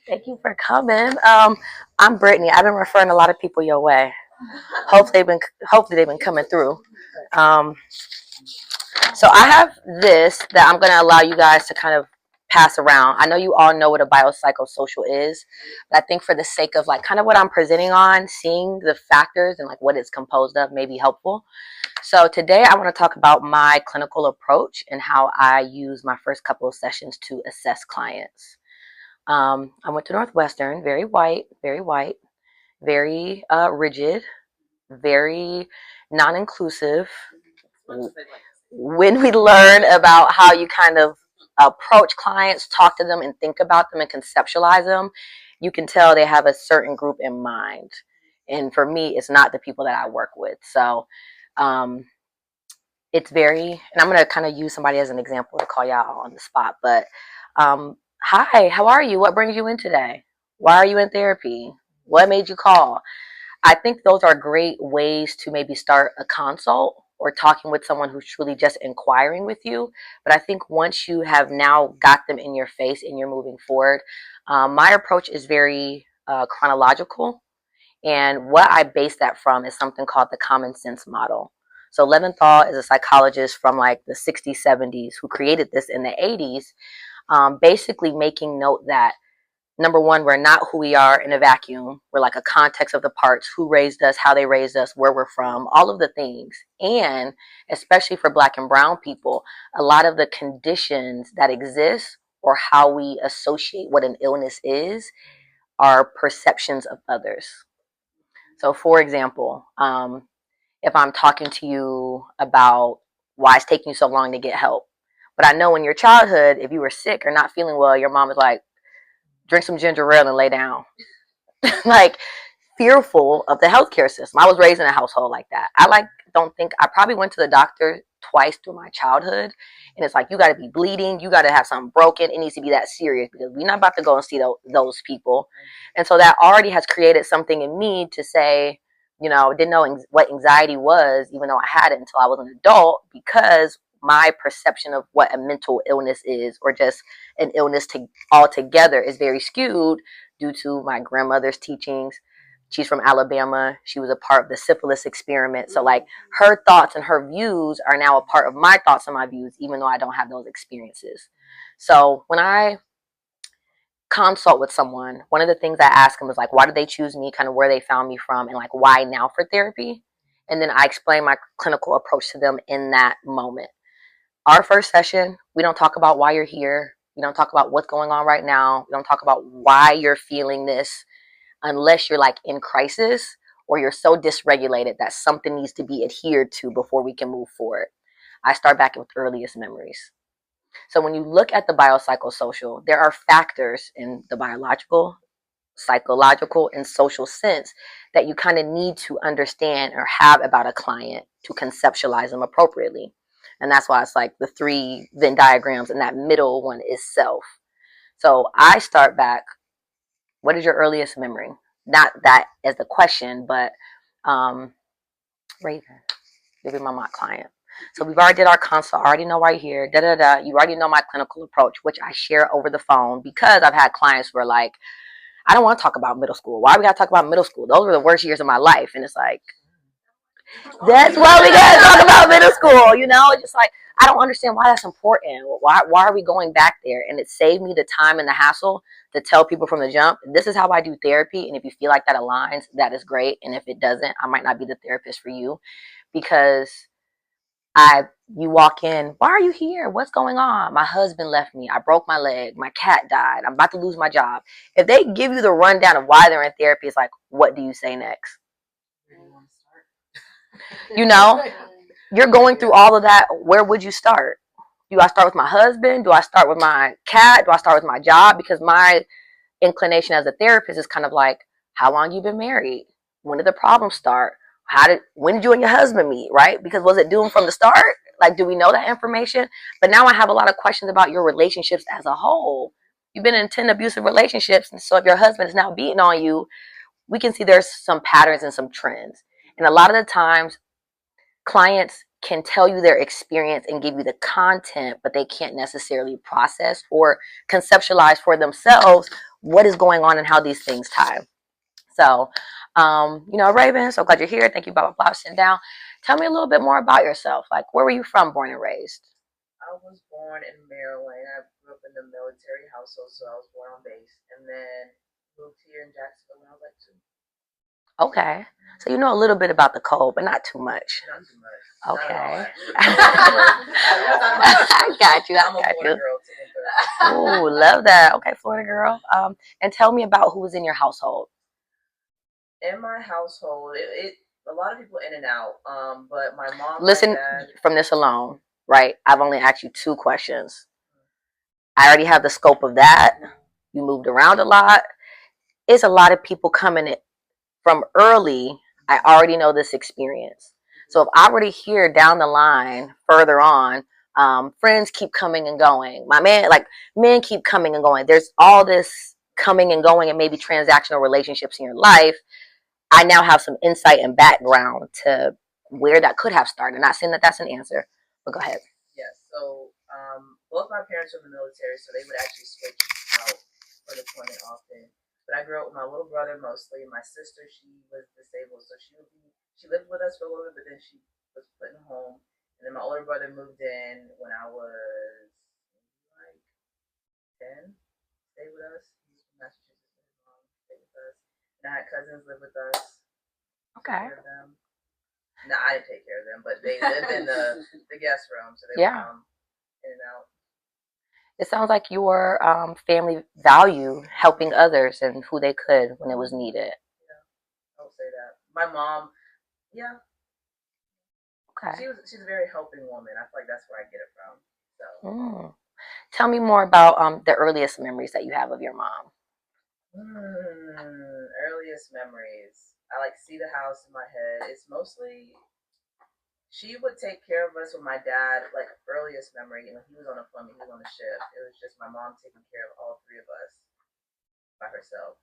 Thank you for coming. I'm Brittany. I've been referring a lot of people your way. Hopefully they've been coming through. Um, so I have this that I'm going to allow you guys to kind of pass around. I know you all know what a biopsychosocial is, but I think for the sake of like kind of what I'm presenting on, seeing the factors and like what it's composed of may be helpful. So today I want to talk about my clinical approach and how I use my first couple of sessions to assess clients. I went to Northwestern, very white, very rigid, very non-inclusive. When we learn about how you kind of approach clients, talk to them and think about them and conceptualize them, you can tell they have a certain group in mind. And for me, it's not the people that I work with. So um, it's very, and I'm going to kind of use somebody as an example to call y'all on the spot, but hi, how are you? What brings you in today? Why are you in therapy? What made you call? I think those are great ways to maybe start a consult or talking with someone who's truly just inquiring with you. But I think once you have now got them in your face and you're moving forward, my approach is very chronological. And what I base that from is something called the common sense model. So Leventhal is a psychologist from like the 60s, 70s who created this in the 80s, basically making note that number one, we're not who we are in a vacuum. We're like a context of the parts, who raised us, how they raised us, where we're from, all of the things. And especially for Black and brown people, a lot of the conditions that exist or how we associate what an illness is are perceptions of others. So for example, if I'm talking to you about why it's taking you so long to get help, but I know in your childhood, if you were sick or not feeling well, your mom was like, drink some ginger ale and lay down. Like fearful of the healthcare system. I was raised in a household like that. Don't think I probably went to the doctor twice through my childhood, and it's like you got to be bleeding, you got to have something broken. It needs to be that serious because we're not about to go and see those people. And so that already has created something in me to say, didn't know what anxiety was, even though I had it until I was an adult, because my perception of what a mental illness is, or just an illness altogether, is very skewed due to my grandmother's teachings. She's from Alabama. She was a part of the syphilis experiment. So like her thoughts and her views are now a part of my thoughts and my views, even though I don't have those experiences. So when I consult with someone, one of the things I ask them is like, why did they choose me, kind of where they found me from, and like why now for therapy? And then I explain my clinical approach to them in that moment. Our first session, we don't talk about why you're here. We don't talk about what's going on right now. We don't talk about why you're feeling this, unless you're like in crisis or you're so dysregulated that something needs to be adhered to before we can move forward. I start back with earliest memories. So when you look at the biopsychosocial, there are factors in the biological, psychological, and social sense that you kind of need to understand or have about a client to conceptualize them appropriately. And that's why it's like the three Venn diagrams, and that middle one is self. So I start back, what is your earliest memory? Not that as the question, but Raven, maybe my mock client. So we've already did our consult. I already know why you're here. Da da da. You already know my clinical approach, which I share over the phone because I've had clients who are like, I don't want to talk about middle school. Why we got to talk about middle school? Those were the worst years of my life. And it's like, that's why we got to talk about middle school. It's just like, I don't understand why that's important. Why are we going back there? And it saved me the time and the hassle to tell people from the jump, this is how I do therapy. And if you feel like that aligns, that is great. And if it doesn't, I might not be the therapist for you, because you walk in, why are you here? What's going on? My husband left me. I broke my leg. My cat died. I'm about to lose my job. If they give you the rundown of why they're in therapy, it's like, what do you say next? You're going through all of that. Where would you start? Do I start with my husband? Do I start with my cat? Do I start with my job? Because my inclination as a therapist is kind of like, how long you been married? When did the problems start? When did you and your husband meet, right? Because was it doomed from the start? Like, do we know that information? But now I have a lot of questions about your relationships as a whole. You've been in 10 abusive relationships, and so if your husband is now beating on you, we can see there's some patterns and some trends. And a lot of the times, clients can tell you their experience and give you the content, but they can't necessarily process or conceptualize for themselves what is going on and how these things tie. So, Raven, so glad you're here. Thank you, blah, blah, blah, sitting down. Tell me a little bit more about yourself. Like, where were you from, born and raised? I was born in Maryland. I grew up in the military household, so I was born on base, and then moved here in Jacksonville when I was like 2. Okay. So you know a little bit about the cold, but not too much. Not too much. Okay. I got you. I'm a Florida girl too. Ooh, love that. Okay, Florida girl. And tell me about who was in your household. In my household, it a lot of people in and out. But my mom, Listen, my dad. from this alone, right? I've only asked you 2 questions. I already have the scope of that. You moved around a lot. It's a lot of people coming in from early. I already know this experience. So if I were to hear down the line further on, friends keep coming and going. My man, like men keep coming and going. There's all this coming and going and maybe transactional relationships in your life. I now have some insight and background to where that could have started. Not saying that that's an answer, but go ahead. Yes. So both my parents were in the military, so they would actually switch out for deployment often. But I grew up with my little brother mostly. My sister, she was disabled, so she lived with us for a little bit, but then she was put in home. And then my older brother moved in when I was like 10. Stayed with us. He was from Massachusetts. His mom stayed with us. And I had cousins live with us. Okay. No, I didn't take care of them, but they lived in the guest room, so they Yeah. would come in and out. It sounds like your family value helping others and who they could when it was needed. Yeah, I would say that. My mom, yeah, Okay. she's a very helping woman. I feel like that's where I get it from. So, Tell me more about the earliest memories that you have of your mom. Earliest memories. I like see the house in my head. It's mostly she would take care of us with my dad. Like earliest memory, he was on a deployment, he was on the ship. It was just my mom taking care of all 3 of us by herself.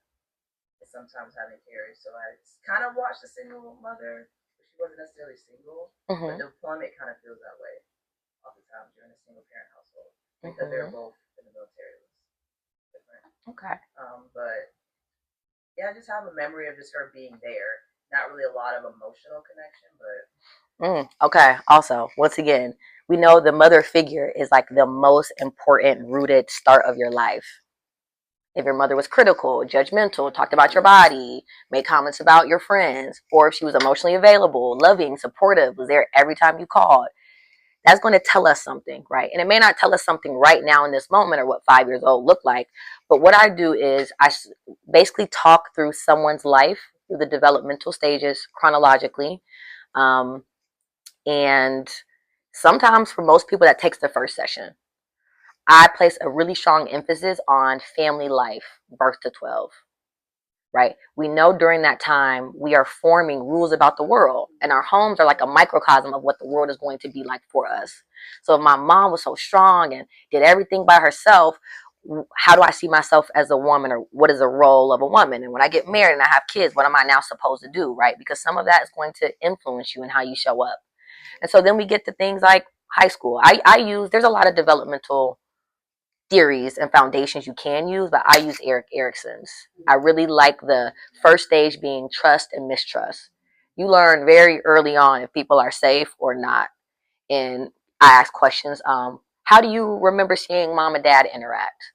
And sometimes having carries. So I kind of watched a single mother, but she wasn't necessarily single. But the deployment kind of feels that way oftentimes during a single parent household because they're both in the military. It was different. Okay. But yeah, I just have a memory of just her being there. Not really a lot of emotional connection, but okay. Also, once again, we know the mother figure is like the most important rooted start of your life. If your mother was critical, judgmental, talked about your body, made comments about your friends, or if she was emotionally available, loving, supportive, was there every time you called, that's going to tell us something, right? And it may not tell us something right now in this moment or what 5 years old look like, but what I do is I basically talk through someone's life through the developmental stages chronologically. And sometimes for most people, that takes the first session. I place a really strong emphasis on family life, birth to 12, right? We know during that time we are forming rules about the world, and our homes are like a microcosm of what the world is going to be like for us. So if my mom was so strong and did everything by herself, how do I see myself as a woman, or what is the role of a woman? And when I get married and I have kids, what am I now supposed to do, right? Because some of that is going to influence you and how you show up. And so then we get to things like high school. I use, there's a lot of developmental theories and foundations you can use, but I use Erik Erikson's. I really like the first stage being trust and mistrust. You learn very early on if people are safe or not. And I ask questions. How do you remember seeing mom and dad interact?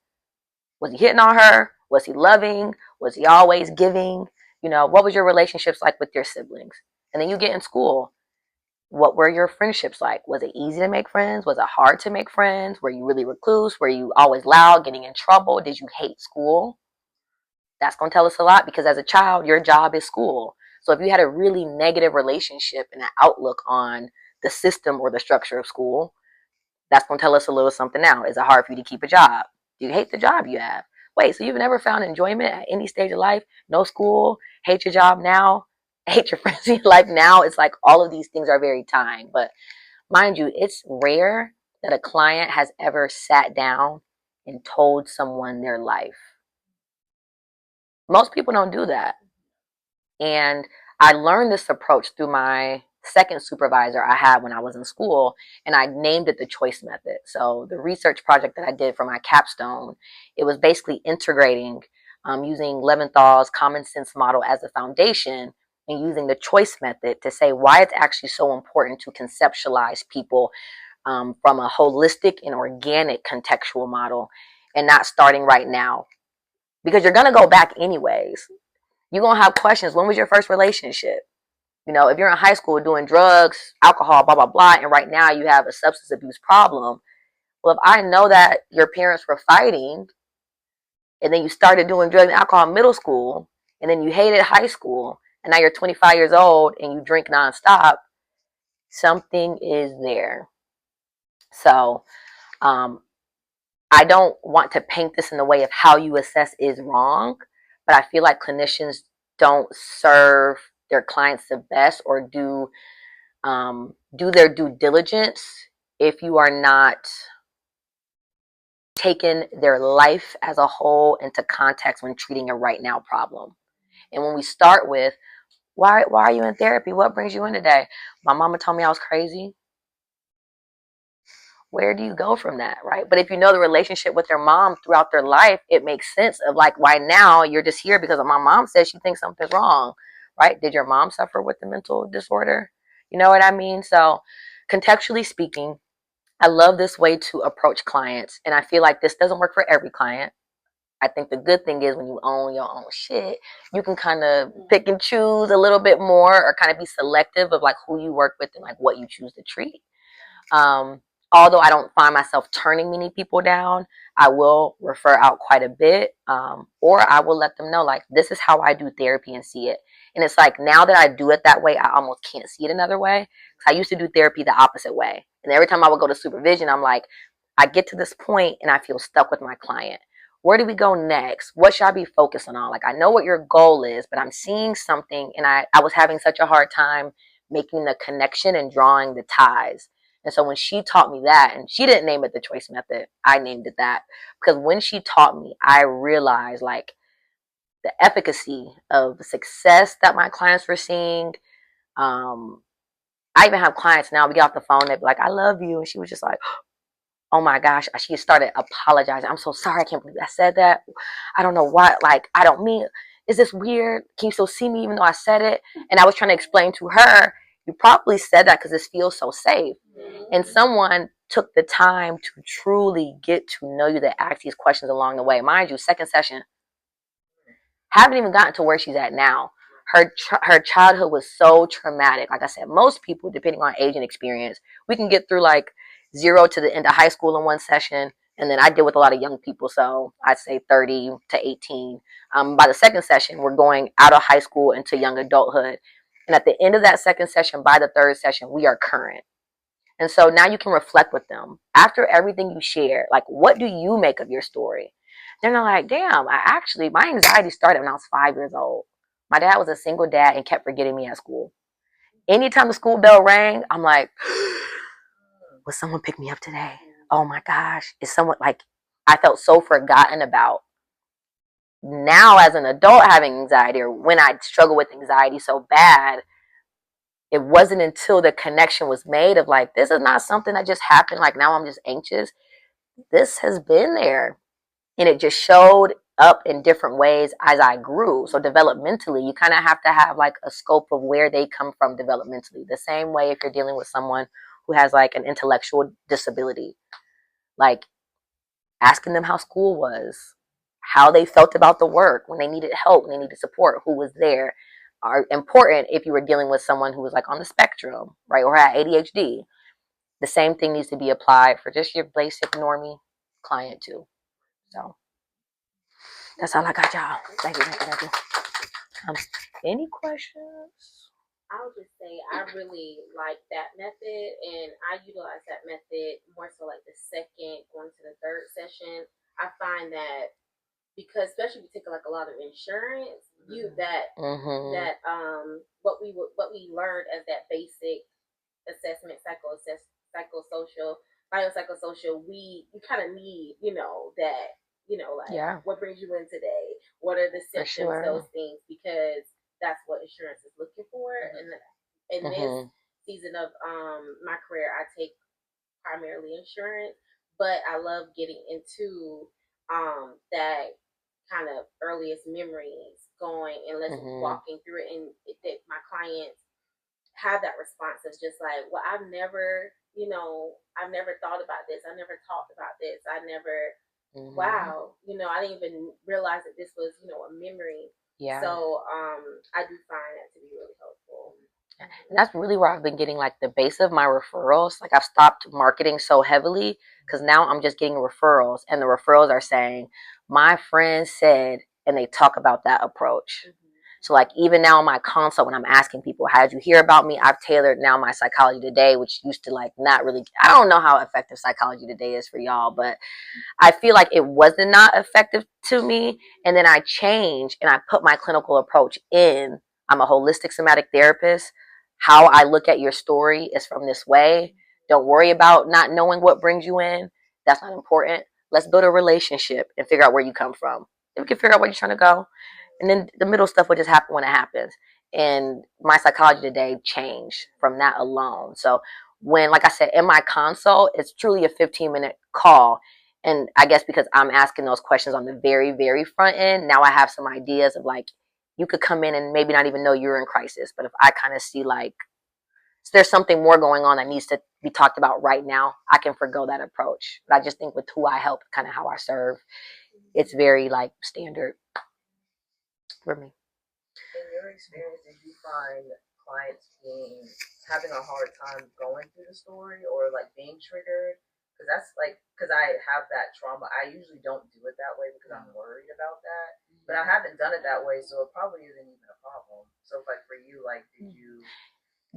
Was he hitting on her? Was he loving? Was he always giving? What was your relationships like with your siblings? And then you get in school. What were your friendships like? Was it easy to make friends? Was it hard to make friends? Were you really recluse? Were you always loud, getting in trouble? Did you hate school? That's going to tell us a lot, because as a child, your job is school. So if you had a really negative relationship and an outlook on the system or the structure of school, that's going to tell us a little something now. Is it hard for you to keep a job? Do you hate the job you have? Wait, so you've never found enjoyment at any stage of life? No school? Hate your job now? Hate your friends in your life now? It's like all of these things are very tying. But mind you, it's rare that a client has ever sat down and told someone their life. Most people don't do that. And I learned this approach through my second supervisor I had when I was in school, and I named it the choice method. So the research project that I did for my capstone, it was basically integrating using Leventhal's common sense model as a foundation and using the choice method to say why it's actually so important to conceptualize people from a holistic and organic contextual model and not starting right now. Because you're going to go back anyways. You're going to have questions. When was your first relationship? You know, if you're in high school doing drugs, alcohol, blah, blah, blah, and right now you have a substance abuse problem, well, if I know that your parents were fighting and then you started doing drugs and alcohol in middle school and then you hated high school and now you're 25 years old and you drink nonstop, something is there. So, I don't want to paint this in the way of how you assess is wrong, but I feel like clinicians don't serve their clients the best or do their due diligence if you are not taking their life as a whole into context when treating a right now problem. And when we start with why are you in therapy? What brings you in today? My mama told me I was crazy. Where do you go from that, right? But if you know the relationship with their mom throughout their life, it makes sense of like why now you're just here because my mom says she thinks something's wrong, right? Did your mom suffer with the mental disorder? You know what I mean? So contextually speaking, I love this way to approach clients, and I feel like this doesn't work for every client. I think the good thing is when you own your own shit, you can kind of pick and choose a little bit more or kind of be selective of like who you work with and like what you choose to treat. Um, Although I don't find myself turning many people down, I will refer out quite a bit, or I will let them know like this is how I do therapy and see it. And it's like now that I do it that way, I almost can't see it another way. I used to do therapy the opposite way, and every time I would go to supervision, I'm like, I get to this point and I feel stuck with my client. Where do we go next? What should I be focusing on? Like I know what your goal is, but I'm seeing something, and I was having such a hard time making the connection and drawing the ties. And so when she taught me that, and she didn't name it the choice method, I named it that. Because when she taught me, I realized like the efficacy of the success that my clients were seeing. Um, I even have clients now, we get off the phone, they'd be like, I love you. And she was just like, oh my gosh, she started apologizing. I'm so sorry. I can't believe I said that. I don't know what, like, I don't mean, is this weird? Can you still see me even though I said it? And I was trying to explain to her, you probably said that because this feels so safe. And someone took the time to truly get to know you, that asked these questions along the way. Mind you, second session, haven't even gotten to where she's at now. Her childhood was so traumatic. Like I said, most people, depending on age and experience, we can get through like 0 to the end of high school in one session. And then I deal with a lot of young people, so I'd say 30 to 18. By the second session, we're going out of high school into young adulthood. And at the end of that second session, by the third session, we are current. And so now you can reflect with them. After everything you share, like, what do you make of your story? Then they're like, damn, my anxiety started when I was 5 years old. My dad was a single dad and kept forgetting me at school. Anytime the school bell rang, I'm like, will someone pick me up today? Oh my gosh. Is someone like, I felt so forgotten about. Now, as an adult having anxiety, or when I struggle with anxiety so bad, it wasn't until the connection was made of like, this is not something that just happened. Like now I'm just anxious. This has been there. And it just showed up in different ways as I grew. So developmentally, you kind of have to have like a scope of where they come from developmentally. The same way if you're dealing with someone who has like an intellectual disability, like asking them how school was, how they felt about the work, when they needed help, when they needed support, who was there, are important if you were dealing with someone who was like on the spectrum, right, or had ADHD. The same thing needs to be applied for just your basic normie client too. So that's all I got, y'all. Thank you, thank you, thank you. Um, any questions? I'll just say I really like that method, and I utilize that method more so like the second going to the third session. I find that because especially if you take like a lot of insurance, that what we learned as that basic assessment, psychosocial, biopsychosocial, you kind of need, that, like what brings you in today, what are the symptoms, those things, because that's what insurance is looking for. And in this season of my career, I take primarily insurance, but I love getting into that kind of earliest memories going and let's walking through it, and that my clients have that response of just like, well, I've never thought about this. I never talked about this. I never, wow, I didn't even realize that this was, a memory. Yeah. So I do find that to be really helpful. And that's really where I've been getting like the base of my referrals. Like I've stopped marketing so heavily because now I'm just getting referrals, and the referrals are saying, my friend said, and they talk about that approach. So like even now in my consult, when I'm asking people, how did you hear about me? I've tailored now my Psychology Today, which used to like not really, I don't know how effective Psychology Today is for y'all, but I feel like it wasn't not effective to me. And then I changed and I put my clinical approach in. I'm a holistic somatic therapist. How I look at your story is from this way. Don't worry about not knowing what brings you in. That's not important. Let's build a relationship and figure out where you come from. Then we can figure out where you're trying to go. And then the middle stuff will just happen when it happens. And my Psychology Today changed from that alone. So when, like I said, in my consult, it's truly a 15-minute call. And I guess because I'm asking those questions on the very, very front end, now I have some ideas of like, you could come in and maybe not even know you're in crisis. But if I kind of see like, there's something more going on that needs to be talked about right now, I can forgo that approach. But I just think with who I help, kind of how I serve, it's very like standard for me. In your experience, did you find clients having a hard time going through the story or like being triggered? Because I have that trauma. I usually don't do it that way because I'm worried about that. But I haven't done it that way, so it probably isn't even a problem. So like for you, like did you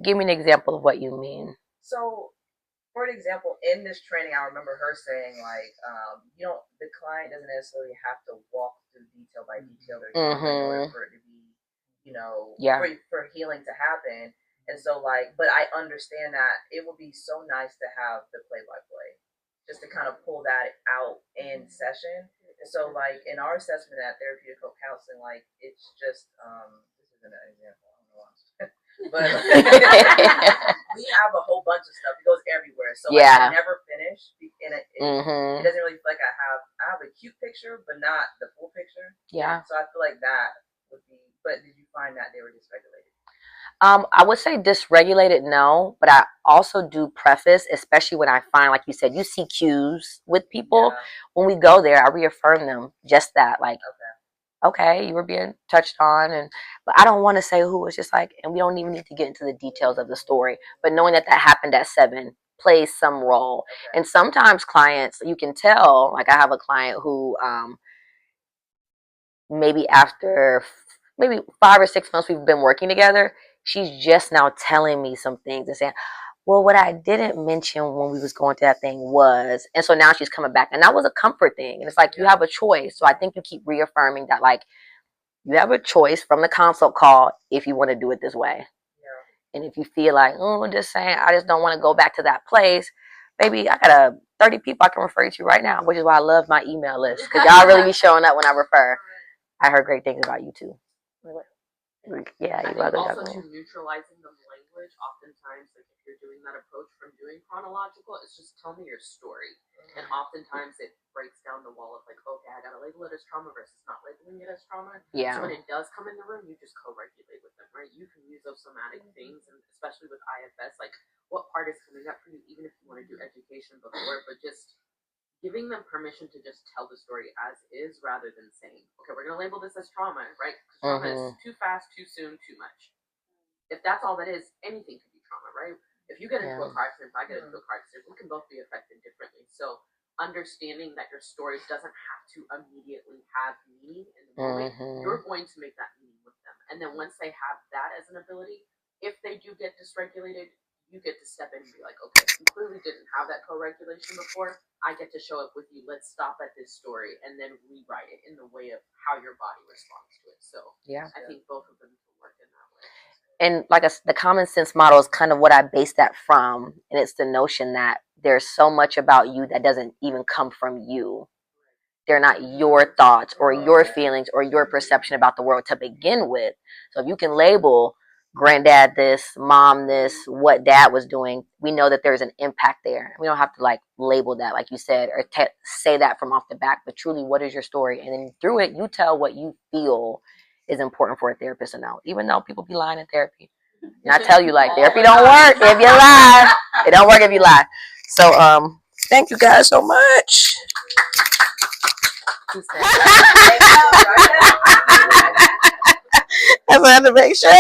give me an example of what you mean? So for an example, in this training, I remember her saying like, the client doesn't necessarily have to walk through detail by detail their trauma in order for it to be, for healing to happen. And so like, but I understand that it would be so nice to have the play by play, just to kind of pull that out in session. And so like in our assessment at therapeutic counseling, like it's just this isn't an example. I don't know why I'm but we have a whole bunch of stuff. It goes everywhere. So like, I never finish. And it doesn't really feel like I have a cute picture, but not the full picture. Yeah. So I feel like that would be. But did you find that they were dysregulated? I would say dysregulated, no, but I also do preface, especially when I find, like you said, you see cues with people. Yeah. When we go there, I reaffirm them just that, like, okay, you were being touched on, but I don't want to say who. It's just like, and we don't even need to get into the details of the story, but knowing that happened at 7 plays some role. Okay. And sometimes clients, you can tell, like I have a client who maybe after maybe 5 or 6 months we've been working together, she's just now telling me some things and saying, well, what I didn't mention when we was going through that thing was, and so now she's coming back, and that was a comfort thing. And it's like, you have a choice. So I think you keep reaffirming that, like, you have a choice from the consult call if you want to do it this way. Yeah. And if you feel like, oh, just saying, I just don't want to go back to that place, baby, I got 30 people I can refer you to right now, which is why I love my email list, because y'all really be showing up when I refer. I heard great things about you too. Yeah, you I think also to neutralizing the language, oftentimes, like if you're doing that approach from doing chronological, it's just tell me your story. And oftentimes it breaks down the wall of like, okay, I gotta label it as trauma versus not labeling it as trauma. Yeah. So when it does come in the room, you just co-regulate with them, right? You can use those somatic things, and especially with IFS, like what part is coming up for you, even if you want to do education before, but just giving them permission to just tell the story as is rather than saying, okay, we're going to label this as trauma, right? Because trauma is too fast, too soon, too much. If that's all that is, anything can be trauma, right? If you get into a car accident, if I get into a car accident, we can both be affected differently. So understanding that your story doesn't have to immediately have meaning in the moment, you're going to make that meaning with them. And then once they have that as an ability, if they do get dysregulated, you get to step in and be like, okay, you clearly didn't have that co-regulation before. I get to show up with you. Let's stop at this story and then rewrite it in the way of how your body responds to it. So yeah, I think both of them can work in that way. And like the common sense model is kind of what I base that from. And it's the notion that there's so much about you that doesn't even come from you. They're not your thoughts or your feelings or your perception about the world to begin with. So if you can label granddad this, mom this, what dad was doing, we know that there's an impact there. We don't have to like label that, like you said, or say that from off the bat, but truly, what is your story? And then through it, you tell what you feel is important for a therapist to know, even though people be lying in therapy. And I tell you, like, therapy don't work if you lie. It don't work if you lie. So, thank you guys so much. I had to make sure.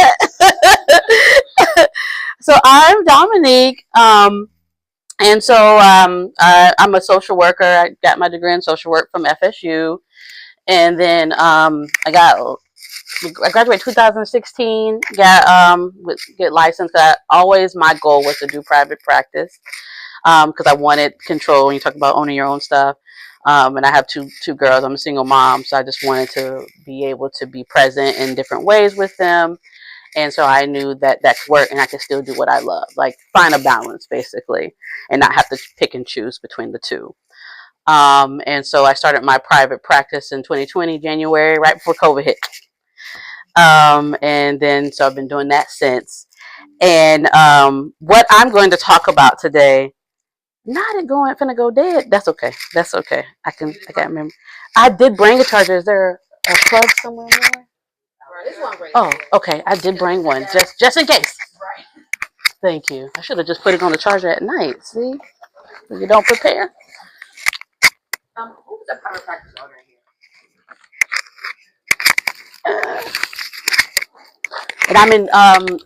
So I'm Dominique, and so I'm a social worker. I got my degree in social work from FSU, and then I graduated 2016. Get licensed. Always my goal was to do private practice because I wanted control. When you talk about owning your own stuff. And I have two girls. I'm a single mom, so I just wanted to be able to be present in different ways with them. And so I knew that that could work, and I could still do what I love, like find a balance basically, and not have to pick and choose between the two. And so I started my private practice in 2020, January, right before COVID hit. And then so I've been doing that since. And what I'm going to talk about today. Not it going finna go dead. That's okay. That's okay. I can't remember. I did bring a charger. Is there a plug somewhere in there? Oh, okay. I did bring one just in case. Thank you. I should have just put it on the charger at night. See, you don't prepare. Who's the private practice owner here? And I'm in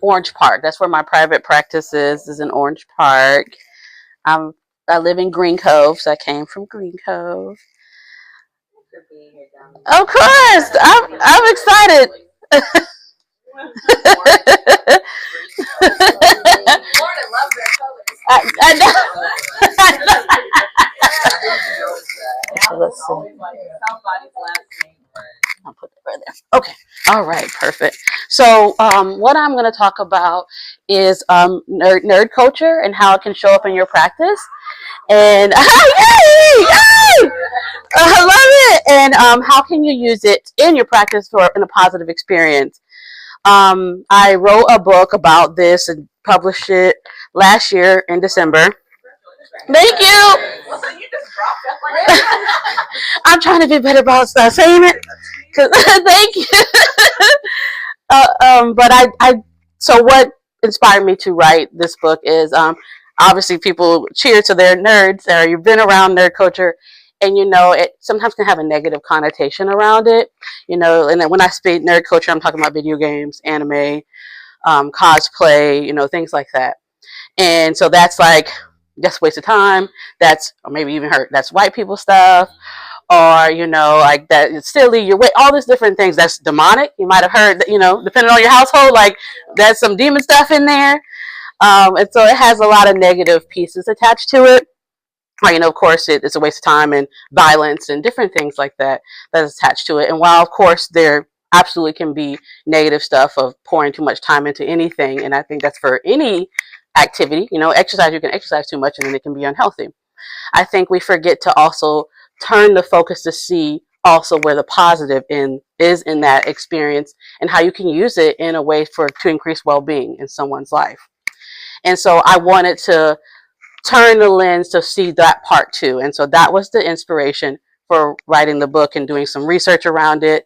Orange Park. That's where my private practice is in Orange Park. I live in Green Cove, so I came from Green Cove. Of course, I'm excited. I know. Let's see. I'll put it right there. Okay. All right. Perfect. So, what I'm going to talk about is nerd culture and how it can show up in your practice. And yay! I love it. And how can you use it in your practice in a positive experience? I wrote a book about this and published it last year in December. Thank you. I'm trying to be better about saying it. Thank you. But so what inspired me to write this book is obviously people cheer to their nerds, or you've been around nerd culture, and it sometimes can have a negative connotation around it. And then when I speak nerd culture, I'm talking about video games, anime, cosplay, things like that. And so that's a waste of time. Or maybe even that's white people stuff. Or, like that it's silly, you're all these different things. That's demonic. You might have heard that, depending on your household, like there's some demon stuff in there. And so it has a lot of negative pieces attached to it. Of course, it's a waste of time and violence and different things like that is attached to it. And while, of course, there absolutely can be negative stuff of pouring too much time into anything, and I think that's for any activity. Exercise, you can exercise too much and then it can be unhealthy. I think we forget to also turn the focus to see also where the positive is in that experience and how you can use it in a way to increase well-being in someone's life. And so I wanted to turn the lens to see that part too. And so that was the inspiration for writing the book and doing some research around it.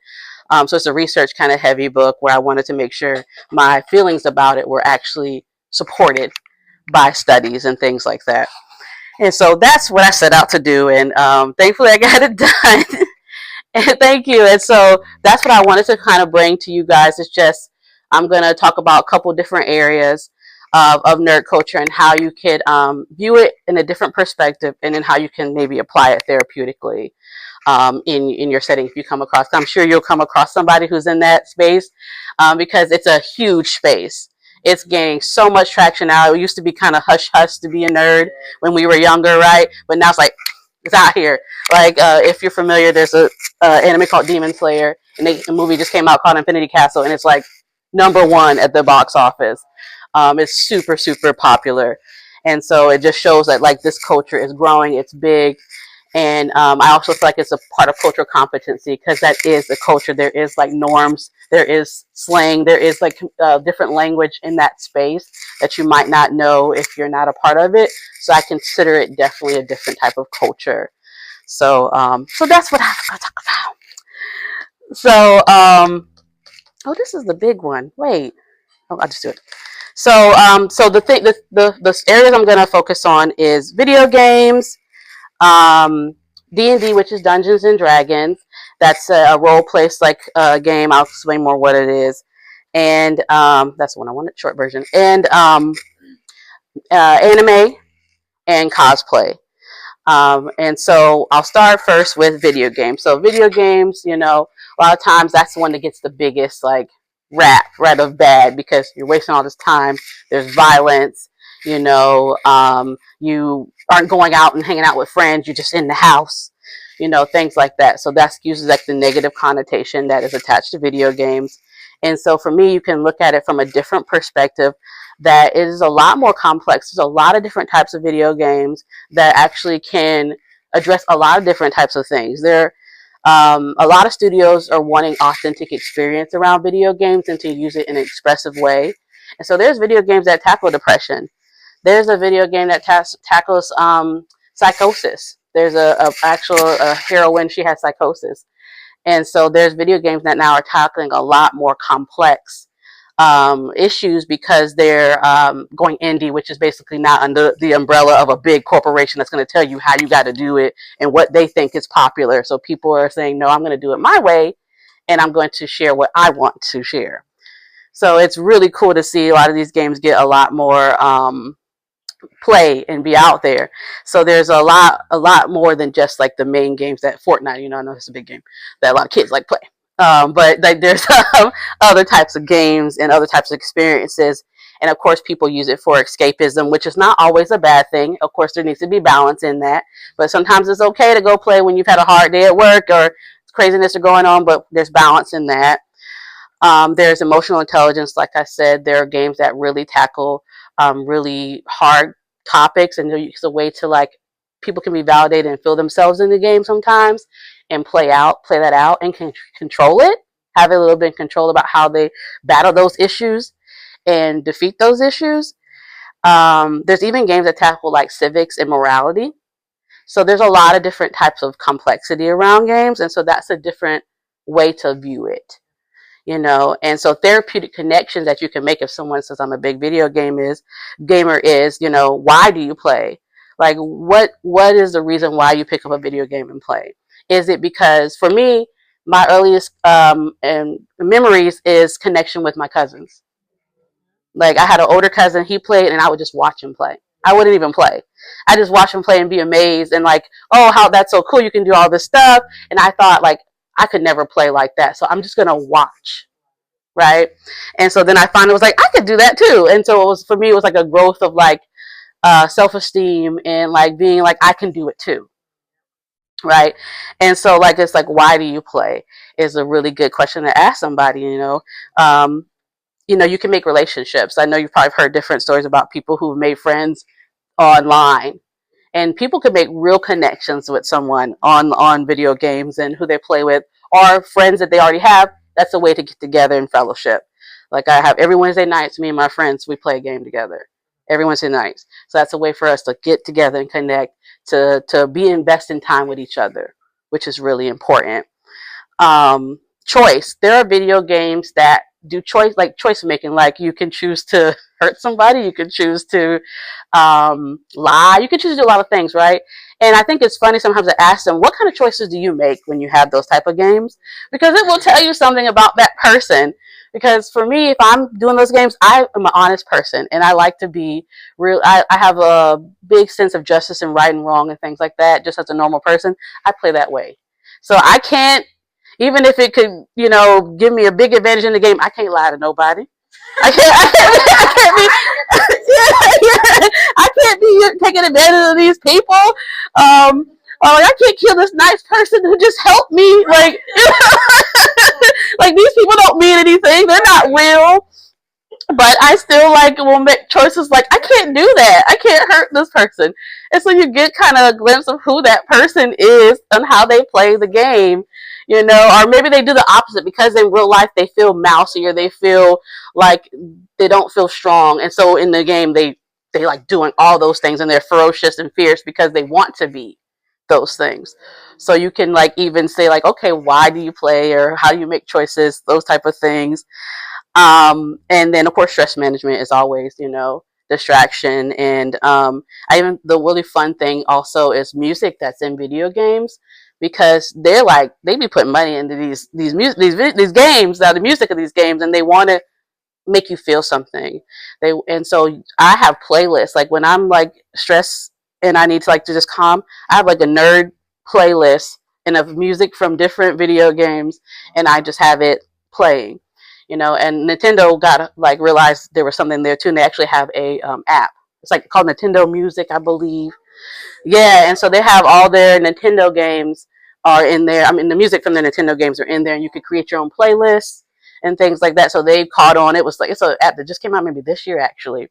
So it's a research kind of heavy book where I wanted to make sure my feelings about it were actually supported by studies and things like that. And so that's what I set out to do. And thankfully I got it done. And thank you. And so that's what I wanted to kind of bring to you guys. It's just, I'm going to talk about a couple different areas of nerd culture and how you could view it in a different perspective, and then how you can maybe apply it therapeutically in your setting if you come across. I'm sure you'll come across somebody who's in that space because it's a huge space. It's gaining so much traction now. It used to be kind of hush-hush to be a nerd when we were younger, right? But now it's like, it's out here. Like, if you're familiar, there's a anime called Demon Slayer, and a movie just came out called Infinity Castle, and it's like #1 at the box office. It's super, super popular. And so it just shows that like this culture is growing, it's big, And I also feel like it's a part of cultural competency because that is the culture. There is like norms, there is slang, there is like different language in that space that you might not know if you're not a part of it. So I consider it definitely a different type of culture. So so that's what I'm going to talk about. So oh, this is the big one. Wait, oh, I'll just do it. So so the areas I'm going to focus on is video games, D&D, which is Dungeons and Dragons. That's a role place like game. I'll explain more what it is, and that's the one I wanted, short version, and anime and cosplay. And so I'll start first with video games. So video games, you know, a lot of times that's the one that gets the biggest like rap right of bad because you're wasting all this time. There's violence, you know, you aren't going out and hanging out with friends. You're just in the house, you know, things like that. So that's usually like the negative connotation that is attached to video games. And so for me, you can look at it from a different perspective that it is a lot more complex. There's a lot of different types of video games that actually can address a lot of different types of things. A lot of studios are wanting authentic experience around video games and to use it in an expressive way. And so there's video games that tackle depression. There's a video game that tackles psychosis. There's a actual heroine, she has psychosis. And so there's video games that now are tackling a lot more complex issues because they're going indie, which is basically not under the umbrella of a big corporation that's going to tell you how you got to do it and what they think is popular. So people are saying, no, I'm going to do it my way and I'm going to share what I want to share. So it's really cool to see a lot of these games get a lot more play and be out there. So there's a lot more than just like the main games that Fortnite, you know, I know it's a big game that a lot of kids like play. But like there's other types of games and other types of experiences. And of course, people use it for escapism, which is not always a bad thing. Of course, there needs to be balance in that. But sometimes it's okay to go play when you've had a hard day at work or craziness are going on, but there's balance in that. There's emotional intelligence, like I said. There are games that really tackle really hard topics, and it's a way to like people can be validated and feel themselves in the game sometimes and play that out and can control it, have a little bit of control about how they battle those issues and defeat those issues. There's even games that tackle like civics and morality. So there's a lot of different types of complexity around games, and so that's a different way to view it, you know. And so therapeutic connections that you can make if someone says I'm a big video gamer is, you know, why do you play? Like what is the reason why you pick up a video game and play? Is it because, for me, my earliest and memories is connection with my cousins. Like I had an older cousin, he played and I would just watch him play. I wouldn't even play. I just watch him play and be amazed and like, oh, how that's so cool. You can do all this stuff. And I thought like I could never play like that. So I'm just going to watch. Right. And so then I finally was like, I could do that too. And so it was, for me, it was like a growth of like self-esteem and like being like, I can do it too. Right. And so like, it's like, why do you play is a really good question to ask somebody, you know. You know, you can make relationships. I know you've probably heard different stories about people who've made friends online, and people can make real connections with someone on video games and who they play with, or friends that they already have. That's a way to get together and fellowship. Like I have every Wednesday nights, me and my friends, we play a game together every Wednesday nights. So that's a way for us to get together and connect, to be investing time with each other, which is really important. Choice. There are video games that do choice making. Like you can choose to hurt somebody, you can choose to lie, you can choose to do a lot of things, right? And I think it's funny sometimes to ask them, what kind of choices do you make when you have those type of games? Because it will tell you something about that person. Because for me, if I'm doing those games, I am an honest person and I like to be real. I have a big sense of justice and right and wrong and things like that. Just as a normal person, I play that way. So I can't, even if it could, you know, give me a big advantage in the game, I can't lie to nobody. I can't be taking advantage of these people. I can't kill this nice person who just helped me. Like, like these people don't mean anything. They're not real. But I still like will make choices like I can't do that. I can't hurt this person. And so you get kind of a glimpse of who that person is and how they play the game, you know, or maybe they do the opposite because in real life they feel mousy or they feel like they don't feel strong. And so in the game they like doing all those things and they're ferocious and fierce because they want to be those things. So you can like even say like, okay, why do you play or how do you make choices, those type of things. And then of course stress management is always, you know, distraction. And I even the really fun thing also is music that's in video games because they're like they be putting money into these games, now the music of these games, and they want to make you feel something. And so I have playlists like when I'm like stressed and I need to like to just calm, I have like a nerd playlist and of music from different video games and I just have it playing, you know. And Nintendo got like realized there was something there too, and they actually have a app. It's like called Nintendo Music, I believe. Yeah, and so they have all their Nintendo games are in there. I mean, the music from the Nintendo games are in there, and you could create your own playlists and things like that. So they caught on. It was like it's an app that just came out maybe this year actually,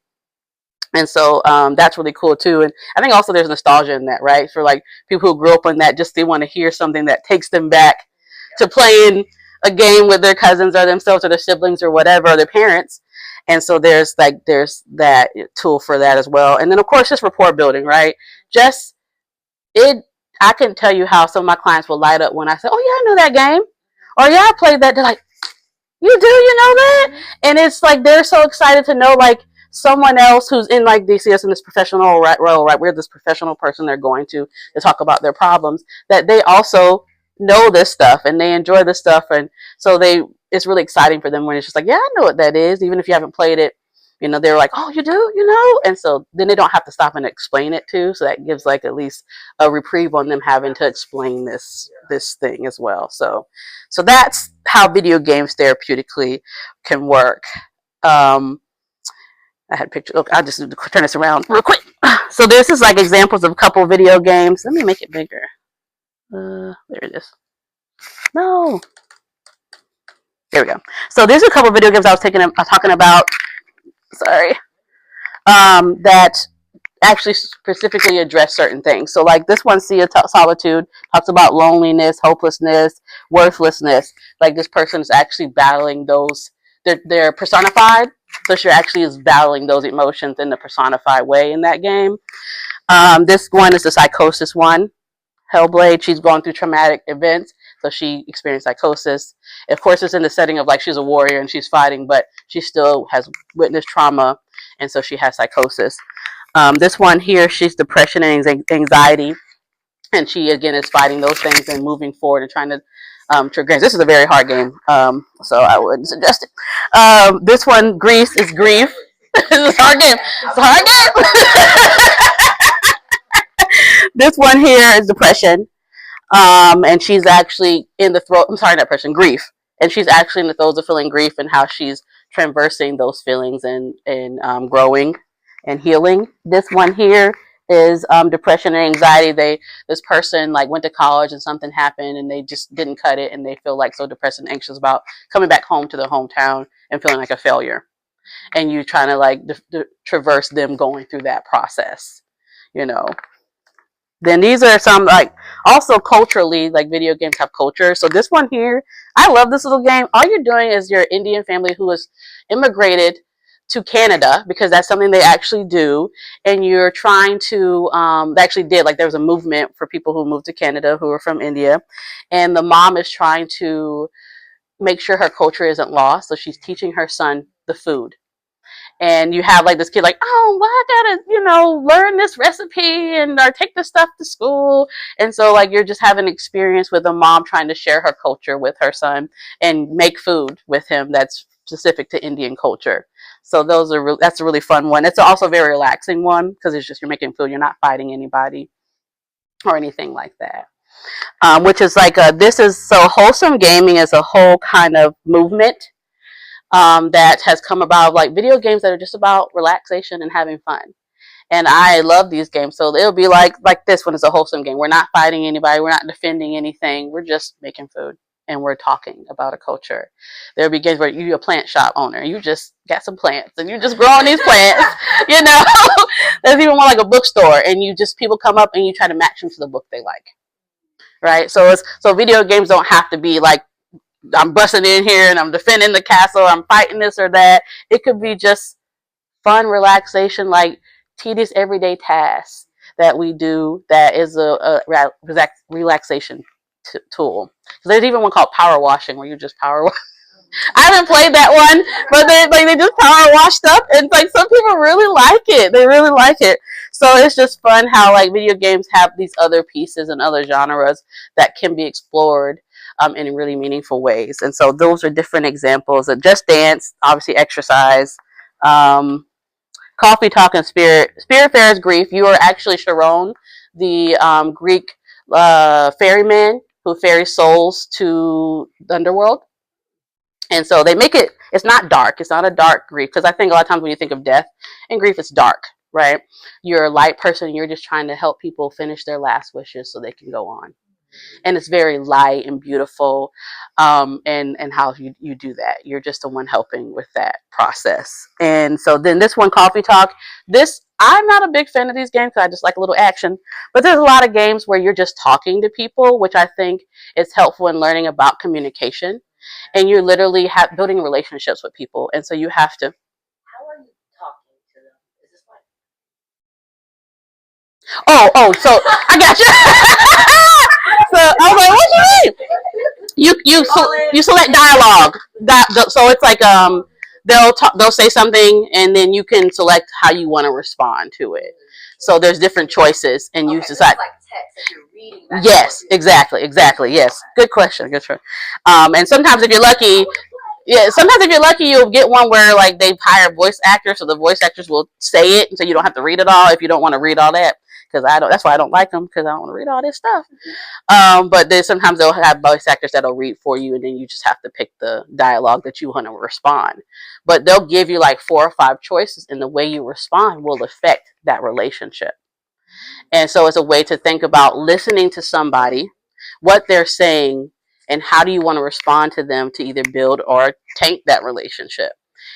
and so that's really cool too. And I think also there's nostalgia in that, right? For like people who grew up on that, just they want to hear something that takes them back to playing a game with their cousins or themselves or their siblings or whatever, or their parents. And so there's that tool for that as well. And then of course just rapport building, right? Just it I can tell you how some of my clients will light up when I say, oh yeah, I know that game, or yeah, I played that. They're like, you do, you know that? And it's like they're so excited to know like someone else who's in like they see us in this professional role, right? We're this professional person they're going to talk about their problems, that they also know this stuff and they enjoy this stuff. And so it's really exciting for them when it's just like, yeah, I know what that is, even if you haven't played it. You know, they're like, oh, you do, you know? And so then they don't have to stop and explain it too. So that gives like at least a reprieve on them having to explain this thing as well. So that's how video games therapeutically can work. I had pictures. Look, I'll just turn this around real quick. So this is like examples of a couple video games. Let me make it bigger. There it is. No. There we go. So there's a couple video games I was talking about. Sorry. That actually specifically address certain things. So like this one, Sea of Solitude, talks about loneliness, hopelessness, worthlessness. Like this person is actually battling those. They're personified, so she actually is battling those emotions in the personified way in that game. This one is the psychosis one. Hellblade, she's going through traumatic events, so she experienced psychosis. Of course, it's in the setting of like she's a warrior and she's fighting, but she still has witnessed trauma, and so she has psychosis. This one here, she's depression and anxiety, and she again is fighting those things and moving forward and trying to trigger. This is a very hard game, so I wouldn't suggest it. This one, Greece, is grief. It's a hard game. It's a hard game. This one here is depression. And she's actually in the throes. I'm sorry, not depression, grief. And she's actually in the throes of feeling grief and how she's traversing those feelings and growing and healing. This one here is depression and anxiety. This person like went to college and something happened and they just didn't cut it and they feel like so depressed and anxious about coming back home to their hometown and feeling like a failure. And you trying to like traverse them going through that process, you know. Then these are some like also culturally like video games have culture. So this one here, I love this little game. All you're doing is your Indian family who has immigrated to Canada because that's something they actually do, and you're trying to they actually did like there was a movement for people who moved to Canada who are from India, and the mom is trying to make sure her culture isn't lost. So she's teaching her son the food. And you have like this kid like, oh, well, I gotta, you know, learn this recipe and or take this stuff to school. And so like you're just having an experience with a mom trying to share her culture with her son and make food with him that's specific to Indian culture. So that's a really fun one. It's also a very relaxing one because it's just you're making food, you're not fighting anybody or anything like that. Which is like this is so wholesome gaming is a whole kind of movement that has come about, like video games that are just about relaxation and having fun. And I love these games. So it'll be like this one is a wholesome game. We're not fighting anybody. We're not defending anything. We're just making food. and we're talking about a culture. There will be games where you're a plant shop owner and you just got some plants and you're just growing these plants, you know. There's even more like a bookstore and you just, people come up and you try to match them to the book they like, right? So video games don't have to be like, I'm busting in here and I'm defending the castle, I'm fighting this or that. It could be just fun relaxation, like tedious everyday tasks that we do that is a relaxation tool. There's even one called power washing where you just power wash. I haven't played that one, but they just power wash stuff, and like some people really like it. They really like it. So it's just fun how like video games have these other pieces and other genres that can be explored in really meaningful ways. And so those are different examples of Just Dance, obviously exercise, Coffee Talk, and Spiritfarer is grief. You are actually Sharon, the Greek ferryman who ferries souls to the underworld. And so they make it, it's not dark. It's not a dark grief. Because I think a lot of times when you think of death and grief, it's dark, right? You're a light person. You're just trying to help people finish their last wishes so they can go on. And it's very light and beautiful. And how you do that. You're just the one helping with that process. And so then this one, Coffee Talk, I'm not a big fan of these games because I just like a little action. But there's a lot of games where you're just talking to people, which I think is helpful in learning about communication. And you're literally building relationships with people. And so you have to. How are you talking to them? Is this like... So I got you. So I was like, what you mean? You select dialogue. So it's like they'll say something and then you can select how you want to respond to it. So there's different choices and you decide. Like text that you're reading. Yes, exactly. Yes, good question. And sometimes if you're lucky, you'll get one where like they hire voice actors, so the voice actors will say it, so you don't have to read it all if you don't want to read all that. Because that's why I don't like them, because I don't want to read all this stuff. But then sometimes they'll have voice actors that'll read for you, and then you just have to pick the dialogue that you want to respond. But they'll give you like 4 or 5 choices, and the way you respond will affect that relationship. And so it's a way to think about listening to somebody, what they're saying, and how do you want to respond to them to either build or tank that relationship.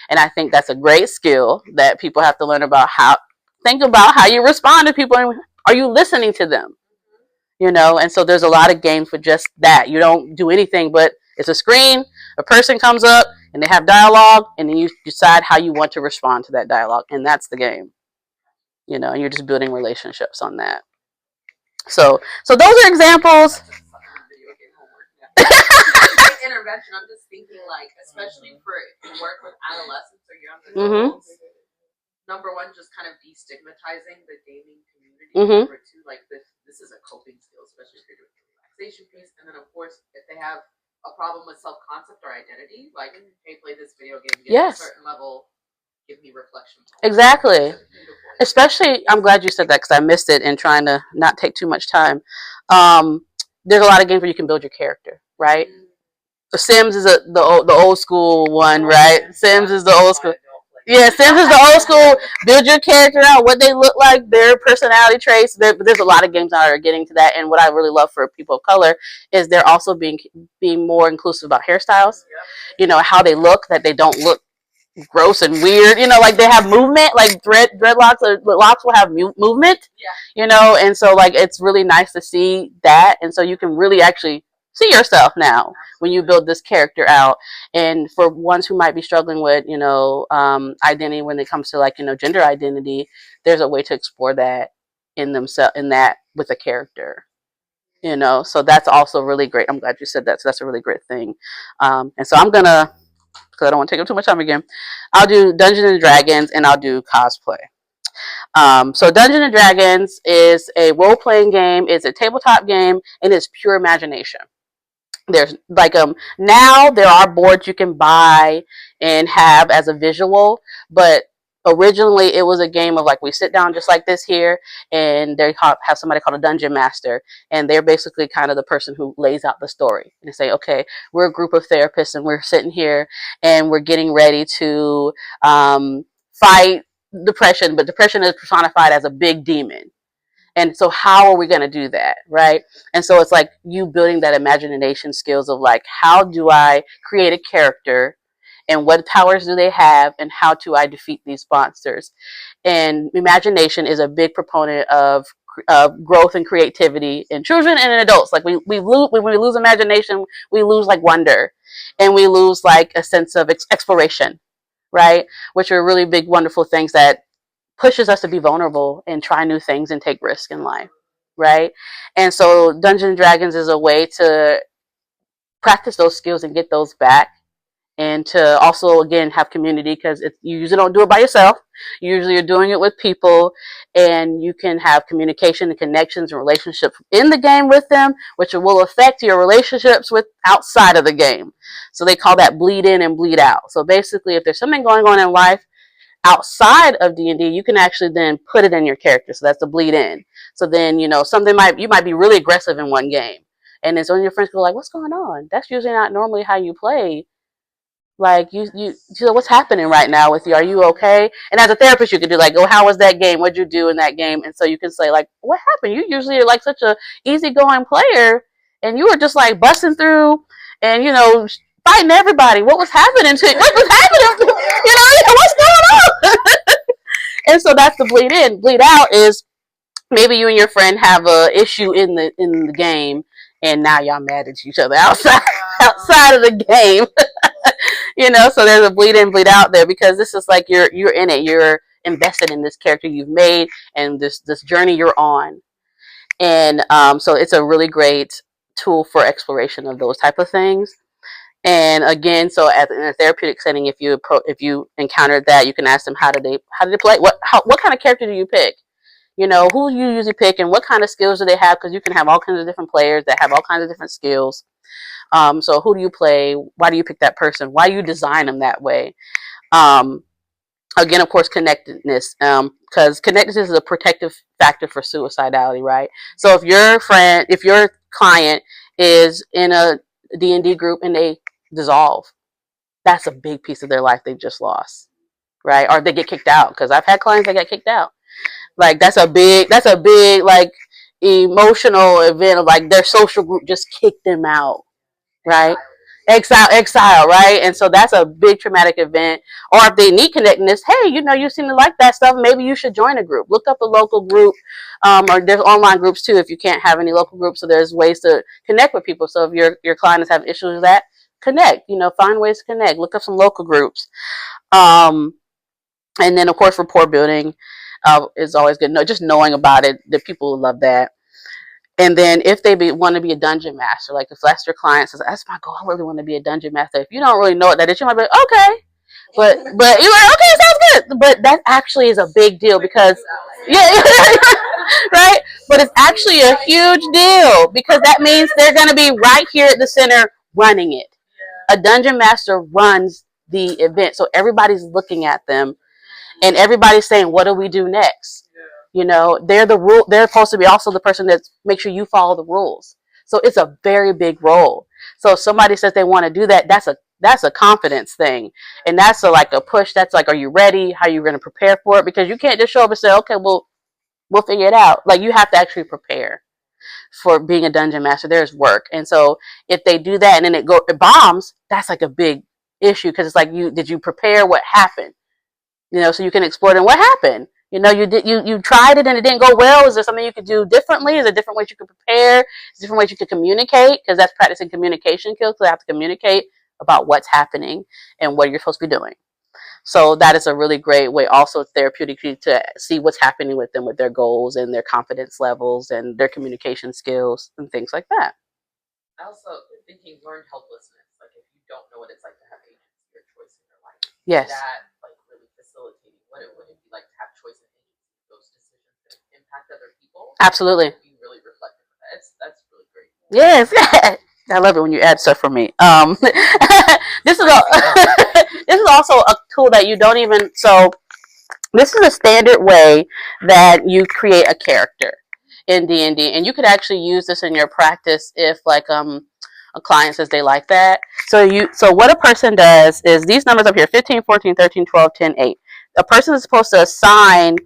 And I think that's a great skill that people have to learn about. Think about how you respond to people, and are you listening to them? You know, and so there's a lot of games for just that. You don't do anything but it's a screen, a person comes up, and they have dialogue, and then you decide how you want to respond to that dialogue, and that's the game. You know, and you're just building relationships on that. So those are examples. Intervention. I'm just thinking, like, especially for work with adolescents or young adults. Number one, just kind of destigmatizing the gaming community. Number two, like this is a coping skill, especially if you're doing the relaxation piece. And then, of course, if they have a problem with self-concept or identity, like, hey, play this video game, get to a certain level, give me reflection. Exactly. Especially, I'm glad you said that because I missed it in trying to not take too much time. There's a lot of games where you can build your character, right? So Sims is the old school one, right? Sims is the old school. Yeah, Sims is the old school. Build your character out, what they look like, their personality traits. There's a lot of games that are getting to that. And what I really love for people of color is they're also being more inclusive about hairstyles. You know, how they look, that they don't look gross and weird. You know, like they have movement, like dreadlocks or locks will have movement. You know, and so like it's really nice to see that. And so you can really actually see yourself now when you build this character out. And for ones who might be struggling with, you know, identity when it comes to like, you know, gender identity, there's a way to explore that in themselves, in that with a character, you know. So that's also really great. I'm glad you said that. So that's a really great thing. And so I'm gonna, because I don't want to take up too much time again, I'll do Dungeons and Dragons and I'll do cosplay. So Dungeons and Dragons is a role-playing game. It's a tabletop game, and it's pure imagination. There's like now there are boards you can buy and have as a visual, but originally it was a game of like we sit down just like this here, and they have somebody called a dungeon master, and they're basically kind of the person who lays out the story and say, okay, we're a group of therapists and we're sitting here and we're getting ready to fight depression, but depression is personified as a big demon. And so how are we going to do that, right? And so it's like you building that imagination skills of like, how do I create a character and what powers do they have and how do I defeat these monsters? And imagination is a big proponent of growth and creativity in children and in adults. Like we lose, when we lose imagination, we lose like wonder and we lose like a sense of exploration, right? Which are really big, wonderful things that pushes us to be vulnerable and try new things and take risks in life, right? And so Dungeons and Dragons is a way to practice those skills and get those back, and to also again have community, because you usually don't do it by yourself. Usually you're doing it with people, and you can have communication and connections and relationships in the game with them, which will affect your relationships with outside of the game. So they call that bleed in and bleed out. So basically, if there's something going on in life outside of D&D, you can actually then put it in your character. So that's the bleed in. So then, you know, you might be really aggressive in one game, and then some of your friends go like, what's going on? That's usually not normally how you play. Like you know, what's happening right now with you? Are you okay? And as a therapist, you could do like, oh, how was that game? What'd you do in that game? And so you can say like, what happened? You usually are like such a easygoing player, and you were just like busting through, and you know, fighting everybody. What was happening to you? What was happening? You know, what's going on? And so that's the bleed in. Bleed out is maybe you and your friend have a issue in the game, and now y'all mad at each other outside of the game. You know, so there's a bleed in, bleed out there, because this is like you're in it. You're invested in this character you've made and this journey you're on. And so it's a really great tool for exploration of those type of things. And again, so in a therapeutic setting, if you encountered that, you can ask them how did they play, what kind of character do you pick? You know, who you usually pick and what kind of skills do they have? Because you can have all kinds of different players that have all kinds of different skills. So who do you play? Why do you pick that person? Why do you design them that way? Again, of course, connectedness, because connectedness is a protective factor for suicidality, right? So if your client is in a D&D group and they dissolve, that's a big piece of their life they've just lost, right? Or they get kicked out, because I've had clients that get kicked out. Like that's a big like emotional event of like their social group just kicked them out, right? Exile, right? And so that's a big traumatic event. Or if they need connectedness, hey, you know, you seem to like that stuff, maybe you should join a group. Look up a local group, or there's online groups too if you can't have any local groups. So there's ways to connect with people. So if your client is having issues with that, connect, you know, find ways to connect. Look up some local groups. And then of course rapport building is always good. No, just knowing about it, the people love that. And then if they want to be a dungeon master, like if that's your client says, that's my goal, I really want to be a dungeon master. If you don't really know what that is, you might be like, okay. But you're like, okay, sounds good. But that actually is a big deal, because yeah, right? But it's actually a huge deal, because that means they're going to be right here at the center running it. A dungeon master runs the event, so everybody's looking at them and everybody's saying, what do we do next? You know, they're supposed to be also the person that makes sure you follow the rules. So it's a very big role. So if somebody says they want to do that, that's a confidence thing. And that's like a push. That's like, are you ready? How are you going to prepare for it? Because you can't just show up and say, okay, we'll figure it out. Like you have to actually prepare for being a dungeon master. There's work. And so if they do that and then it bombs, that's like a big issue, because it's like, did you prepare what happened? You know, so you can explore it and what happened. You know, you tried it and it didn't go well. Is there something you could do differently? Is there different ways you could prepare? Is there different ways you could communicate? Because that's practicing communication skills. So you have to communicate about what's happening and what you're supposed to be doing. So that is a really great way also therapeutically to see what's happening with them, with their goals and their confidence levels and their communication skills and things like that. I also thinking learned helplessness. Like if you don't know what it's like to have agency or choice in your life. Yes. That like really facilitating what it would be like to have choice in agency, those decisions that impact other people. Absolutely. Being really reflective of that. That's really great. Yes. I love it when you add stuff for me. This is also a tool that you don't even, so this is a standard way that you create a character in D&D, and you could actually use this in your practice if like a client says they like that. So what a person does is these numbers up here, 15, 14, 13, 12, 10, 8. A person is supposed to assign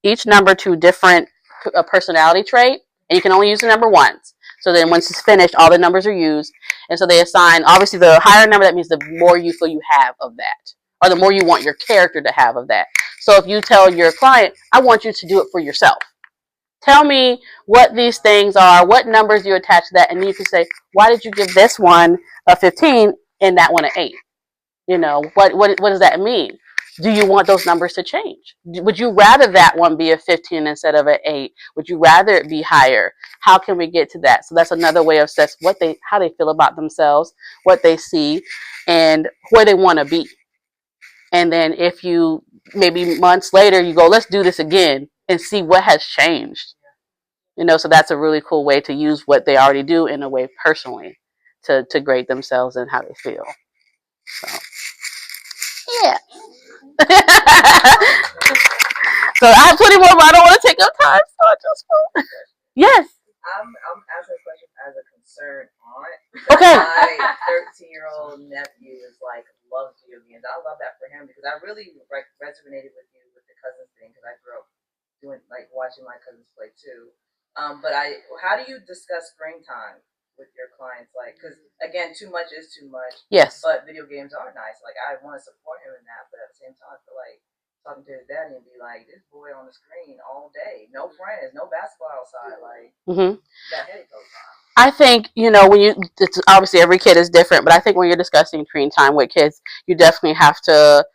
each number to different a personality trait, and you can only use the number once. So then once it's finished, all the numbers are used. And so they assign, obviously the higher number, that means the more you feel you have of that, or the more you want your character to have of that. So if you tell your client, I want you to do it for yourself. Tell me what these things are, what numbers you attach to that, and you can say, why did you give this one a 15 and that one an 8? You know, what does that mean? Do you want those numbers to change? Would you rather that one be a 15 instead of an 8? Would you rather it be higher? How can we get to that? So that's another way of assessing how they feel about themselves, what they see, and where they want to be. And then if you, maybe months later, you go, let's do this again and see what has changed. You know, so that's a really cool way to use what they already do in a way personally to grade themselves and how they feel. So, yeah. So I have 20 more, but I don't want to take up time. So I just yes. I'm asking a question as a concerned aunt. Okay. My 13-year-old nephew is like loves video games. I love that for him because I really resonated with you with the cousins thing because I grew up doing like watching my cousins play too. But how do you discuss screen time with your clients? Like, because again, too much is too much. Yes. But video games are nice. Like, I want to support him in that, but at the same time, I feel like talking to his daddy and be like, this boy on the screen all day, no friends, no basketball outside, like that headache goes on. I think, you know, it's obviously every kid is different, but I think when you're discussing screen time with kids, you definitely have to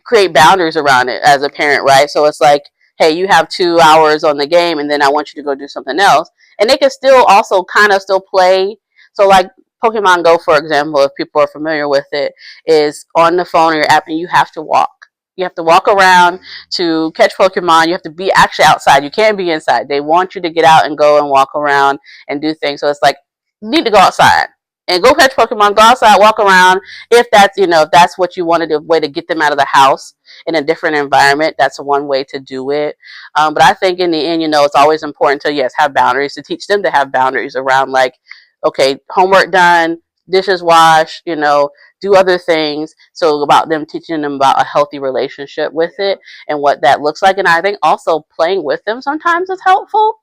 create boundaries around it as a parent, right? So it's like, hey, you have 2 hours on the game, and then I want you to go do something else, and they can still also kind of still play. So like Pokemon Go, for example, if people are familiar with it, is on the phone or your app, and you have to walk. You have to walk around to catch Pokemon. You have to be actually outside. You can't be inside. They want you to get out and go and walk around and do things. So it's like, you need to go outside and go catch Pokemon, go outside, walk around. If that's, you know, if that's what you want to do, a way to get them out of the house in a different environment, that's one way to do it. But I think in the end, you know, it's always important to, yes, have boundaries, to teach them to have boundaries around like, okay, homework done, dishes washed, you know, do other things. So about them teaching them about a healthy relationship with it and what that looks like. And I think also playing with them sometimes is helpful.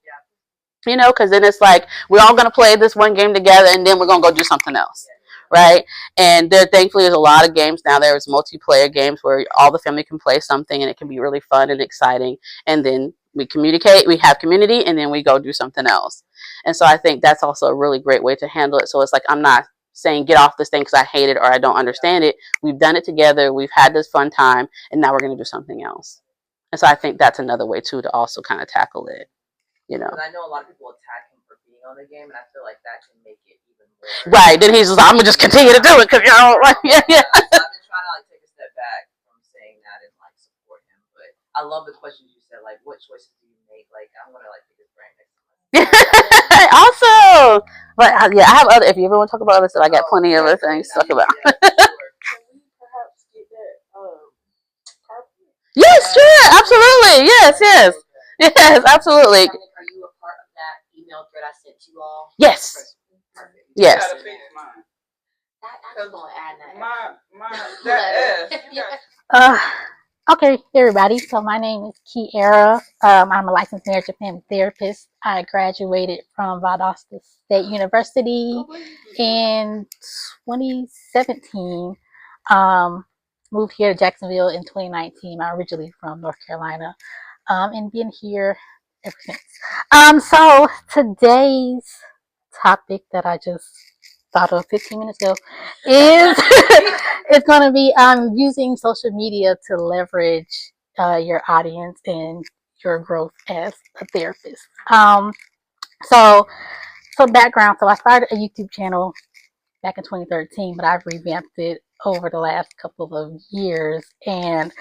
You know, because then it's like we're all going to play this one game together and then we're going to go do something else, right? And there thankfully is a lot of games now. There's multiplayer games where all the family can play something and it can be really fun and exciting. And then we communicate, we have community, and then we go do something else. And so I think that's also a really great way to handle it. So it's like, I'm not saying get off this thing because I hate it or I don't understand it. We've done it together. We've had this fun time, and now we're going to do something else. And so I think that's another way too to also kind of tackle it. You know, I know a lot of people attack him for being on the game, and I feel like that can make it even more. Right. Then he's just, I'm gonna just continue to do it because you know, like, yeah. So I've been trying to like take a step back from saying that and like support him. But I love the questions you said, like what choices do you make? Like I'm gonna like pick his brain next time. Also, but yeah, I have other. If you ever want to talk about other stuff, I got plenty of other things to talk about. Yeah, sure. Can we perhaps get that Yes, sure, absolutely, yes, absolutely. Are you a part of that email thread I sent you all? Yes. Perfect. Yes. You gotta fix mine. I'm gonna add that. Okay, everybody. So my name is Kiara. I'm a licensed marriage and family therapist. I graduated from Valdosta State University in 2017. Moved here to Jacksonville in 2019. I'm originally from North Carolina, and been here ever since. So today's topic that I just thought of 15 minutes ago is it's going to be using social media to leverage your audience and your growth as a therapist. So background. So I started a YouTube channel back in 2013, but I've revamped it over the last couple of years, and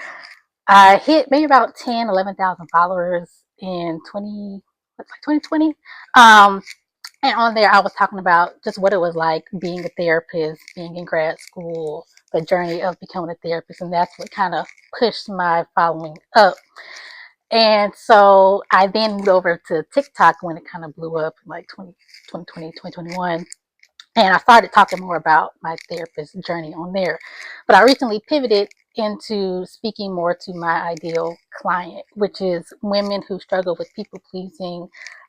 I hit maybe about 11,000 followers in 2020. And on there, I was talking about just what it was like being a therapist, being in grad school, the journey of becoming a therapist. And that's what kind of pushed my following up. And so I then moved over to TikTok when it kind of blew up in like 2020, 2021. And I started talking more about my therapist journey on there. But I recently pivoted into speaking more to my ideal client, which is women who struggle with people pleasing,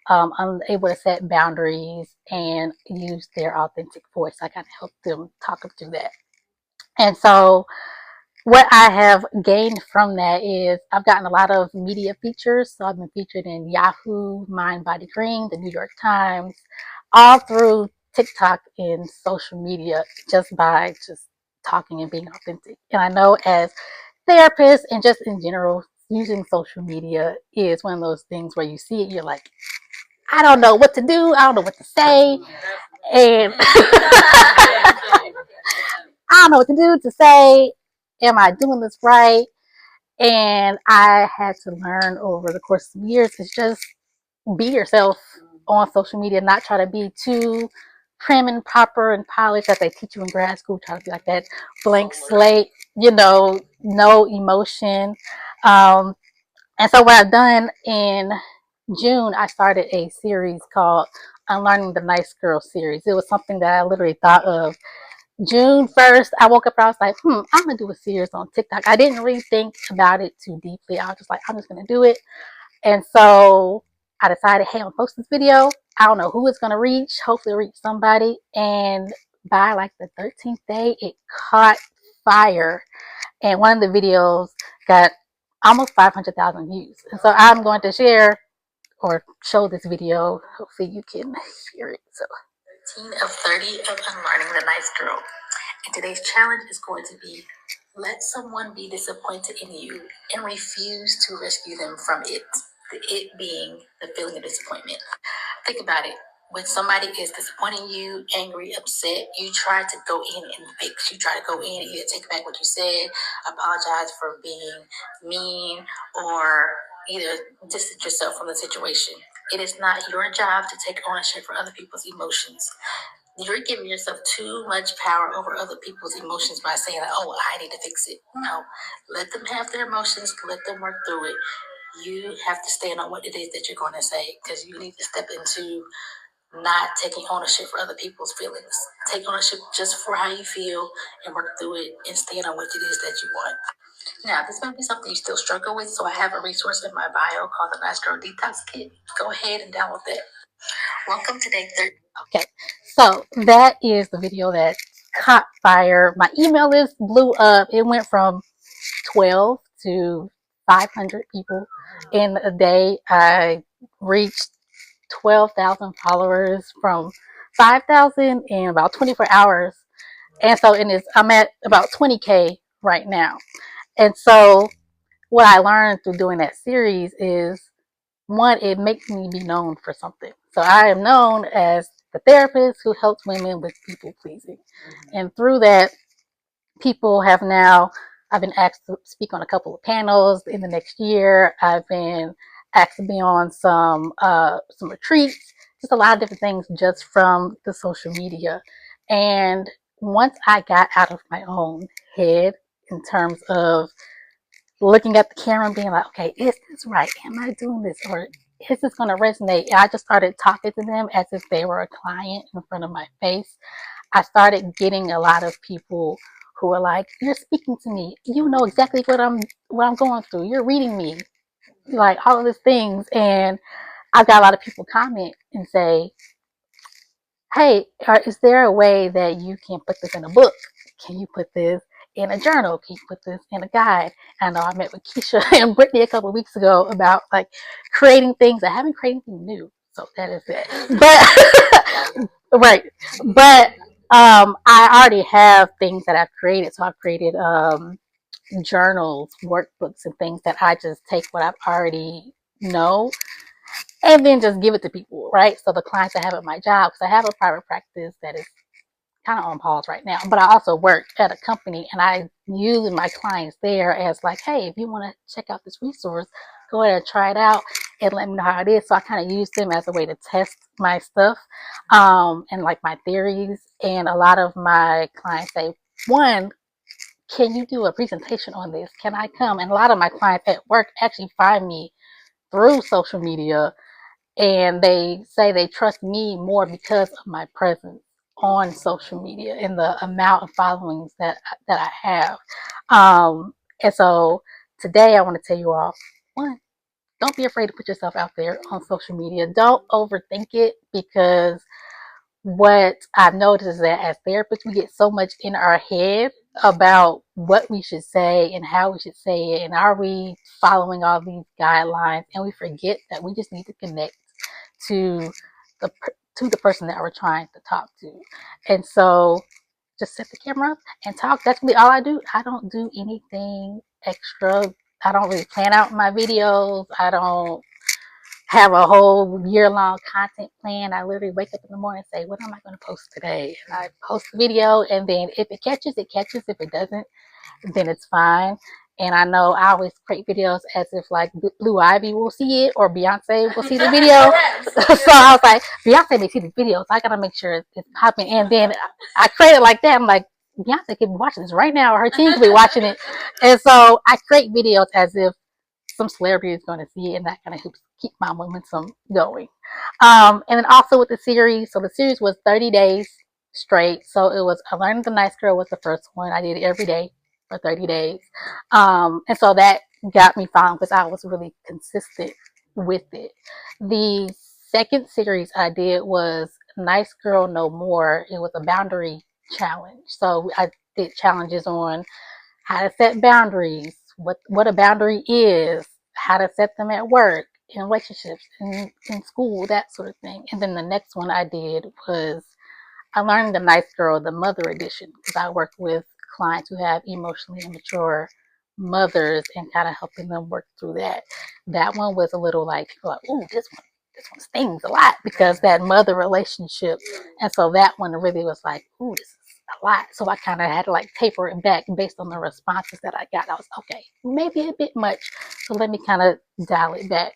unable to set boundaries and use their authentic voice. I kind of help them talk them through that. And so what I have gained from that is I've gotten a lot of media features. So I've been featured in Yahoo, Mind, Body, Green, the New York Times, all through TikTok and social media, just by just talking and being authentic. And I know as therapists and just in general, using social media is one of those things where you see it, you're like, I don't know what to do, I don't know what to say, and I don't know what to do to say. Am I doing this right? And I had to learn over the course of years to just be yourself on social media, not try to be too prim and proper and polished that they teach you in grad school, try to be like that blank slate, no emotion. And so what I've done in June, I started a series called Unlearning the Nice Girl series. It was something that I literally thought of June 1st. I woke up and I was like, I'm going to do a series on TikTok. I didn't really think about it too deeply. I was just like, I'm just going to do it. And so I decided, hey, I'll post this video. I don't know who it's going to reach. Hopefully reach somebody. And by like the 13th day, it caught fire. And one of the videos got almost 500,000 views. And so I'm going to share or show this video. Hopefully you can hear it. So 13 of 30 of Unlearning the Nice Girl. And today's challenge is going to be let someone be disappointed in you and refuse to rescue them from it. The it being the feeling of disappointment. Think about it. When somebody is disappointing you, angry, upset, you try to go in and fix. You try to go in and either take back what you said, apologize for being mean, or either distance yourself from the situation. It is not your job to take ownership for other people's emotions. You're giving yourself too much power over other people's emotions by saying, oh, I need to fix it. No, let them have their emotions, let them work through it. You have to stand on what it is that you're going to say, because you need to step into not taking ownership for other people's feelings. Take ownership just for how you feel and work through it and stand on what it is that you want. Now, this may be something you still struggle with, so I have a resource in my bio called the Nice Girl Detox Kit. Go ahead and download that. Welcome to day 30. Okay, so that is the video that caught fire. My email list blew up. It went from 12 to 500 people in a day. I reached 12,000 followers from 5,000 in about 24 hours. And so I'm at about 20K right now. And so what I learned through doing that series is, one, it makes me be known for something. So I am known as the therapist who helps women with people pleasing. And through that, I've been asked to speak on a couple of panels in the next year. I've been asked to be on some retreats, just a lot of different things just from the social media. And once I got out of my own head in terms of looking at the camera and being like, okay, is this right? Am I doing this? Or is this going to resonate? And I just started talking to them as if they were a client in front of my face. I started getting a lot of people who were like, you're speaking to me. You know exactly what I'm going through. You're reading me. Like all of these things. And I've got a lot of people comment and say, hey, is there a way that you can put this in a book? Can you put this in a journal? Can you put this in a guide? I know I met with Keisha and Brittany a couple of weeks ago about like creating things. I haven't created anything new, so that is it. But right, but I already have things that I've created. So I've created journals, workbooks, and things that I just take what I've already know and then just give it to people, right? So the clients I have at my job, because I have a private practice that is kind of on pause right now, but I also work at a company and I use my clients there as like, hey, if you want to check out this resource, go ahead and try it out and let me know how it is. So I kind of use them as a way to test my stuff and like my theories. And a lot of my clients say, one, can you do a presentation on this? Can I come? And a lot of my clients at work actually find me through social media, and they say they trust me more because of my presence on social media and the amount of followings that I have. And so today I want to tell you all, one, don't be afraid to put yourself out there on social media. Don't overthink it, because what I've noticed is that as therapists, we get so much in our head about what we should say and how we should say it, and are we following all these guidelines, and we forget that we just need to connect to the person that we're trying to talk to. And so just set the camera up and talk. That's really all I do. I don't do anything extra. I don't really plan out my videos. I don't have a whole year-long content plan. I literally wake up in the morning and say, what am I going to post today? And I post the video, and then if it catches, it catches. If it doesn't, then it's fine. And I know I always create videos as if like Blue Ivy will see it or Beyonce will see the video. So I was like, Beyonce may see the video, so I gotta make sure it's popping. And then I create it like that. I'm like, Beyonce could be watching this right now, or her team could be watching it. And so I create videos as if some celebrity is going to see it, and that kind of helps keep my momentum going. And then also with the series, so the series was 30 days straight. So it was I Learned the Nice Girl was the first one. I did it every day for 30 days. And so that got me found because I was really consistent with it. The second series I did was Nice Girl No More. It was a boundary challenge. So I did challenges on how to set boundaries, what a boundary is, how to set them at work, in relationships, in school, that sort of thing. And then the next one I did was I Learned the Nice Girl, the mother edition, because I work with clients who have emotionally immature mothers and kind of helping them work through that. That one was a little like, people are like, ooh, this one stings a lot because that mother relationship. And so that one really was like, ooh, this is a lot. So I kind of had to like taper it back based on the responses that I got. I was okay, maybe a bit much. So let me kind of dial it back.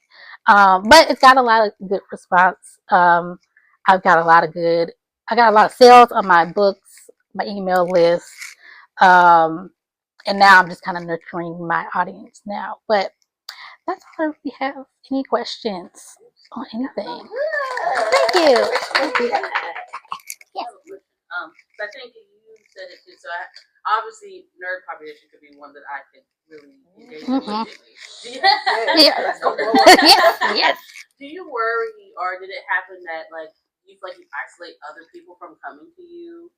But it's got a lot of good response. I've got a lot of good I got a lot of sales on my books, my email list, and now I'm just kind of nurturing my audience now. But that's all I really have. Any questions on anything? Thank you. Thank you. Yes. I think you said it too. So obviously, nerd population could be one that I could really engage with. Yes. Yes. Do you worry, or did it happen that like you feel like you isolate other people from coming to you,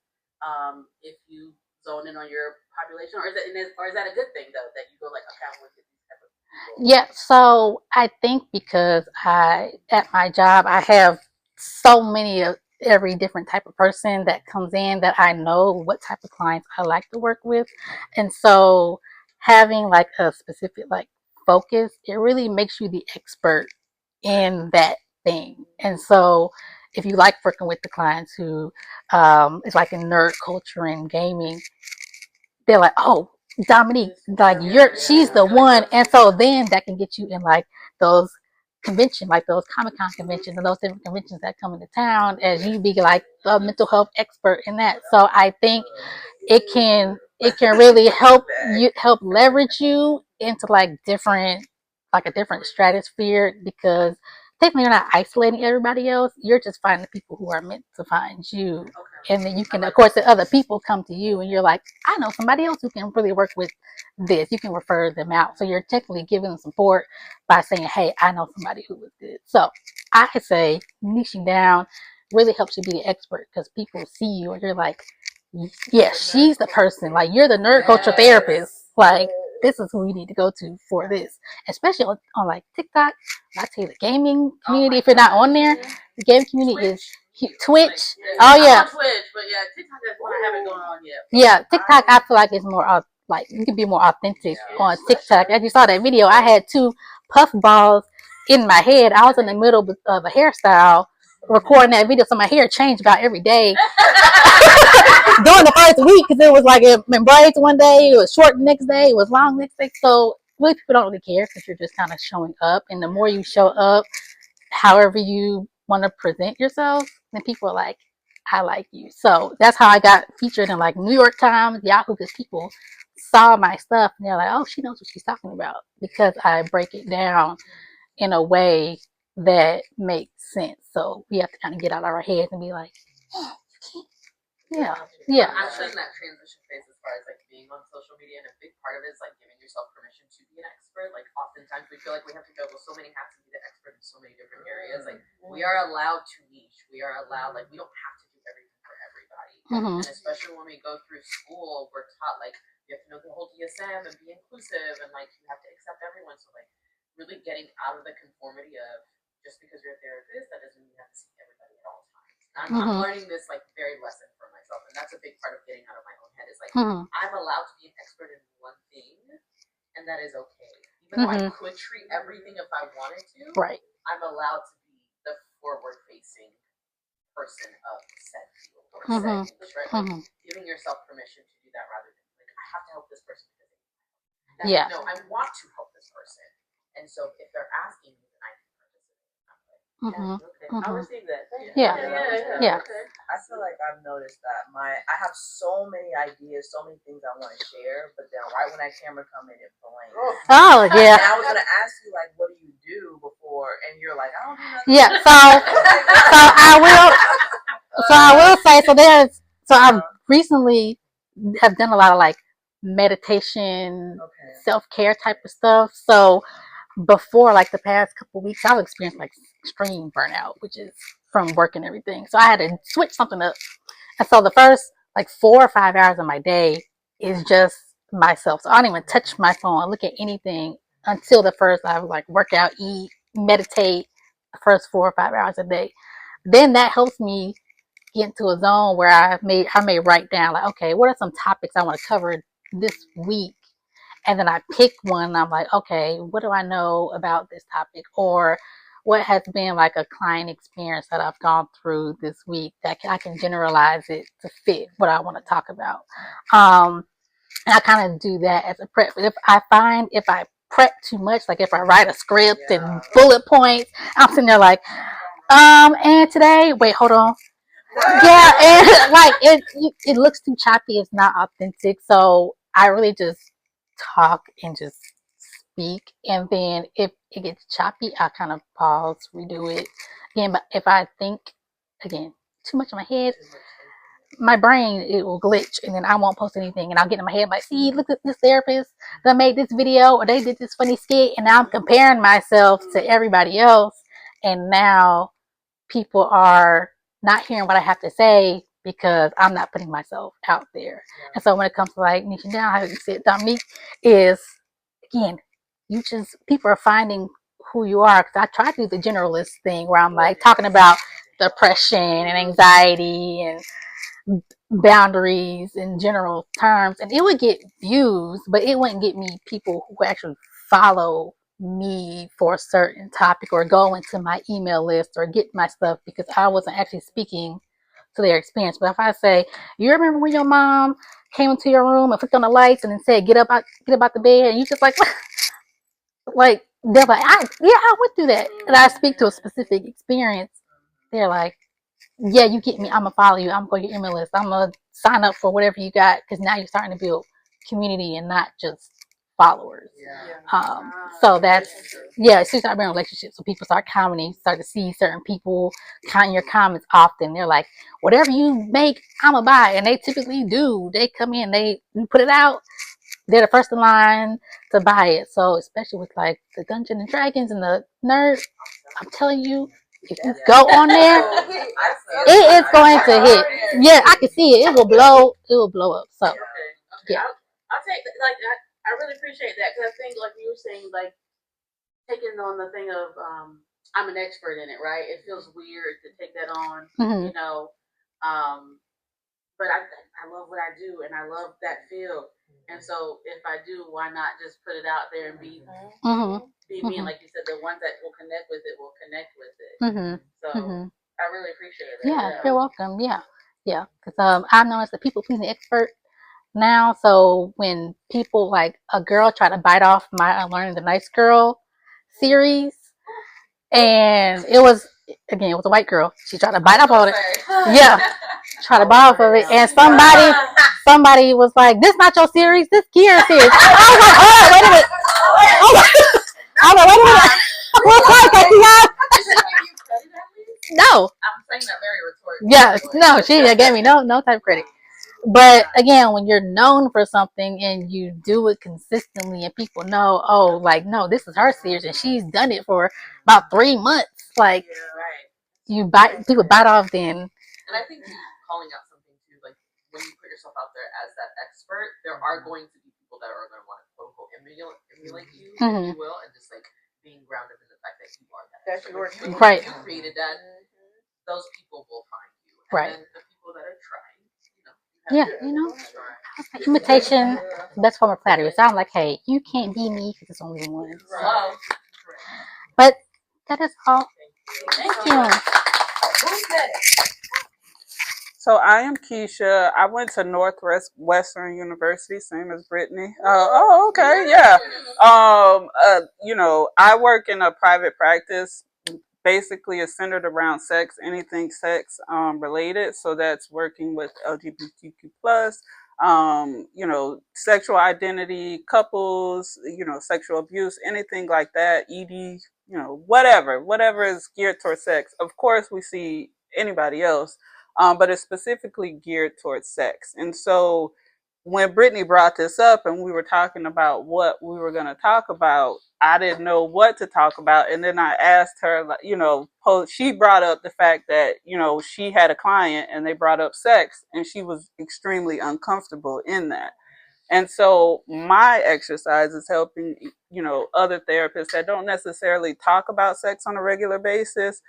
if you zone in on your population, or is that a good thing though that you go like, okay, I'm with these type of people? Yeah, so I think because at my job, I have so many of every different type of person that comes in that I know what type of clients I like to work with. And so having like a specific like focus, it really makes you the expert in that thing. And so if you like working with the clients who is like in nerd culture and gaming, they're like, oh, Dominique, like she's the one. And so then that can get you in like those convention, like those Comic-Con conventions and those different conventions that come into town as you be like a mental health expert in that. So I think it can really help leverage you into like a different stratosphere, because technically you're not isolating everybody else. You're just finding the people who are meant to find you. And then you can, of course, the other people come to you and you're like, I know somebody else who can really work with this. You can refer them out. So you're technically giving them support by saying, hey, I know somebody who is good. So I say niching down really helps you be the expert, because people see you and you're like, yeah, she's the person. Like, you're the nerd culture therapist. Like, this is who you need to go to for this. Especially on like TikTok. I tell you, the gaming community, if you're not on there, the gaming community is huge. Twitch. Oh yeah. I'm on Twitch, but yeah, TikTok is one I haven't going on yet. Yeah, TikTok I feel like is more like you can be more authentic on TikTok. As you saw that video, I had 2 puff balls in my head. I was in the middle of a hairstyle recording that video, so my hair changed about every day during the first week, because it was like it in braids one day, it was short the next day, it was long the next day. So really, people don't really care because you're just kind of showing up, and the more you show up, however you want to present yourself, then people are like, I like you. So that's how I got featured in like New York Times, Yahoo, because people saw my stuff and they're like, oh, she knows what she's talking about, because I break it down in a way that makes sense. So we have to kind of get out of our heads and be like, yeah. I'm still in that transition phase as far as like being on social media, and a big part of it is like giving yourself permission to be an expert. Like oftentimes we feel like we have to go with so many hats and be the expert in so many different areas. Like we are allowed to niche. We are allowed, like, we don't have to do everything for everybody. And especially when we go through school, we're taught like you have to know the whole DSM and be inclusive, and like you have to accept everyone. So like really getting out of the conformity of just because you're a therapist, that doesn't mean you have to see everybody at all times. I'm learning this like very lesson for myself, and that's a big part of getting out of my own head. Is like I'm allowed to be an expert in one thing, and that is okay. Even though I could treat everything if I wanted to, Right. I'm allowed to be the forward-facing person of said field or said niche, right? Like, giving yourself permission to do that rather than like I have to help this person because they need my help. No, I want to help this person, and so if they're asking me, then I can participate in that way. I'll receive that. Yeah. I feel like I've noticed that I have so many ideas, so many things I want to share, but then right when that camera come in, it blanks. Oh, yeah. And I was gonna ask you like, what do you do before? And you're like, I don't do nothing. Yeah. So I will say, so I recently have done a lot of like meditation, self-care type of stuff. So before, like the past couple of weeks, I've experienced like extreme burnout, which is from work and everything. So I had to switch something up. And so the first like 4 or 5 hours of my day is just myself. So I don't even touch my phone, look at anything until the first I like work out, eat, meditate the first 4 or 5 hours a day. Then that helps me get into a zone where I may write down like, okay, what are some topics I want to cover this week? And then I pick one and I'm like, okay, what do I know about this topic? Or what has been like a client experience that I've gone through this week that I can generalize it to fit what I want to talk about. And I kind of do that as a prep. But if I prep too much, like if I write a script and bullet points, I'm sitting there like, and today, wait, hold on. Yeah, and like it looks too choppy. It's not authentic. So I really just talk and just speak, and then if it gets choppy, I kind of pause, redo it again. But if I think again too much in my head, my brain, it will glitch, and then I won't post anything, and I'll get in my head like, see, look at this therapist that made this video, or they did this funny skit, and now I'm comparing myself to everybody else, and now people are not hearing what I have to say because I'm not putting myself out there. And so when it comes to like niching down, how you said, Dominique, is again, people are finding who you are. Because I try to do the generalist thing where I'm like talking about depression and anxiety and boundaries in general terms, and it would get views, but it wouldn't get me people who actually follow me for a certain topic or go into my email list or get my stuff, because I wasn't actually speaking to their experience. But if I say, you remember when your mom came into your room and flicked on the lights and then said, get up out the bed, and you just like like they're like, I went through that, and I speak to a specific experience, they're like, yeah, you get me. I'm gonna follow you. I'm gonna go to your email list. I'm gonna sign up for whatever you got, because now you're starting to build community and not just followers. So that's it's just starting relationships. So people start commenting, start to see certain people comment your comments often. They're like, whatever you make, I'm gonna buy, and they typically do. They come in, you put it out. They're the first in line to buy it. So especially with like the Dungeons and Dragons and the nerds, I'm telling you, if you go on there, it is going to hit. Yeah, I can see it. It will blow up. So yeah. I'll take that. Like I really appreciate that, because I think like you were saying, like taking on the thing of I'm an expert in it, right? It feels weird to take that on, you know. But I love what I do, and I love that field. And so if I do, why not just put it out there and be me? And like you said, the ones that will connect with it will connect with it. So I really appreciate it. Yeah, you're welcome. Yeah. Because I've noticed the people pleasing expert now. So when people, like a girl tried to bite off my Unlearning the Nice Girl series, and it was a white girl. She tried to bite off of it. Yeah, try to bite off of it, and somebody was like, "This not your series. This Kira series." I was like, "Oh, wait a minute." I was like, "Wait a minute." No. I'm saying that very rhetorically. Yeah, no, she gave me no type of credit. But again, when you're known for something and you do it consistently and people know, oh, like, no, this is her series and she's done it for about 3 months, like, people bite off then. And I think calling out something too, like when you put yourself out there as that expert, there are going to be people that are going to want to quote unquote emulate you, if you will, and just like being grounded in the fact that you are that expert. Right. You created that, those people will find you. And right. then the people that are trying, imitation, best form of flattery. So I'm like, hey, you can't be me because it's only one. Hello. But that is all. Thank you. So I am Keisha. I went to Northwestern University, same as Brittany. Okay, yeah. I work in a private practice. Basically, it's centered around sex, anything sex related. So that's working with LGBTQ plus, sexual identity, couples, sexual abuse, anything like that. ED, whatever is geared towards sex. Of course, we see anybody else, but it's specifically geared towards sex. And so when Brittany brought this up and we were talking about what we were going to talk about, I didn't know what to talk about. And then I asked her, she brought up the fact that, she had a client and they brought up sex and she was extremely uncomfortable in that. And so my exercise is helping, other therapists that don't necessarily talk about sex on a regular basis,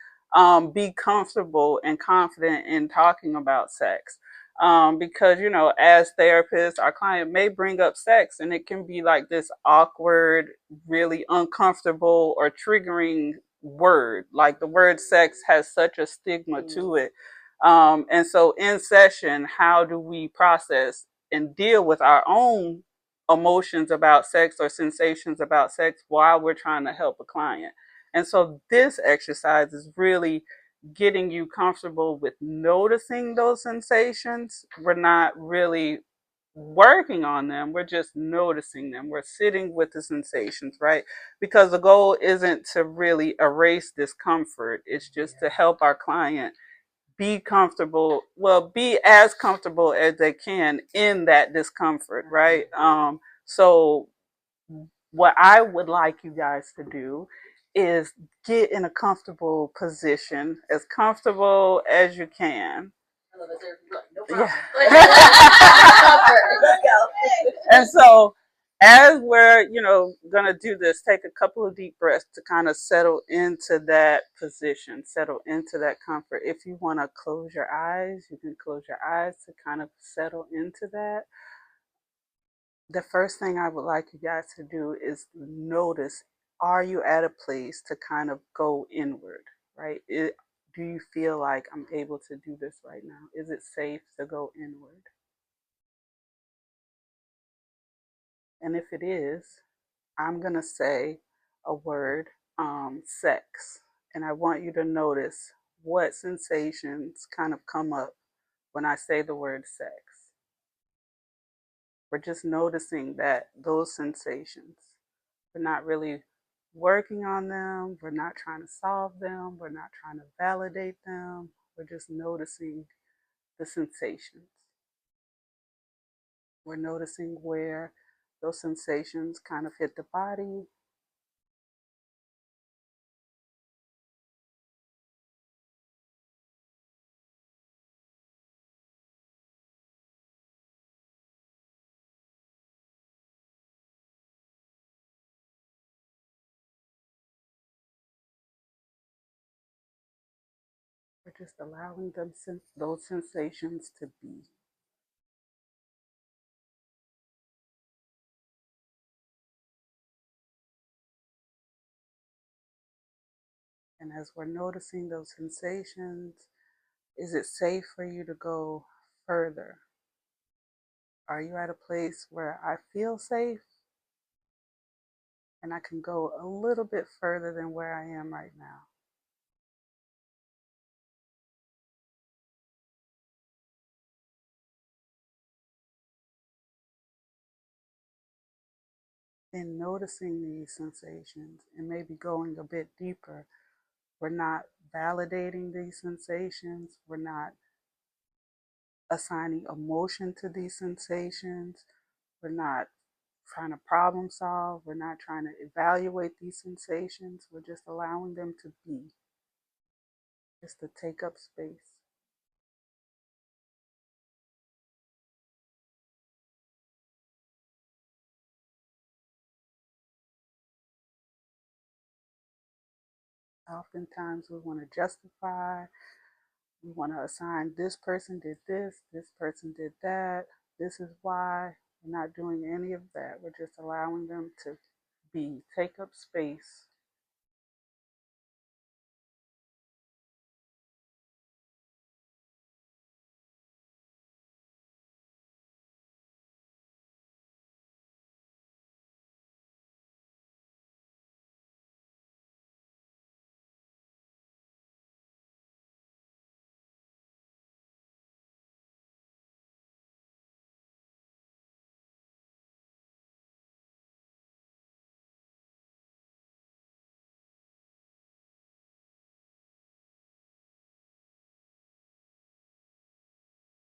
be comfortable and confident in talking about sex. Because, as therapists, our client may bring up sex and it can be like this awkward, really uncomfortable or triggering word. Like the word sex has such a stigma to it. And so in session, how do we process and deal with our own emotions about sex or sensations about sex while we're trying to help a client? And so this exercise is really getting you comfortable with noticing those sensations. We're not really working on them, we're just noticing them. We're sitting with the sensations, right? Because the goal isn't to really erase discomfort, it's just to help our client be comfortable, be as comfortable as they can in that discomfort, right? So what I would like you guys to do is get in a comfortable position, as comfortable as you can. Yeah. And so as we're, gonna do this, take a couple of deep breaths to kind of settle into that position, settle into that comfort. If you want to close your eyes, you can close your eyes to kind of settle into that. The first thing I would like you guys to do is notice, are you at a place to kind of go inward, right? Do you feel like I'm able to do this right now? Is it safe to go inward? And if it is, I'm going to say a word, sex. And I want you to notice what sensations kind of come up when I say the word sex. We're just noticing that those sensations. We're not really working on them. We're not trying to solve them. We're not trying to validate them. We're just noticing the sensations. We're noticing where those sensations kind of hit the body. We're just allowing those sensations to be. And as we're noticing those sensations, is it safe for you to go further? Are you at a place where I feel safe and I can go a little bit further than where I am right now? In noticing these sensations and maybe going a bit deeper, we're not validating these sensations. We're not assigning emotion to these sensations. We're not trying to problem solve. We're not trying to evaluate these sensations. We're just allowing them to be, just to take up space. Oftentimes we want to justify, we want to assign this person did this person did that, this is why. We're not doing any of that. We're just allowing them to be, take up space.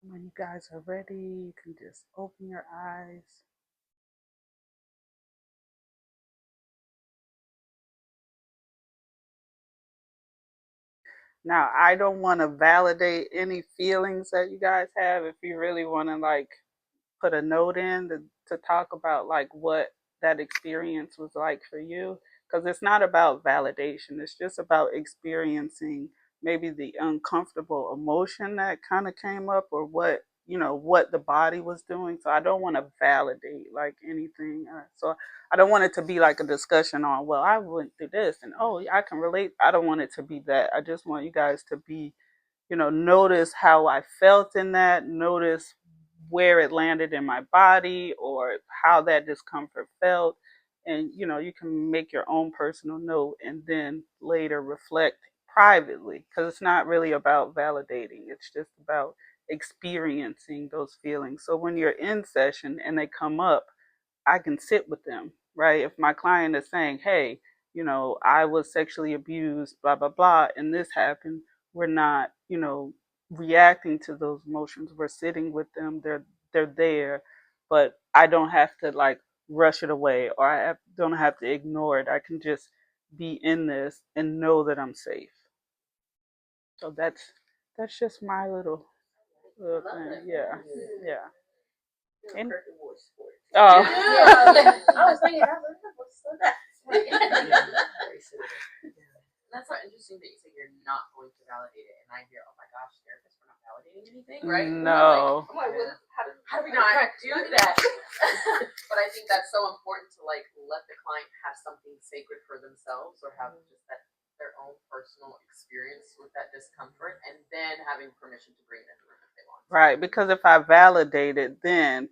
When you guys are ready, you can just open your eyes. Now, I don't want to validate any feelings that you guys have. If you really want to like put a note in to talk about like what that experience was like for you, because it's not about validation. It's just about experiencing maybe the uncomfortable emotion that kind of came up, or what, you know, what the body was doing. So I don't want to validate like anything. So I don't want it to be like a discussion on, well, I went through this and oh, I can relate. I don't want it to be that. I just want you guys to be, you know, notice how I felt in that, notice where it landed in my body or how that discomfort felt. And, you know, you can make your own personal note and then later reflect privately, because it's not really about validating, it's just about experiencing those feelings. So when you're in session and they come up, I can sit with them, right? If my client is saying, hey, you know, I was sexually abused, blah, blah, blah, and this happened, we're not, you know, reacting to those emotions. We're sitting with them. They're there, but I don't have to like rush it away, or don't have to ignore it. I can just be in this and know that I'm safe. So that's just my little thing. Yeah, yeah. And, oh. Yeah. I was thinking, what's that? That's so interesting that you say you're not going to validate it, and I hear, oh my gosh, therapists, we're not validating anything, right? No. I'm like, how do we not do that? But I think that's so important to like let the client have something sacred for themselves, or have just that their own personal experience with that discomfort, and then having permission to bring it in the room if they want. Right, because if I validate it, then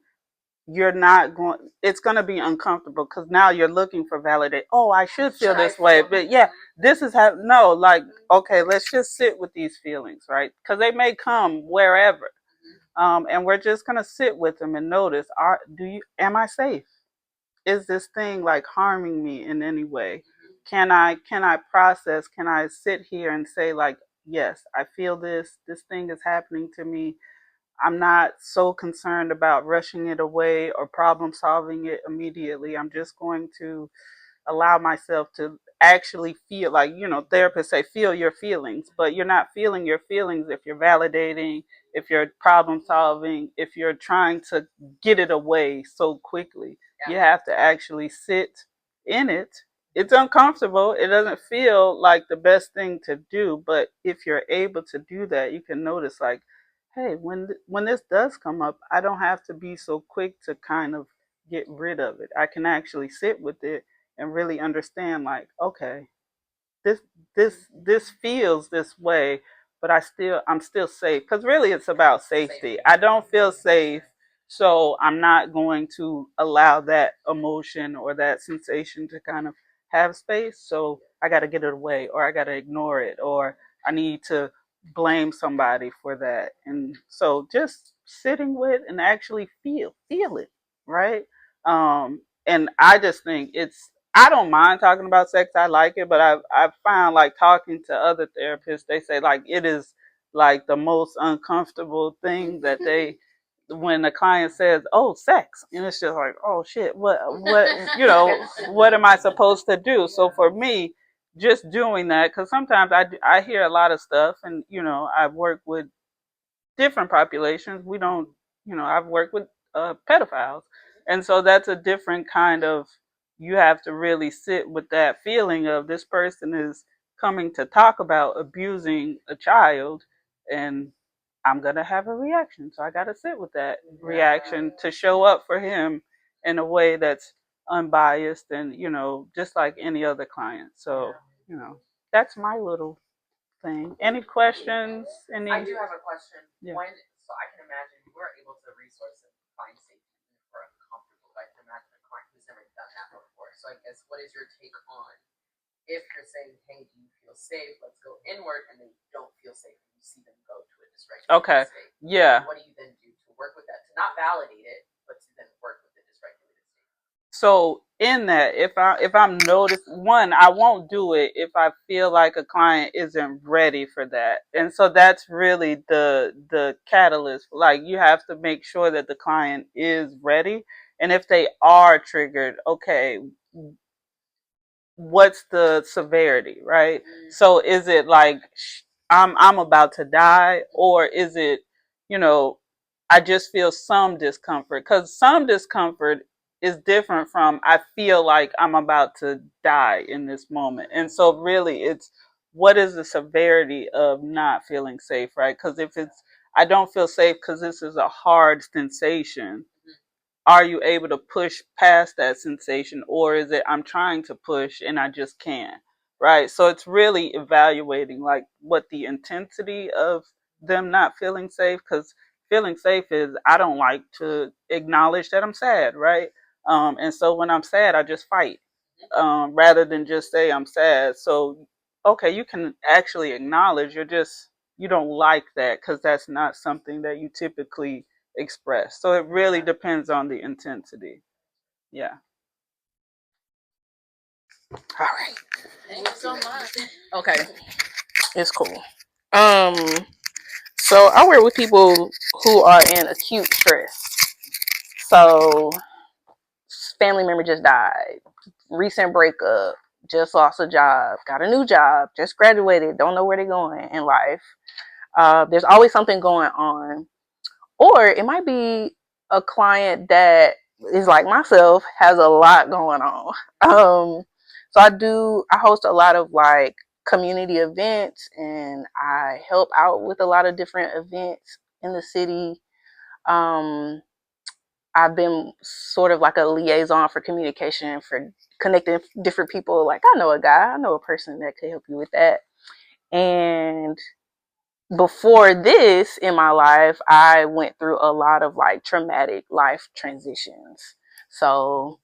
you're not going, it's going to be uncomfortable, because now you're looking for validate. Oh, I should feel this way, but yeah, this is how, no, like, okay, let's just sit with these feelings, right? Because they may come wherever, and we're just going to sit with them and notice, am I safe? Is this thing like harming me in any way? Can I process, can I sit here and say like, yes, I feel this thing is happening to me. I'm not so concerned about rushing it away or problem solving it immediately. I'm just going to allow myself to actually feel, like, you know, therapists say feel your feelings, but you're not feeling your feelings if you're validating, if you're problem solving, if you're trying to get it away so quickly. You have to actually sit in it. It's uncomfortable. It doesn't feel like the best thing to do, but if you're able to do that, you can notice like, hey, when this does come up, I don't have to be so quick to kind of get rid of it. I can actually sit with it and really understand like, okay, this this feels this way, but I'm still safe, because really it's about safety. I don't feel safe, so I'm not going to allow that emotion or that sensation to kind of have space. So I got to get it away, or I got to ignore it, or I need to blame somebody for that. And so just sitting with and actually feel it, right? And I just think I don't mind talking about sex. I like it, but I found like talking to other therapists, they say like it is like the most uncomfortable thing that they, when the client says, "Oh, sex," and it's just like, "Oh shit, what am I supposed to do?" So for me, just doing that, because sometimes I hear a lot of stuff, and I've worked with different populations. We don't, I've worked with pedophiles, and so that's a different kind of. You have to really sit with that feeling of this person is coming to talk about abusing a child, and I'm gonna have a reaction. So I got to sit with that reaction to show up for him in a way that's unbiased and just like any other client. So that's my little thing. Any questions? I do have a question. Yeah. So I can imagine you were able to resource and find safety for uncomfortable. I can imagine a client who's never done that before. So I guess what is your take on if you're saying, "Hey, do you feel safe? Let's go inward," and they don't feel safe, and you see them go to a dysregulated Okay. state. Yeah. What do you then do to work with that? To not validate it, but to then work with the dysregulated state. So in that, if I'm noticed, one, I won't do it if I feel like a client isn't ready for that. And so that's really the catalyst. Like you have to make sure that the client is ready. And if they are triggered, okay, what's the severity, right? So is it like I'm about to die, or is it, I just feel some discomfort? Because some discomfort is different from I feel like I'm about to die in this moment. And so really it's what is the severity of not feeling safe, right? Because if it's I don't feel safe because this is a hard sensation, are you able to push past that sensation, or is it I'm trying to push and I just can't, right? So it's really evaluating like what the intensity of them not feeling safe, because feeling safe is I don't like to acknowledge that I'm sad, right? And so when I'm sad I just fight, rather than just say I'm sad. So okay, you can actually acknowledge you don't like that because that's not something that you typically express. So it really depends on the intensity. Yeah. All right. Thank you so much. Okay. It's cool. Um, so I work with people who are in acute stress. So family member just died, recent breakup, just lost a job, got a new job, just graduated, don't know where they're going in life. There's always something going on. Or it might be a client that is like myself, has a lot going on. So I host a lot of like community events, and I help out with a lot of different events in the city. Um, I've been sort of like a liaison for communication, for connecting different people. Like I know a person that could help you with that. And before this in my life, I went through a lot of like traumatic life transitions. So,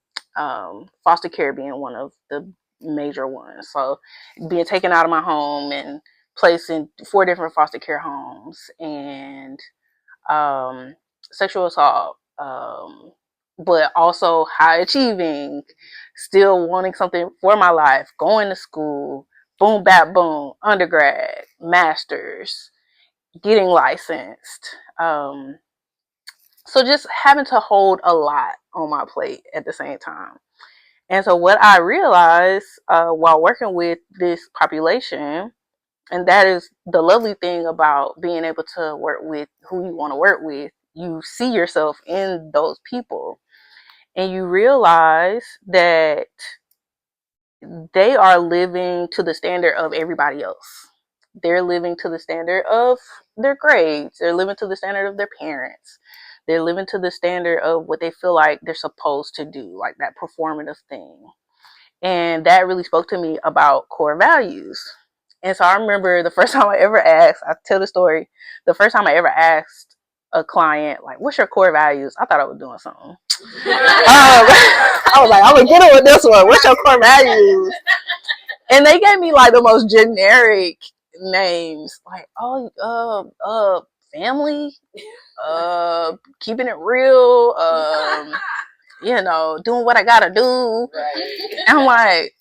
foster care being one of the major ones. So, being taken out of my home and placed in 4 different foster care homes, and um, sexual assault, but also high achieving, still wanting something for my life, going to school, boom, bap, boom, undergrad, masters, getting licensed. So just having to hold a lot on my plate at the same time. And so what I realized while working with this population, and that is the lovely thing about being able to work with who you want to work with, you see yourself in those people, and you realize that they are living to the standard of everybody else. They're living to the standard of their grades. They're living to the standard of their parents. They're living to the standard of what they feel like they're supposed to do, like that performative thing. And that really spoke to me about core values. And so I remember the first time I ever asked, I tell the story, the first time I ever asked a client, like, what's your core values? I thought I was doing something. I was like, I'm going to get it with this one. What's your core values? And they gave me like the most generic names, like, family, keeping it real, doing what I gotta do. Right. And I'm like,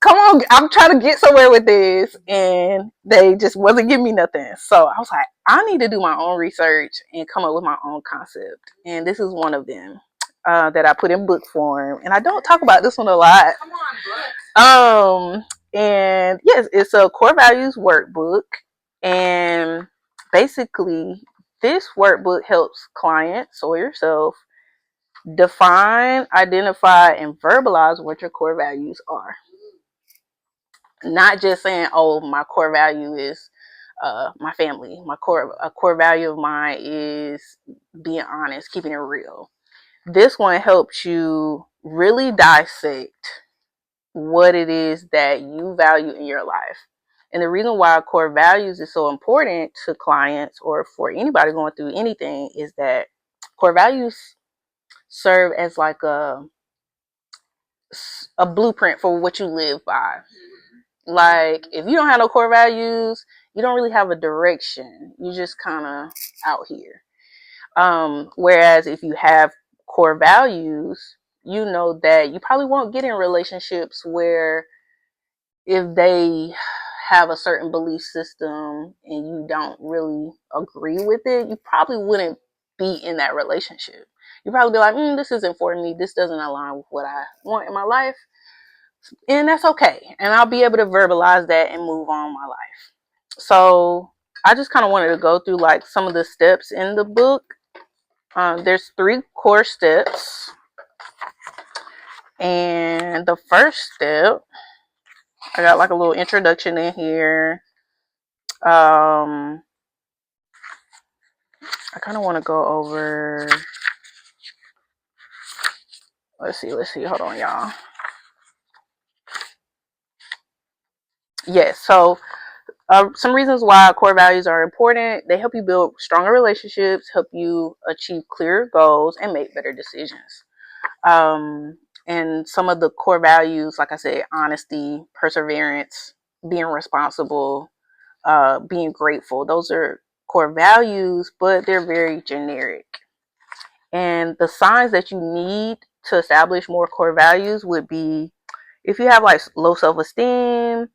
come on, I'm trying to get somewhere with this. And they just wasn't giving me nothing. So I was like, I need to do my own research and come up with my own concept. And this is one of them that I put in book form. And I don't talk about this one a lot. Come on, book. And yes, it's a core values workbook. And basically, this workbook helps clients or yourself define, identify, and verbalize what your core values are. Not just saying, oh, my core value is my family. A core value of mine is being honest, keeping it real. This one helps you really dissect what it is that you value in your life. And the reason why core values is so important to clients or for anybody going through anything is that core values serve as like a blueprint for what you live by. Like, if you don't have no core values, you don't really have a direction. You just kind of out here. Whereas if you have core values, you know that you probably won't get in relationships where if they have a certain belief system and you don't really agree with it, you probably wouldn't be in that relationship. You probably be like, this isn't for me. This doesn't align with what I want in my life. And that's okay. And I'll be able to verbalize that and move on my life. So I just kind of wanted to go through like some of the steps in the book. There's 3 core steps. And the first step, I got like a little introduction in here. I kind of want to go over. Let's see. Hold on, y'all. Yes. So some reasons why core values are important. They help you build stronger relationships, help you achieve clearer goals, and make better decisions. And some of the core values, like I said, honesty, perseverance, being responsible, being grateful. Those are core values, but they're very generic. And the signs that you need to establish more core values would be if you have like low self-esteem,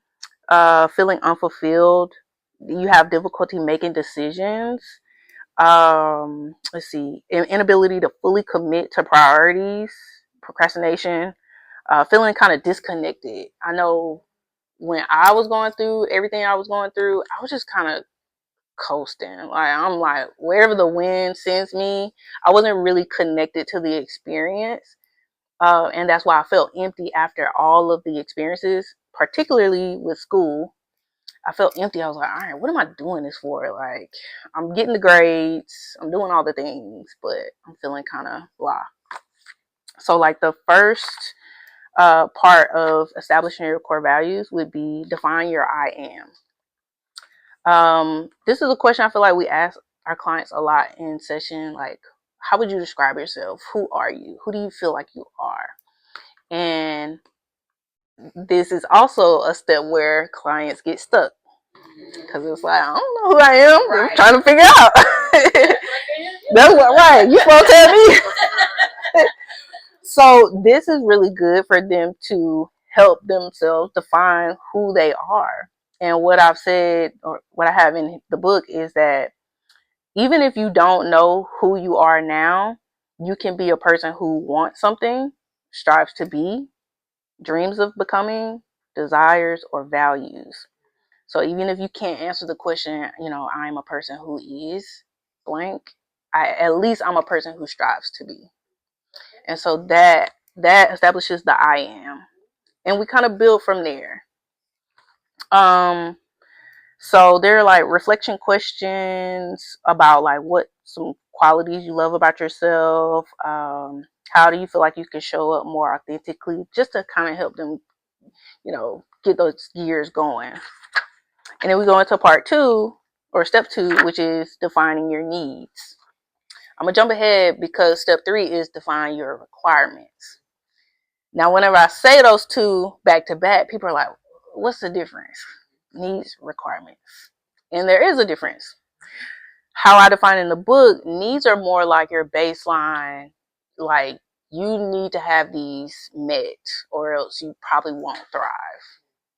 feeling unfulfilled, you have difficulty making decisions, let's see, inability to fully commit to priorities, procrastination, feeling kind of disconnected. I know when I was going through everything I was going through, I was just kind of coasting. Like, I'm like, wherever the wind sends me, I wasn't really connected to the experience. And that's why I felt empty after all of the experiences, particularly with school. I felt empty. I was like, all right, what am I doing this for? Like, I'm getting the grades, I'm doing all the things, but I'm feeling kind of blah. So, like, the first part of establishing your core values would be define your I am. This is a question I feel like we ask our clients a lot in session. Like, how would you describe yourself? Who are you? Who do you feel like you are? And this is also a step where clients get stuck because it's like, I don't know who I am. Right. I'm trying to figure out. That's what, right? You supposed to tell me. So this is really good for them to help themselves define who they are. And what I've said, or what I have in the book, is that even if you don't know who you are now, you can be a person who wants something, strives to be, dreams of becoming, desires, or values. So even if you can't answer the question, I'm a person who is blank, at least I'm a person who strives to be. And so that establishes the I am. And we kind of build from there. So there are like reflection questions about like what some qualities you love about yourself. How do you feel like you can show up more authentically, just to kind of help them, get those gears going. And then we go into part 2 or step 2, which is defining your needs. I'm gonna jump ahead because step 3 is define your requirements. Now, whenever I say those 2 back to back, people are like, what's the difference? Needs, requirements. And there is a difference. How I define in the book, needs are more like your baseline, like you need to have these met, or else you probably won't thrive.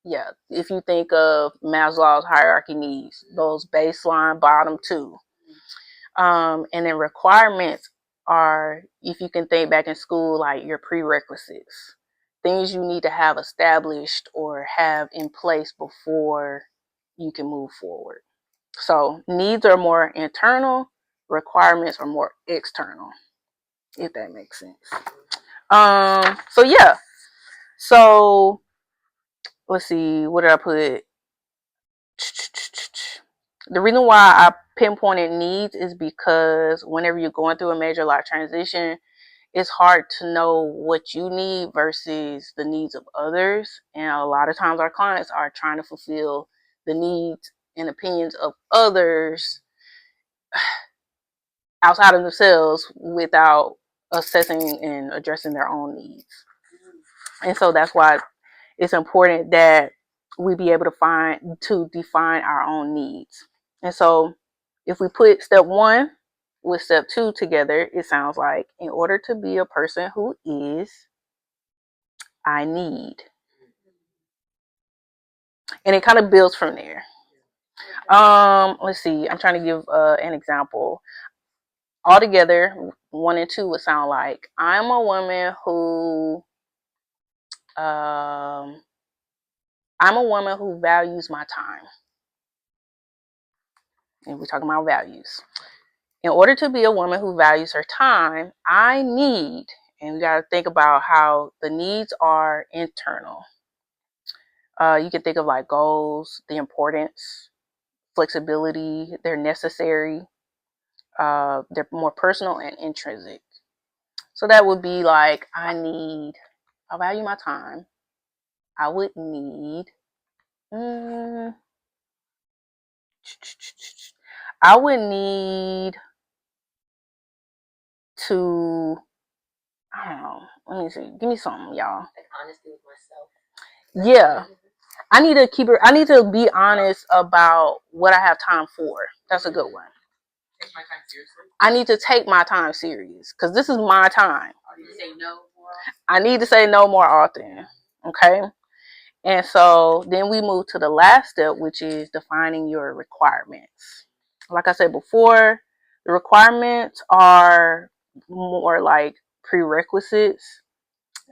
Yeah, if you think of Maslow's hierarchy needs, those baseline bottom two. And then requirements are, if you can think back in school, like your prerequisites, things you need to have established or have in place before you can move forward. So needs are more internal, requirements are more external, if that makes sense. So yeah. So let's see, what did I put? The reason why I pinpointed needs is because whenever you're going through a major life transition, it's hard to know what you need versus the needs of others. And a lot of times our clients are trying to fulfill the needs and opinions of others outside of themselves without assessing and addressing their own needs. And so that's why it's important that we be able to define our own needs. And so if we put step 1 with step 2 together, it sounds like, in order to be a person who is, I need. And it kind of builds from there. Let's see, I'm trying to give an example. Altogether, 1 and 2 would sound like, I'm a woman who values my time. And we're talking about values. In order to be a woman who values her time, I need, and we got to think about how the needs are internal. You can think of like goals, the importance, flexibility, they're necessary, they're more personal and intrinsic. So that would be like, I value my time. I would need, I would need to, I don't know, let me see, give me something, y'all. Like honesty with myself. Yeah. I need to be honest about what I have time for. That's a good one. Take my time seriously. I need to take my time serious because this is my time. You say no more often. I need to say no more often. Okay. And so then we move to the last step, which is defining your requirements. Like I said before, the requirements are more like prerequisites.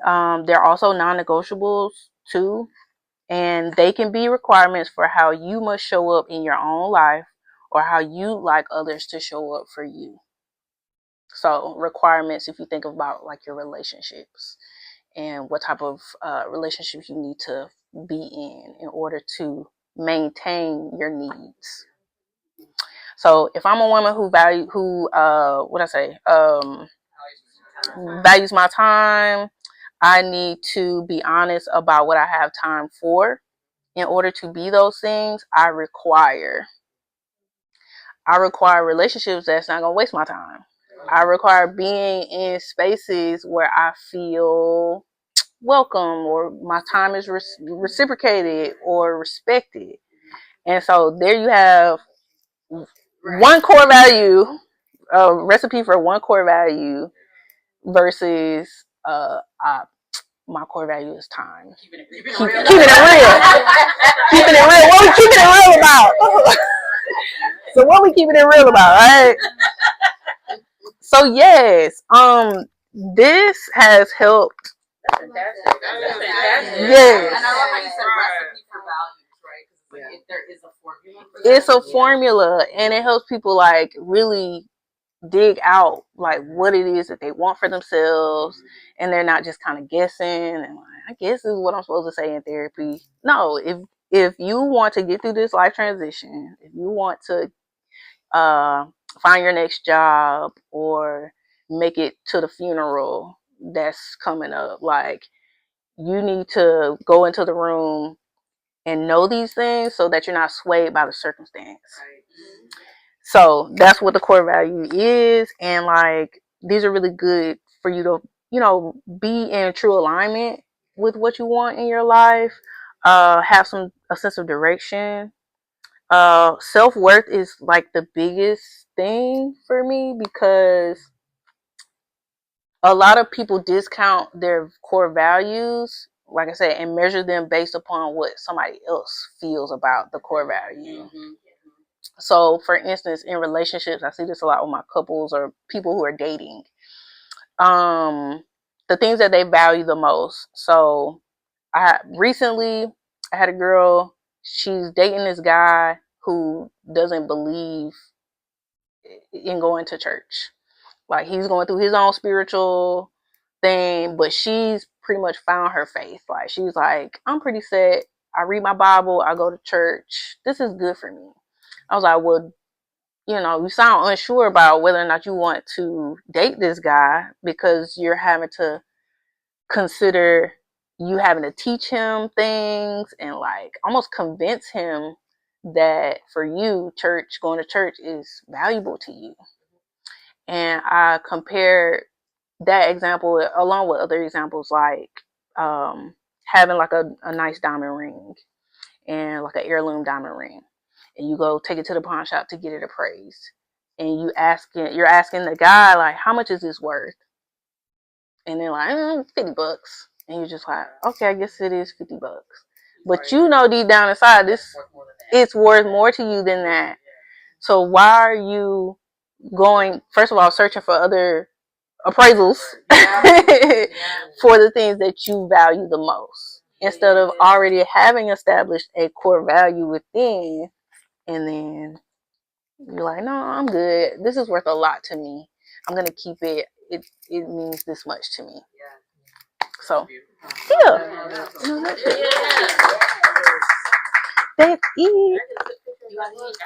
They're also non-negotiables too. And they can be requirements for how you must show up in your own life or how you like others to show up for you. So requirements, if you think about like your relationships and what type of relationships you need to be in order to maintain your needs. So if I'm a woman who values my time, I need to be honest about what I have time for. In order to be those things, I require relationships that's not gonna waste my time. I require being in spaces where I feel welcome or my time is reciprocated or respected. And so there you have one core value, a recipe for one core value versus my core value is time. Keeping it real. Keeping it real. What we keeping it real about? So what we keeping it real about, right? So yes, this has helped. That's fantastic. Yes. And I love how you said recipe for values, right? Because like, there is a formula for that. It's a formula, and it helps people like really dig out like what it is that they want for themselves, and they're not just kind of guessing and like, I guess this is what I'm supposed to say in therapy. No, if you want to get through this life transition, if you want to find your next job or make it to the funeral that's coming up, like you need to go into the room and know these things so that you're not swayed by the circumstance. So that's what the core value is. And like, these are really good for you to, be in true alignment with what you want in your life. Have a sense of direction. Self-worth is like the biggest thing for me because a lot of people discount their core values, like I said, and measure them based upon what somebody else feels about the core value. Mm-hmm. So, for instance, in relationships, I see this a lot with my couples or people who are dating. The things that they value the most. So, recently I had a girl. She's dating this guy who doesn't believe in going to church. Like, he's going through his own spiritual thing, but she's pretty much found her faith. Like, she's like, I'm pretty set. I read my Bible. I go to church. This is good for me. I was like, well, you sound unsure about whether or not you want to date this guy because you're having to consider you having to teach him things and like almost convince him that for you, going to church is valuable to you. And I compared that example along with other examples like having like a nice diamond ring and like an heirloom diamond ring, and you go take it to the pawn shop to get it appraised, and you're asking the guy like, how much is this worth? And they're like, $50, and you're just like, okay, I guess it is $50, but you know deep down inside this it's worth more to you than that. So why are you going, first of all, searching for other appraisals for the things that you value the most, instead of already having established a core value within, and then you're like, no, I'm good. This is worth a lot to me. I'm gonna keep it. It means this much to me. So yeah. That's it.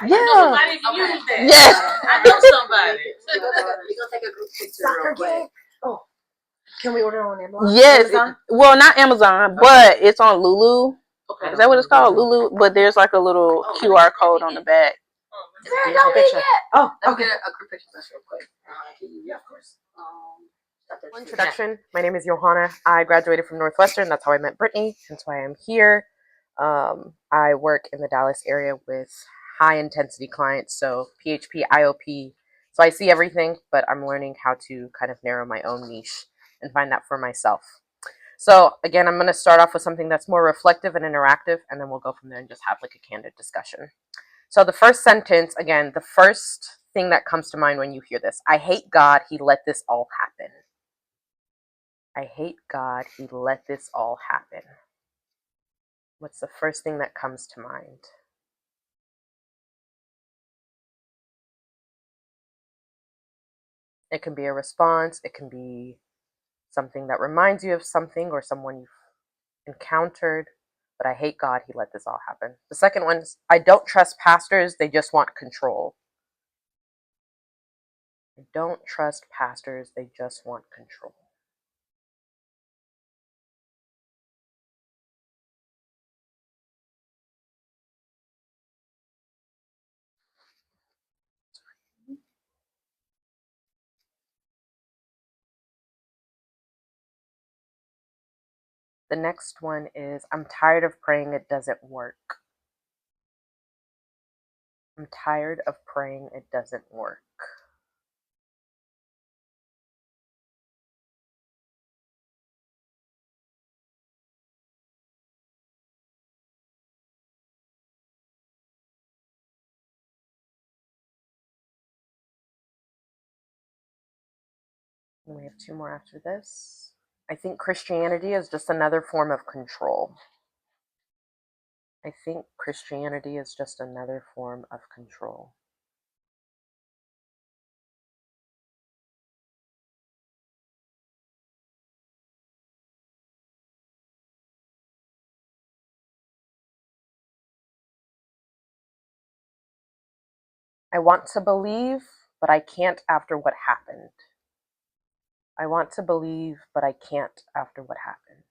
Yeah. Yes. I know somebody. We're gonna take a group picture real quick. Oh, can we order on Amazon? Yes. Well, not Amazon, but it's on Lulu. Okay. Is that what it's called? Lulu? But there's like a little QR code on the back. Oh, okay. A group picture real quick. Yeah, of course. Introduction. My name is Johanna. I graduated from Northwestern. That's how I met Brittany. Hence why I'm here. I work in the Dallas area with high intensity clients, so PHP, IOP. So I see everything, but I'm learning how to kind of narrow my own niche and find that for myself. So again, I'm going to start off with something that's more reflective and interactive, and then we'll go from there and just have like a candid discussion. So the first sentence, again, the first thing that comes to mind when you hear this: I hate God, he let this all happen. I hate God, he let this all happen. What's the first thing that comes to mind? It can be a response, it can be something that reminds you of something or someone you've encountered, but I hate God, he let this all happen. The second one is, I don't trust pastors, they just want control. I don't trust pastors, they just want control. The next one is, I'm tired of praying, it doesn't work. I'm tired of praying, it doesn't work. And we have two more after this. I think Christianity is just another form of control. I think Christianity is just another form of control. I want to believe, but I can't after what happened. I want to believe, but I can't after what happened.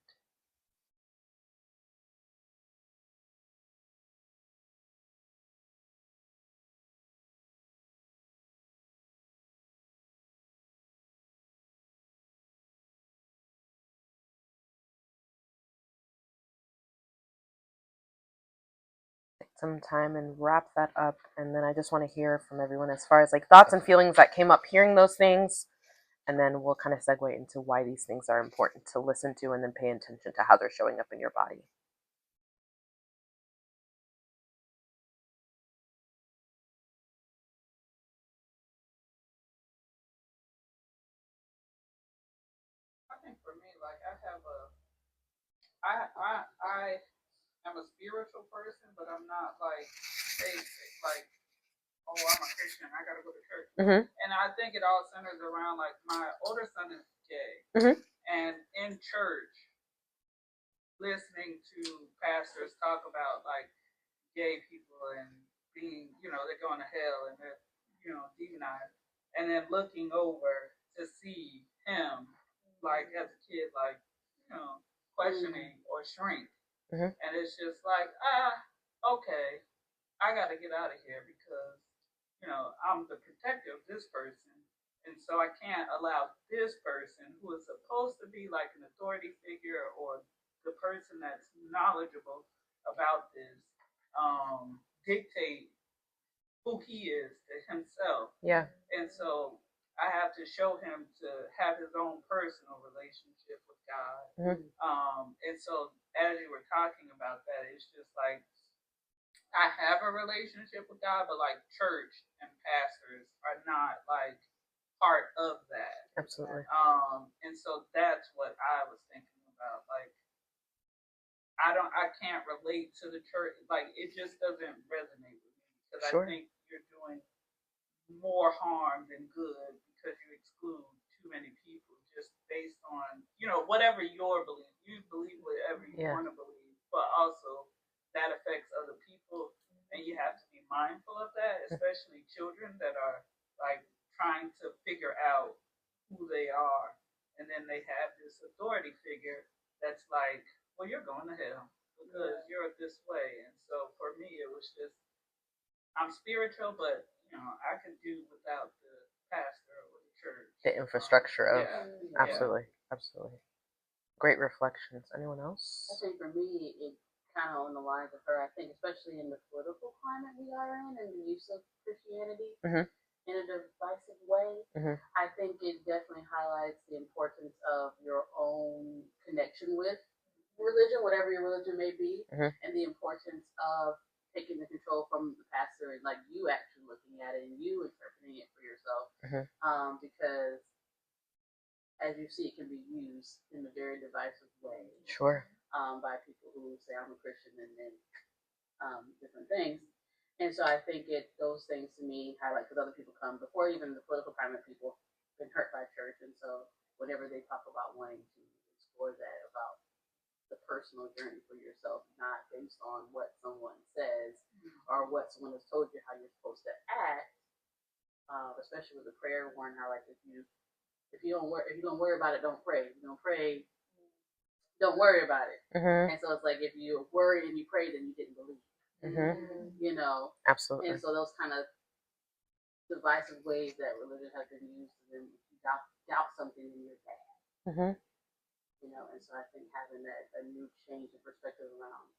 Take some time and wrap that up, and then I just want to hear from everyone as far as like thoughts and feelings that came up hearing those things. and then we'll kind of segue into why these things are important to listen to and then pay attention to how they're showing up in your body. I think for me, like I am a spiritual person, but I'm not like basic, like, oh, I'm a Christian, I gotta go to church. Mm-hmm. And I think it all centers around like my older son is gay, and in church, listening to pastors talk about like gay people and being, they're going to hell and they're, demonized, and then looking over to see him like as a kid, like, questioning or shrink. And it's just like, okay, I got to get out of here because, I'm the protector of this person. And so I can't allow this person who is supposed to be like an authority figure or the person that's knowledgeable about this dictate who he is to himself. Yeah. And so I have to show him to have his own personal relationship with God. And so as you were talking about that, it's just like I have a relationship with God, but like church and pastors are not like part of that. Absolutely. And so that's what I was thinking about. Like I can't relate to the church. Like it just doesn't resonate with me because I think you're doing more harm than good because you exclude too many people just based on, whatever your belief. You believe whatever you want to believe, but also that affects other people, and you have to be mindful of that, especially children that are like trying to figure out who they are, and then they have this authority figure that's like, well, you're going to hell because you're this way. And so for me, it was just, I'm spiritual, but I could do without the pastor or the church, the infrastructure of absolutely. Great reflections. Anyone else? I think for me, it kind of on the lines of her. I think especially in the political climate we are in and the use of Christianity in a divisive way, I think it definitely highlights the importance of your own connection with religion, whatever your religion may be, and the importance of taking the control from the pastor and like you actually looking at it and you interpreting it for yourself, because as you see, it can be used in a very divisive way. Sure. By people who say I'm a Christian and then different things. And so I think those things to me highlight, because other people come before even the political climate, people been hurt by church, and so whenever they talk about wanting to explore that about the personal journey for yourself, not based on what someone says or what someone has told you how you're supposed to act, especially with the prayer warning, how like if you don't worry about it, don't pray. If you don't pray, don't worry about it. And so it's like if you worry and you pray, then you didn't believe. Absolutely. And so those kind of divisive ways that religion has been used to then doubt something in your bad. And so I think having that a new change in perspective around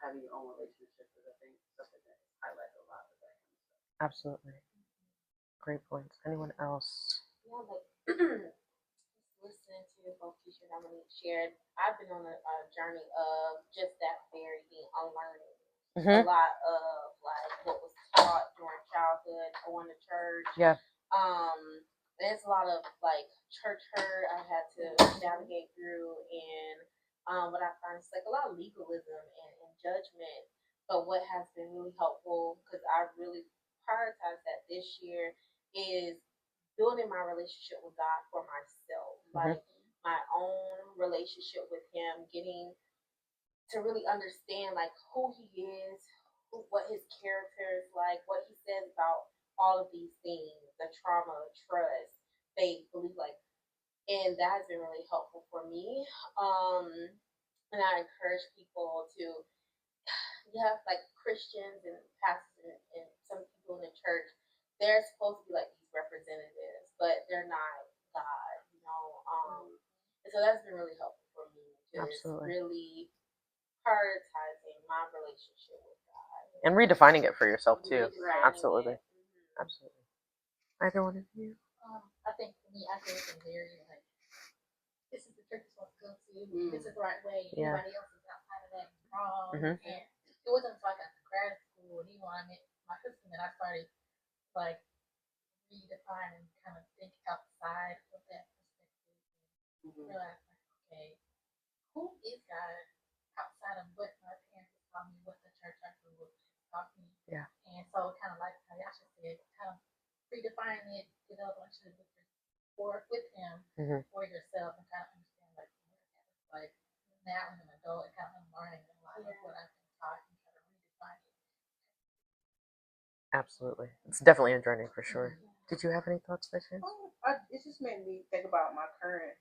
having your own relationship is, I think, something that highlights a lot of that kind of stuff. Absolutely. Great points. Anyone else? Yeah, like listening to both Keisha and Dominique shared, I've been on a journey of just that very being unlearning a lot of like what was taught during childhood, going to church. Yeah. There's a lot of like church hurt I had to navigate through, and what I find is like a lot of legalism and judgment. But what has been really helpful, because I really prioritize that this year, is building my relationship with God for myself, like my own relationship with Him, getting to really understand like who He is, what His character is like, what He says about all of these things, the trauma, trust, faith, belief, like, and that has been really helpful for me. And I encourage people to, like Christians and pastors and some people in the church, they're supposed to be like these representatives, but they're not God, and so that's been really helpful for me, just really prioritizing my relationship with God and redefining it for yourself too. Redefining Absolutely. it. Absolutely. Either one of you? I think for me, I grew up in very like, this is the church you're supposed to go to. This is the right way. Yeah. Anybody else is outside of that is wrong. Mhm. And it wasn't until I got to grad school and even when I met my husband that I started like redefine and kind of think outside of that perspective and realize like, okay, who is God outside of what my parents taught me, what the church I grew up taught me. Yeah. And so kind of like how Yasha said, kind of redefining it, develop a relationship with him for yourself and kind of understand like now I'm an adult and kind of unlearning a lot of what I've been taught and kind of redefine it. Absolutely. It's definitely a journey for sure. Did you have any thoughts, Vision? It just made me think about my current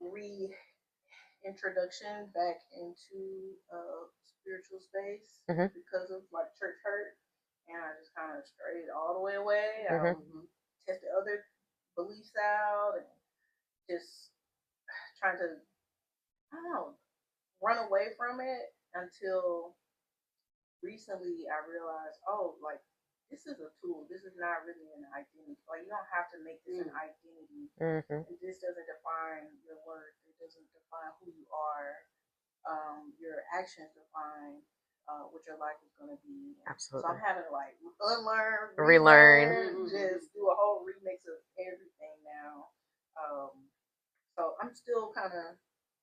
reintroduction back into spiritual space because of like church hurt, and I just kind of strayed all the way away. I tested other beliefs out and just trying to, I don't know, run away from it until recently I realized, oh, like this is a tool. This is not really an identity. Like you don't have to make this an identity. This doesn't define your worth. It doesn't define who you are. Your actions define what your life is going to be. Absolutely. So I'm having to like unlearn, relearn, just do a whole remix of everything now. So I'm still kind of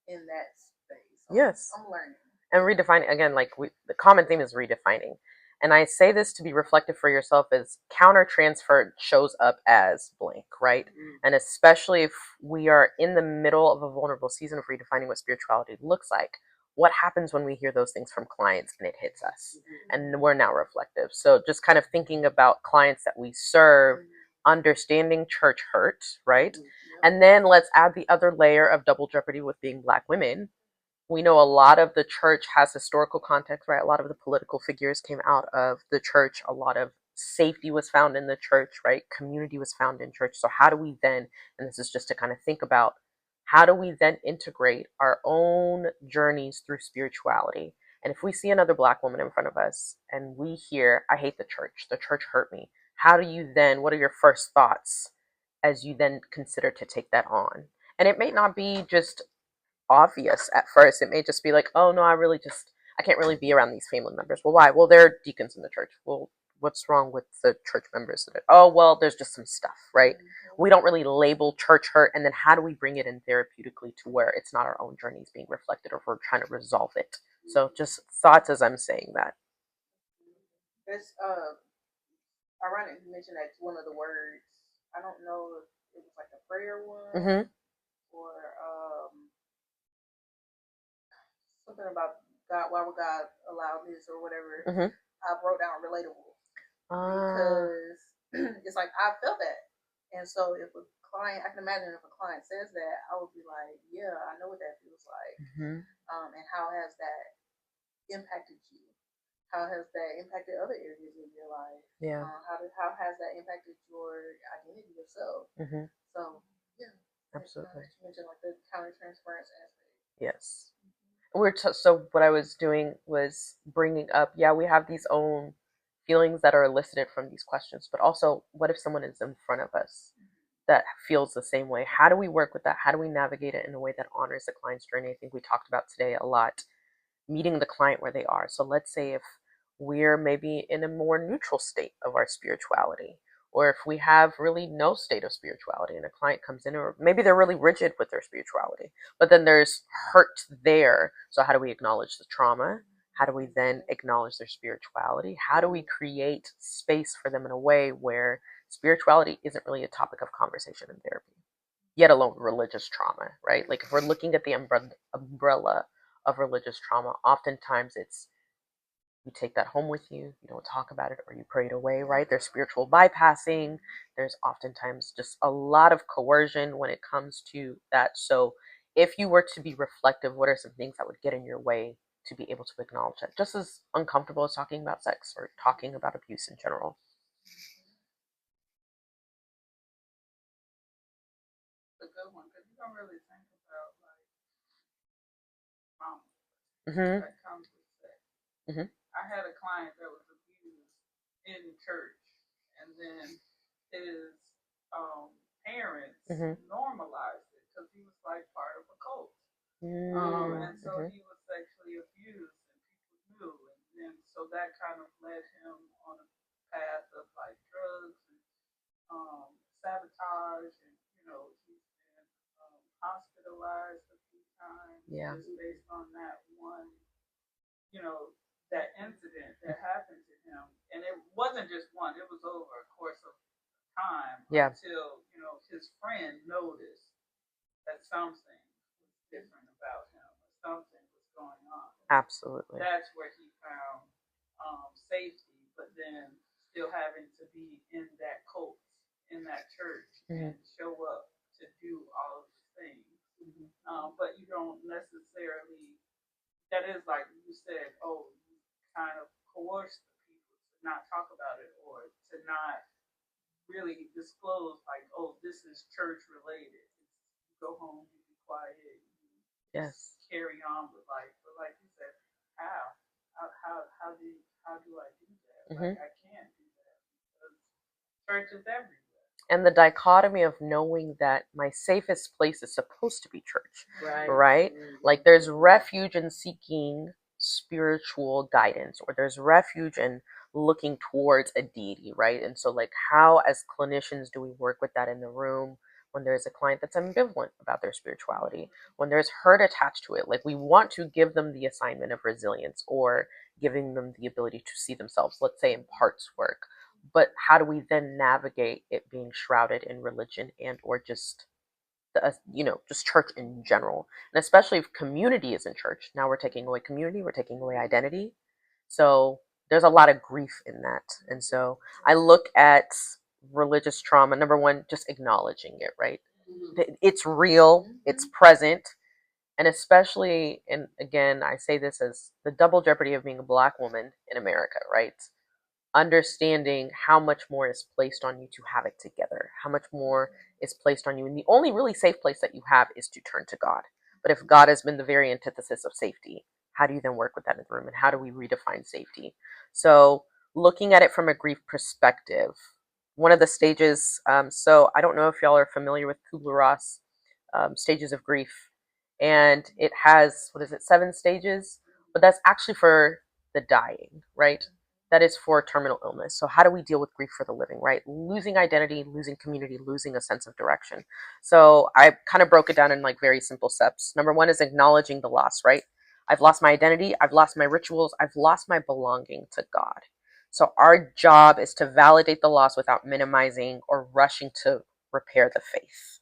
in that space. So yes. I'm learning. And redefining, again, like the common theme is redefining. And I say this to be reflective for yourself as counter transfer shows up as blank, right? And especially if we are in the middle of a vulnerable season of redefining what spirituality looks like, what happens when we hear those things from clients and it hits us? And we're now reflective. So just kind of thinking about clients that we serve, understanding church hurt, right? And then let's add the other layer of double jeopardy with being Black women. We know a lot of the church has historical context, right? A lot of the political figures came out of the church. A lot of safety was found in the church, right? Community was found in church. So how do we then, and this is just to kind of think about, how do we then integrate our own journeys through spirituality? And if we see another Black woman in front of us and we hear, I hate the church hurt me. How do you then, what are your first thoughts as you then consider to take that on? And it may not be just obvious at first. It may just be like, oh no, I can't really be around these family members. Well, why? Well, they're deacons in the church. Well, what's wrong with the church members? Oh, well, there's just some stuff, right? We don't really label church hurt, and then how do we bring it in therapeutically to where it's not our own journeys being reflected, or if we're trying to resolve it? So just thoughts as I'm saying that. It's ironic you mentioned that's one of the words. I don't know if it was like a prayer one or something about God. Why would God allow this or whatever? I wrote down relatable because it's like I felt that, and so if a client, I can imagine if a client says that, I would be like, yeah, I know what that feels like, and how has that impacted you? How has that impacted other areas of your life? Yeah. How has that impacted your identity yourself? So yeah, absolutely. You mentioned like the counter transference aspect. Yes. So what I was doing was bringing up, we have these own feelings that are elicited from these questions, but also what if someone is in front of us that feels the same way? How do we work with that? How do we navigate it in a way that honors the client's journey? I think we talked about today a lot, meeting the client where they are. So let's say if we're maybe in a more neutral state of our spirituality, or if we have really no state of spirituality and a client comes in, or maybe they're really rigid with their spirituality, but then there's hurt there. So how do we acknowledge the trauma? How do we then acknowledge their spirituality? How do we create space for them in a way where spirituality isn't really a topic of conversation in therapy, yet alone religious trauma, right? Like if we're looking at the umbrella of religious trauma, oftentimes it's you take that home with you, you don't talk about it, or you pray it away, right? There's spiritual bypassing. There's oftentimes just a lot of coercion when it comes to that. So if you were to be reflective, what are some things that would get in your way to be able to acknowledge that? Just as uncomfortable as talking about sex or talking about abuse in general. A good one, because you don't really think about like trauma that comes with sex. I had a client that was abused in church, and then his parents Mhm. normalized it because he was like part of a cult. And so Mhm. he was sexually abused and people knew. And so that kind of led him on a path of like drugs and sabotage. And, he's been hospitalized a few times Yeah. just based on that one, that incident that happened to him. And it wasn't just one, it was over a course of time Yeah. until, his friend noticed that something was different about him, or something was going on. Absolutely. That's where he found safety, but then still having to be in that cult, in that church, and show up to do all of the things. But you don't necessarily, that is like you said, oh, you kind of coerce the people to not talk about it or to not really disclose, like, oh, this is church related. You go home, you be quiet, you Yes. carry on with life. But like you said, how? How do I do that? Like I can't do that because church is everywhere. And the dichotomy of knowing that my safest place is supposed to be church, right? Like there's refuge in seeking spiritual guidance, or there's refuge in looking towards a deity, right? And so, like, how as clinicians do we work with that in the room when there's a client that's ambivalent about their spirituality, when there's hurt attached to it? Like, we want to give them the assignment of resilience or giving them the ability to see themselves, let's say in parts work. But how do we then navigate it being shrouded in religion and or just just church in general? And especially if community is in church, now we're taking away community, we're taking away identity. So there's a lot of grief in that. And so I look at religious trauma, number one, just acknowledging it, right? It's real, it's present. And especially, and again, I say this as the double jeopardy of being a Black woman in America, right? Understanding how much more is placed on you to have it together, how much more is placed on you. And the only really safe place that you have is to turn to God. But if God has been the very antithesis of safety, how do you then work with that in the room? And how do we redefine safety? So, looking at it from a grief perspective, one of the stages, so I don't know if y'all are familiar with Kubler-Ross stages of grief. And it has, what is it, 7 stages? But that's actually for the dying, right? That is for terminal illness. So how do we deal with grief for the living, right? Losing identity, losing community, losing a sense of direction. So I kind of broke it down in like very simple steps. Number one is acknowledging the loss, right? I've lost my identity, I've lost my rituals, I've lost my belonging to God. So our job is to validate the loss without minimizing or rushing to repair the faith.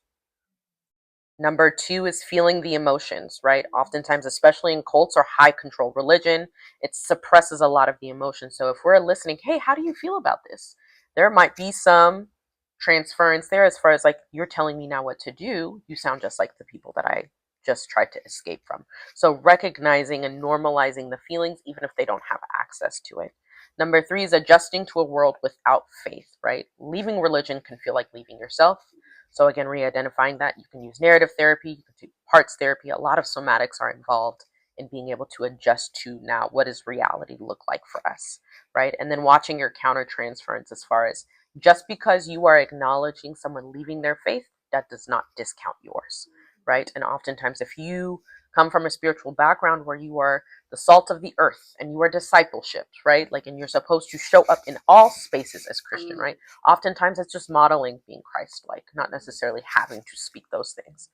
Number two is feeling the emotions, right? Oftentimes, especially in cults or high control religion, it suppresses a lot of the emotions. So if we're listening, hey, how do you feel about this? There might be some transference there as far as like, you're telling me now what to do. You sound just like the people that I just tried to escape from. So recognizing and normalizing the feelings, even if they don't have access to it. Number three is adjusting to a world without faith, right? Leaving religion can feel like leaving yourself. So again, re-identifying that. You can use narrative therapy, you can do parts therapy. A lot of somatics are involved in being able to adjust to now what does reality look like for us, right? And then watching your counter transference as far as just because you are acknowledging someone leaving their faith, that does not discount yours, right? And oftentimes if you come from a spiritual background where you are the salt of the earth and you are discipleship, right? Like, and you're supposed to show up in all spaces as Christian, right? Oftentimes it's just modeling being Christ-like, not necessarily having to speak those things.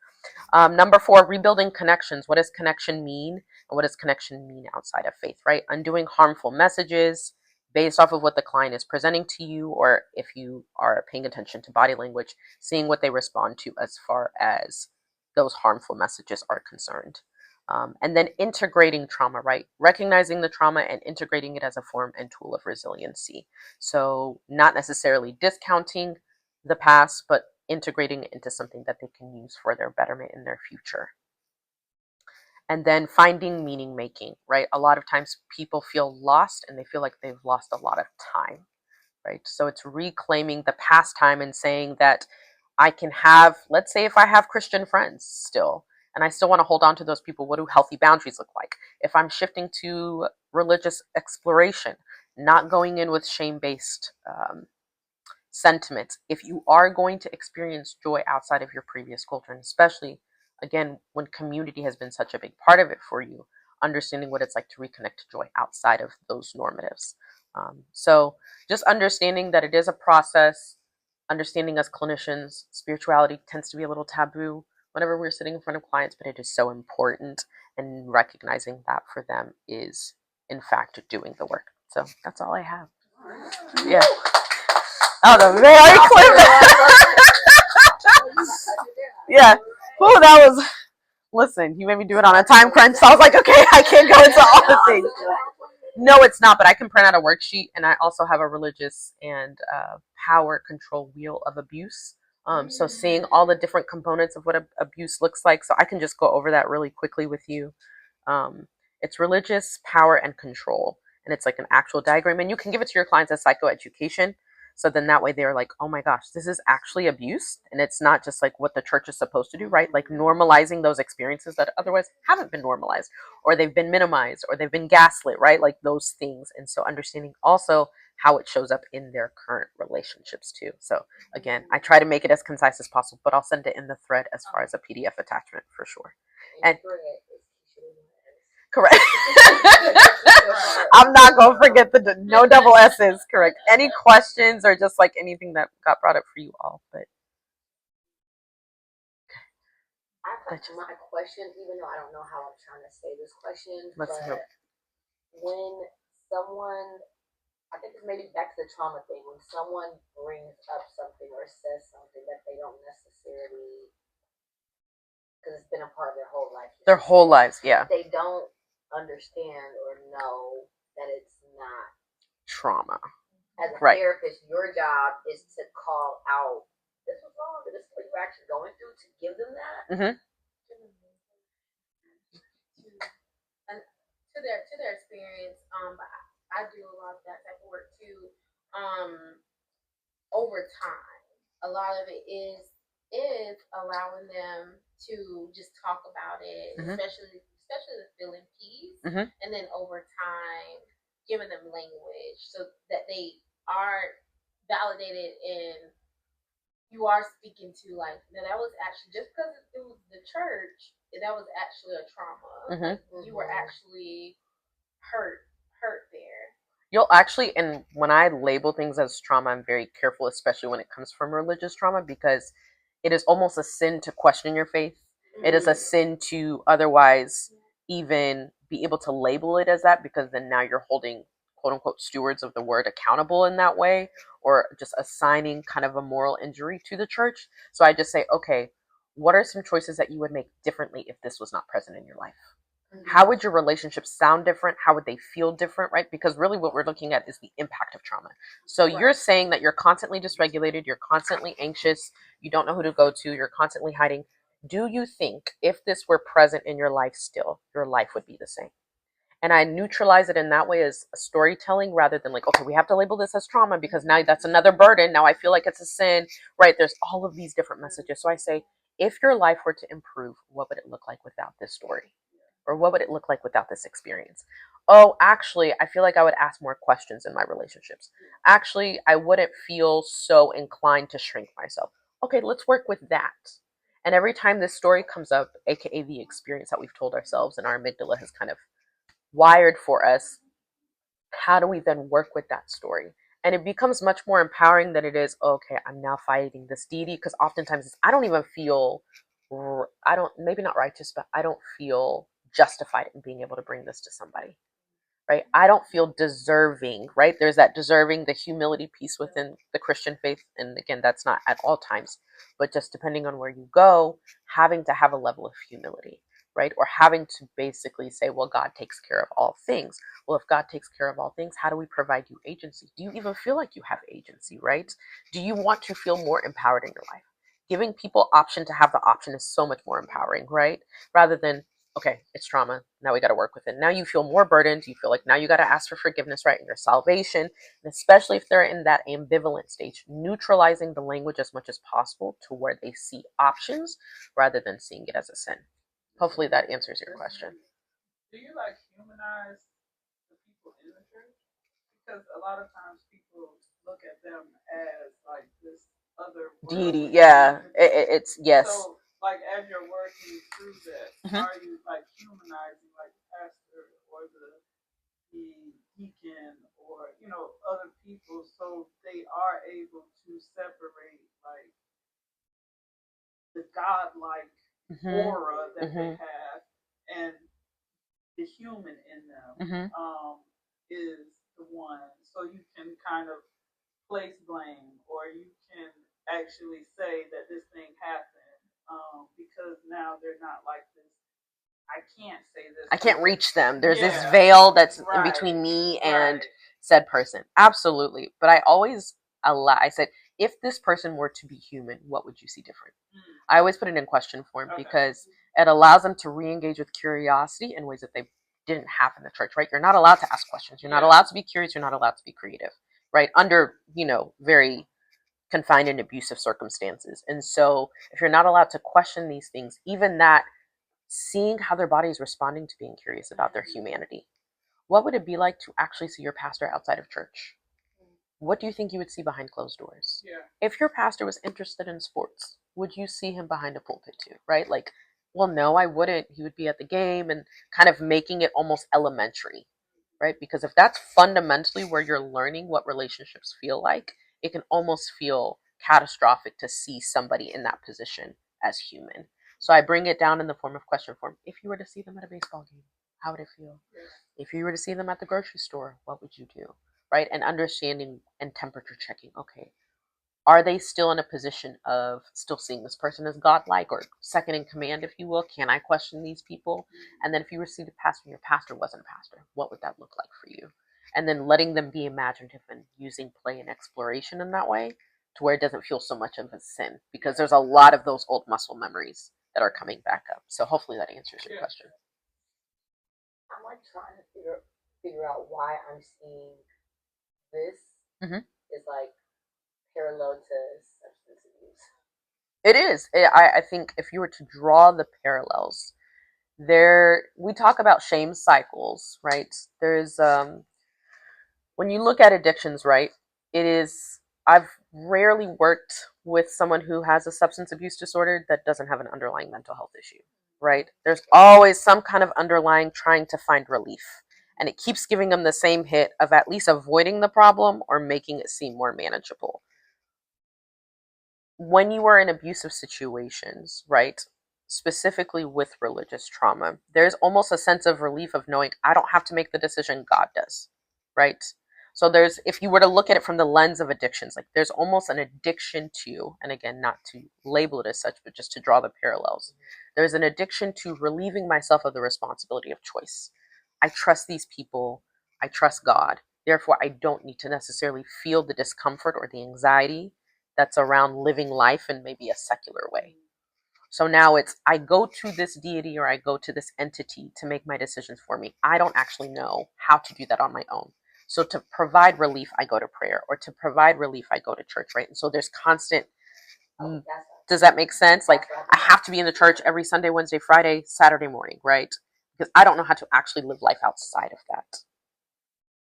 Number four, rebuilding connections. What does connection mean? And what does connection mean outside of faith, right? Undoing harmful messages based off of what the client is presenting to you, or if you are paying attention to body language, seeing what they respond to as far as those harmful messages are concerned. And then integrating trauma, right? Recognizing the trauma and integrating it as a form and tool of resiliency. So not necessarily discounting the past, but integrating it into something that they can use for their betterment in their future. And then finding meaning making, right? A lot of times people feel lost and they feel like they've lost a lot of time, right? So it's reclaiming the past time and saying that I can have, let's say if I have Christian friends still, and I still want to hold on to those people, what do healthy boundaries look like? If I'm shifting to religious exploration, not going in with shame-based sentiments. If you are going to experience joy outside of your previous culture, and especially, again, when community has been such a big part of it for you, understanding what it's like to reconnect to joy outside of those normatives. So just understanding that it is a process, understanding as clinicians, spirituality tends to be a little taboo whenever we're sitting in front of clients, but it is so important, and recognizing that for them is, in fact, doing the work. So that's all I have. Yeah. Oh, the very clip. Yeah. Oh, that was. Listen, you made me do it on a time crunch, so I was like, okay, I can't go into all the things. No, it's not, but I can print out a worksheet, and I also have a religious and power control wheel of abuse. So seeing all the different components of what abuse looks like, so I can just go over that really quickly with you. It's religious, power, and control, and it's like an actual diagram, and you can give it to your clients as psychoeducation. So then that way they're like, oh my gosh, this is actually abuse. And it's not just like what the church is supposed to do, right? Like normalizing those experiences that otherwise haven't been normalized, or they've been minimized, or they've been gaslit, right? Like those things. And so understanding also how it shows up in their current relationships too. So again, I try to make it as concise as possible, but I'll send it in the thread as far as a PDF attachment for sure. And correct. I'm not going to forget the no double S's. Correct. Any questions or just like anything that got brought up for you all? But I have my question, even though I don't know how I'm trying to say this question. Let's but hope. When someone, I think it's maybe back to the trauma thing, when someone brings up something or says something that they don't necessarily, because it's been a part of their whole life. Their whole lives, yeah. They don't understand or know that it's not trauma. As a right. therapist, your job is to call out, this was wrong, but this is what you're actually going through, to give them that. Mm-hmm. And to their experience, I do a lot of that type of work too. Over time, a lot of it is allowing them to just talk about it, especially the feeling piece, and then over time giving them language so that they are validated and you are speaking to, like, no, that was actually, just because it was the church, that was actually a trauma. Like, you were actually hurt there. You'll actually, and when I label things as trauma, I'm very careful, especially when it comes from religious trauma, because it is almost a sin to question your faith. It is a sin to otherwise even be able to label it as that, because then now you're holding quote unquote stewards of the word accountable in that way, or just assigning kind of a moral injury to the church. So I just say, okay, what are some choices that you would make differently if this was not present in your life? How would your relationships sound different? How would they feel different, right? Because really what we're looking at is the impact of trauma. So you're saying that you're constantly dysregulated, you're constantly anxious, you don't know who to go to, you're constantly hiding. Do you think if this were present in your life still, your life would be the same? And I neutralize it in that way as a storytelling rather than like, okay, we have to label this as trauma because now that's another burden. Now I feel like it's a sin, right? There's all of these different messages. So I say, if your life were to improve, what would it look like without this story? Or what would it look like without this experience? Oh, actually, I feel like I would ask more questions in my relationships. Actually, I wouldn't feel so inclined to shrink myself. Okay, let's work with that. And every time this story comes up, aka the experience that we've told ourselves and our amygdala has kind of wired for us, how do we then work with that story? And it becomes much more empowering than it is, okay, I'm now fighting this deity, because oftentimes I don't even feel, maybe not righteous, but I don't feel justified in being able to bring this to somebody, right? I don't feel deserving, right? There's that deserving, the humility piece within the Christian faith. And again, that's not at all times, but just depending on where you go, having to have a level of humility, right? Or having to basically say, well, God takes care of all things. Well, if God takes care of all things, how do we provide you agency? Do you even feel like you have agency, right? Do you want to feel more empowered in your life? Giving people option to have the option is so much more empowering, right? Rather than, okay, it's trauma. Now we got to work with it. Now you feel more burdened. You feel like now you got to ask for forgiveness, right? And your salvation. And especially if they're in that ambivalent stage, neutralizing the language as much as possible to where they see options rather than seeing it as a sin. Hopefully that answers your question. Do you like humanize the people in the church? Because a lot of times people look at them as like this other Deity, worldly yeah. being. It's yes. So, like, as you're working through that, are you like humanizing like the pastor or the deacon or other people so they are able to separate like the godlike aura that they have and the human in them is the one, so you can kind of place blame or you can actually say that this thing happened because now they're not like this. I can't say this. I can't reach them. There's this veil that's in between me and said person. Absolutely. But I always I said, if this person were to be human, what would you see different? I always put it in question form because it allows them to re-engage with curiosity in ways that they didn't have in the church, right? You're not allowed to ask questions. You're not allowed to be curious. You're not allowed to be creative, right? Under, very confined and abusive circumstances. And so if you're not allowed to question these things, even that, seeing how their body is responding to being curious about their humanity. What would it be like to actually see your pastor outside of church? What do you think you would see behind closed doors? Yeah. If your pastor was interested in sports, would you see him behind a pulpit too, right? Like, well, no, I wouldn't. He would be at the game and kind of making it almost elementary, right? Because if that's fundamentally where you're learning what relationships feel like, it can almost feel catastrophic to see somebody in that position as human. So I bring it down in the form of question form. If you were to see them at a baseball game, how would it feel? If you were to see them at the grocery store, what would you do? Right? And understanding and temperature checking. Okay, are they still in a position of still seeing this person as godlike or second in command, if you will? Can I question these people? And then if you were to see the pastor and your pastor wasn't a pastor, what would that look like for you? And then letting them be imaginative and using play and exploration in that way to where it doesn't feel so much of a sin, because there's a lot of those old muscle memories that are coming back up. So hopefully that answers your question. I'm like trying to figure out why I'm seeing this is like parallel to substance abuse. It is. I think if you were to draw the parallels, we talk about shame cycles, right? There's when you look at addictions, right? I've rarely worked with someone who has a substance abuse disorder that doesn't have an underlying mental health issue, right? There's always some kind of underlying trying to find relief. And it keeps giving them the same hit of at least avoiding the problem or making it seem more manageable. When you are in abusive situations, right, specifically with religious trauma, there's almost a sense of relief of knowing I don't have to make the decision, God does, right? So if you were to look at it from the lens of addictions, like there's almost an addiction to, and again, not to label it as such, but just to draw the parallels, there's an addiction to relieving myself of the responsibility of choice. I trust these people, I trust God. Therefore, I don't need to necessarily feel the discomfort or the anxiety that's around living life in maybe a secular way. So now I go to this deity or I go to this entity to make my decisions for me. I don't actually know how to do that on my own. So to provide relief, I go to prayer, or to provide relief, I go to church, right? And so there's constant, does that make sense? Like I have to be in the church every Sunday, Wednesday, Friday, Saturday morning, right? Because I don't know how to actually live life outside of that.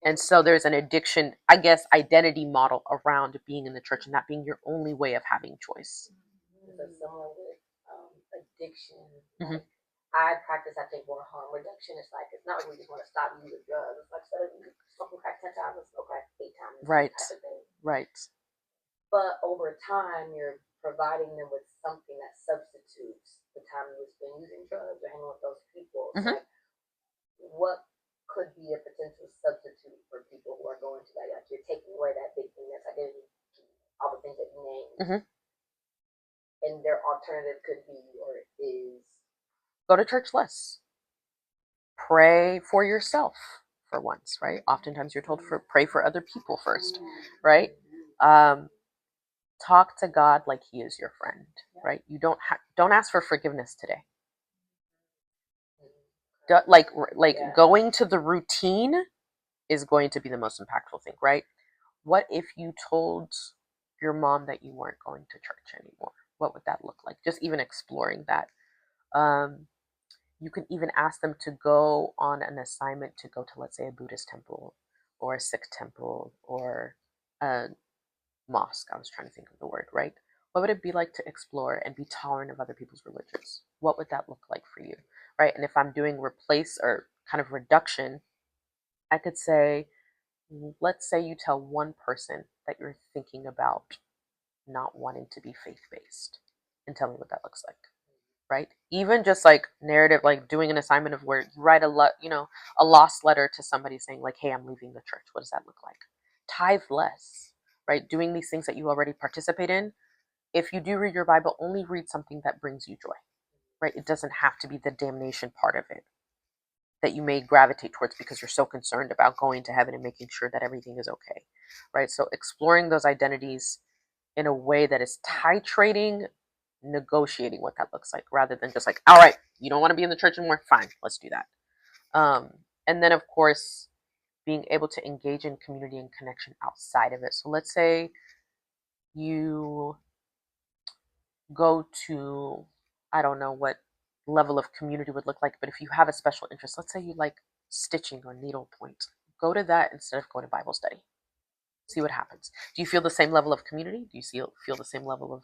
And so there's an addiction, I guess, identity model around being in the church and that being your only way of having choice. So similar with addiction, like, I practice, I think, more harm reduction. It's like, it's not like we just want to stop using drugs. It's like, instead of smoking crack 10 times, let's smoke crack 8 times. Right. Type of thing. Right. But over time, you're providing them with something that substitutes the time you spend using drugs or hanging with those people. It's like, what could be a potential substitute for people who are going to that? Like, you're taking away that big thing that's identity, all the things that you named. And their alternative could be, or is, go to church less. Pray for yourself for once, right? Oftentimes you're told pray for other people first, right? Talk to God like He is your friend, right? You don't ask for forgiveness today. Going to the routine is going to be the most impactful thing, right? What if you told your mom that you weren't going to church anymore? What would that look like? Just even exploring that. You can even ask them to go on an assignment to go to, let's say, a Buddhist temple or a Sikh temple or mosque. I was trying to think of the word, right? What would it be like to explore and be tolerant of other people's religions? What would that look like for you, right? And if I'm doing replace or kind of reduction, I could say, let's say you tell one person that you're thinking about not wanting to be faith-based, and tell me what that looks like, right? Even just like narrative, like doing an assignment of where you write a lost letter to somebody saying like, hey, I'm leaving the church. What does that look like? Tithe less, right? Doing these things that you already participate in. If you do read your Bible, only read something that brings you joy, right? It doesn't have to be the damnation part of it that you may gravitate towards because you're so concerned about going to heaven and making sure that everything is okay, right? So exploring those identities in a way that is titrating, negotiating what that looks like, rather than just like, all right, you don't want to be in the church anymore, fine, let's do that. And then of course, being able to engage in community and connection outside of it. So let's say you go to, I don't know what level of community would look like, but if you have a special interest, let's say you like stitching or needlepoint, go to that instead of going to Bible study. See what happens. Do you feel the same level of community? Do you feel the same level of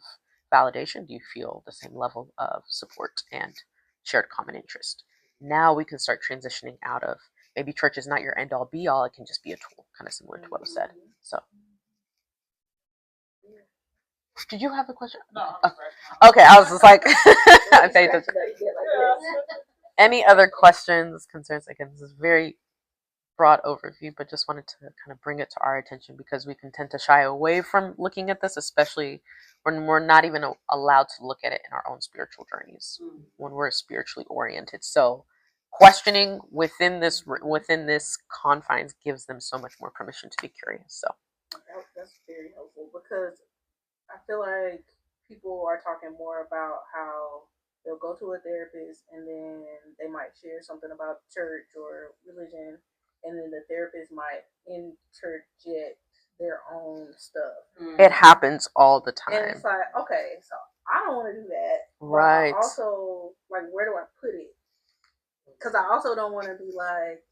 validation? Do you feel the same level of support and shared common interest? Now we can start transitioning out of maybe church is not your end all be all. It can just be a tool, kind of similar to what was said. So, did you have a question? No. Okay, I was just like, I paid attention. Any other questions, concerns? Again, this is very broad overview, but just wanted to kind of bring it to our attention because we can tend to shy away from looking at this, especially when we're not even allowed to look at it in our own spiritual journeys, when we're spiritually oriented. So questioning within this confines gives them so much more permission to be curious. So that's very helpful because I feel like people are talking more about how they'll go to a therapist and then they might share something about church or religion, and then the therapist might interject their own stuff. It happens all the time. And it's like, okay, so I don't want to do that. Right. But also, like, where do I put it? Because I also don't want to be like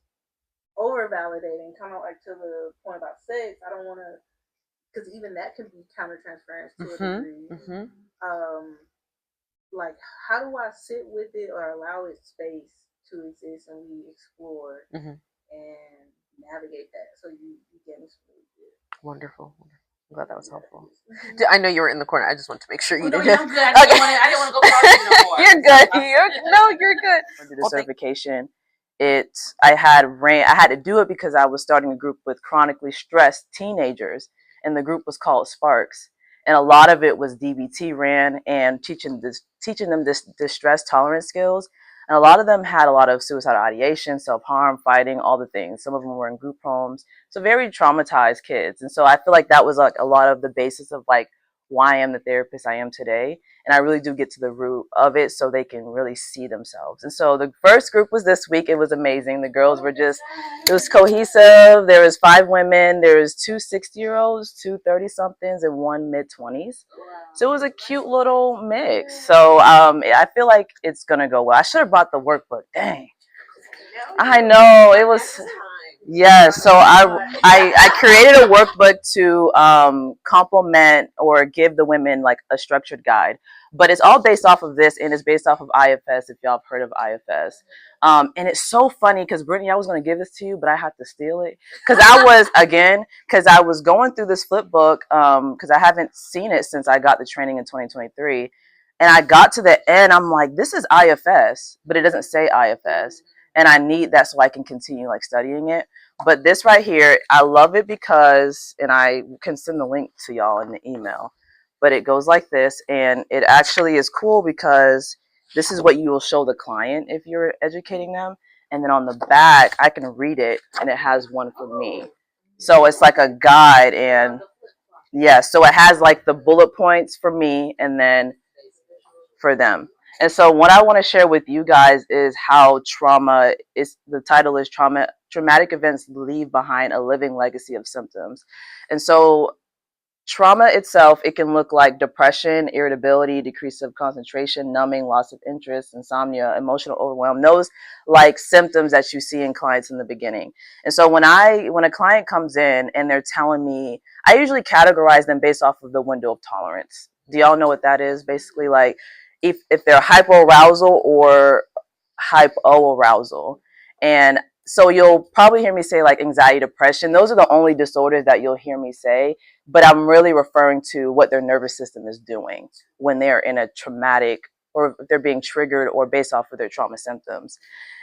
over validating, kind of like to the point about sex. I don't want to, because even that can be counter-transference to a degree. Like, how do I sit with it or allow it space to exist and we explore and navigate that so you get me some really good. Wonderful. I'm glad that was helpful. I know you were in the corner. I just wanted to make sure you didn't. No, I'm good. I didn't want to go cross you no more. You're good. You're good. I did the certification. I had to do it because I was starting a group with chronically stressed teenagers, and the group was called Sparks. And a lot of it was DBT ran and teaching them this distress tolerance skills. And a lot of them had a lot of suicidal ideation, self-harm, fighting, all the things. Some of them were in group homes. So very traumatized kids. And so I feel like that was like a lot of the basis of like why I am the therapist I am today. And I really do get to the root of it so they can really see themselves. And so the first group was this week. It was amazing. The girls were it was cohesive. There was 5 women. There was 2 60-year-olds, 2 30-somethings, and 1 mid-20s. So it was a cute little mix. So I feel like it's going to go well. I should have brought the workbook. Dang. I know. It was... Yeah, so I created a workbook to complement or give the women like a structured guide, but it's all based off of this, and it's based off of IFS, if y'all have heard of IFS. And it's so funny because Brittany, I was going to give this to you, but I had to steal it because I was going through this flip book because I haven't seen it since I got the training in 2023, and I got to the end, I'm like, this is IFS, but it doesn't say IFS. And I need that so I can continue like studying it. But this right here, I love it because, and I can send the link to y'all in the email, but it goes like this. And it actually is cool because this is what you will show the client if you're educating them. And then on the back, I can read it and it has one for me. So it's like a guide. And yeah, so it has like the bullet points for me and then for them. And so what I want to share with you guys is how the title is Traumatic Events Leave Behind a Living Legacy of Symptoms. And so trauma itself, it can look like depression, irritability, decrease of concentration, numbing, loss of interest, insomnia, emotional overwhelm, those like symptoms that you see in clients in the beginning. And so when a client comes in and they're telling me, I usually categorize them based off of the window of tolerance. Do y'all know what that is? Basically, like if they're hypoarousal or hypoarousal. And so you'll probably hear me say like anxiety, depression. Those are the only disorders that you'll hear me say, but I'm really referring to what their nervous system is doing when they're in a traumatic, or if they're being triggered or based off of their trauma symptoms.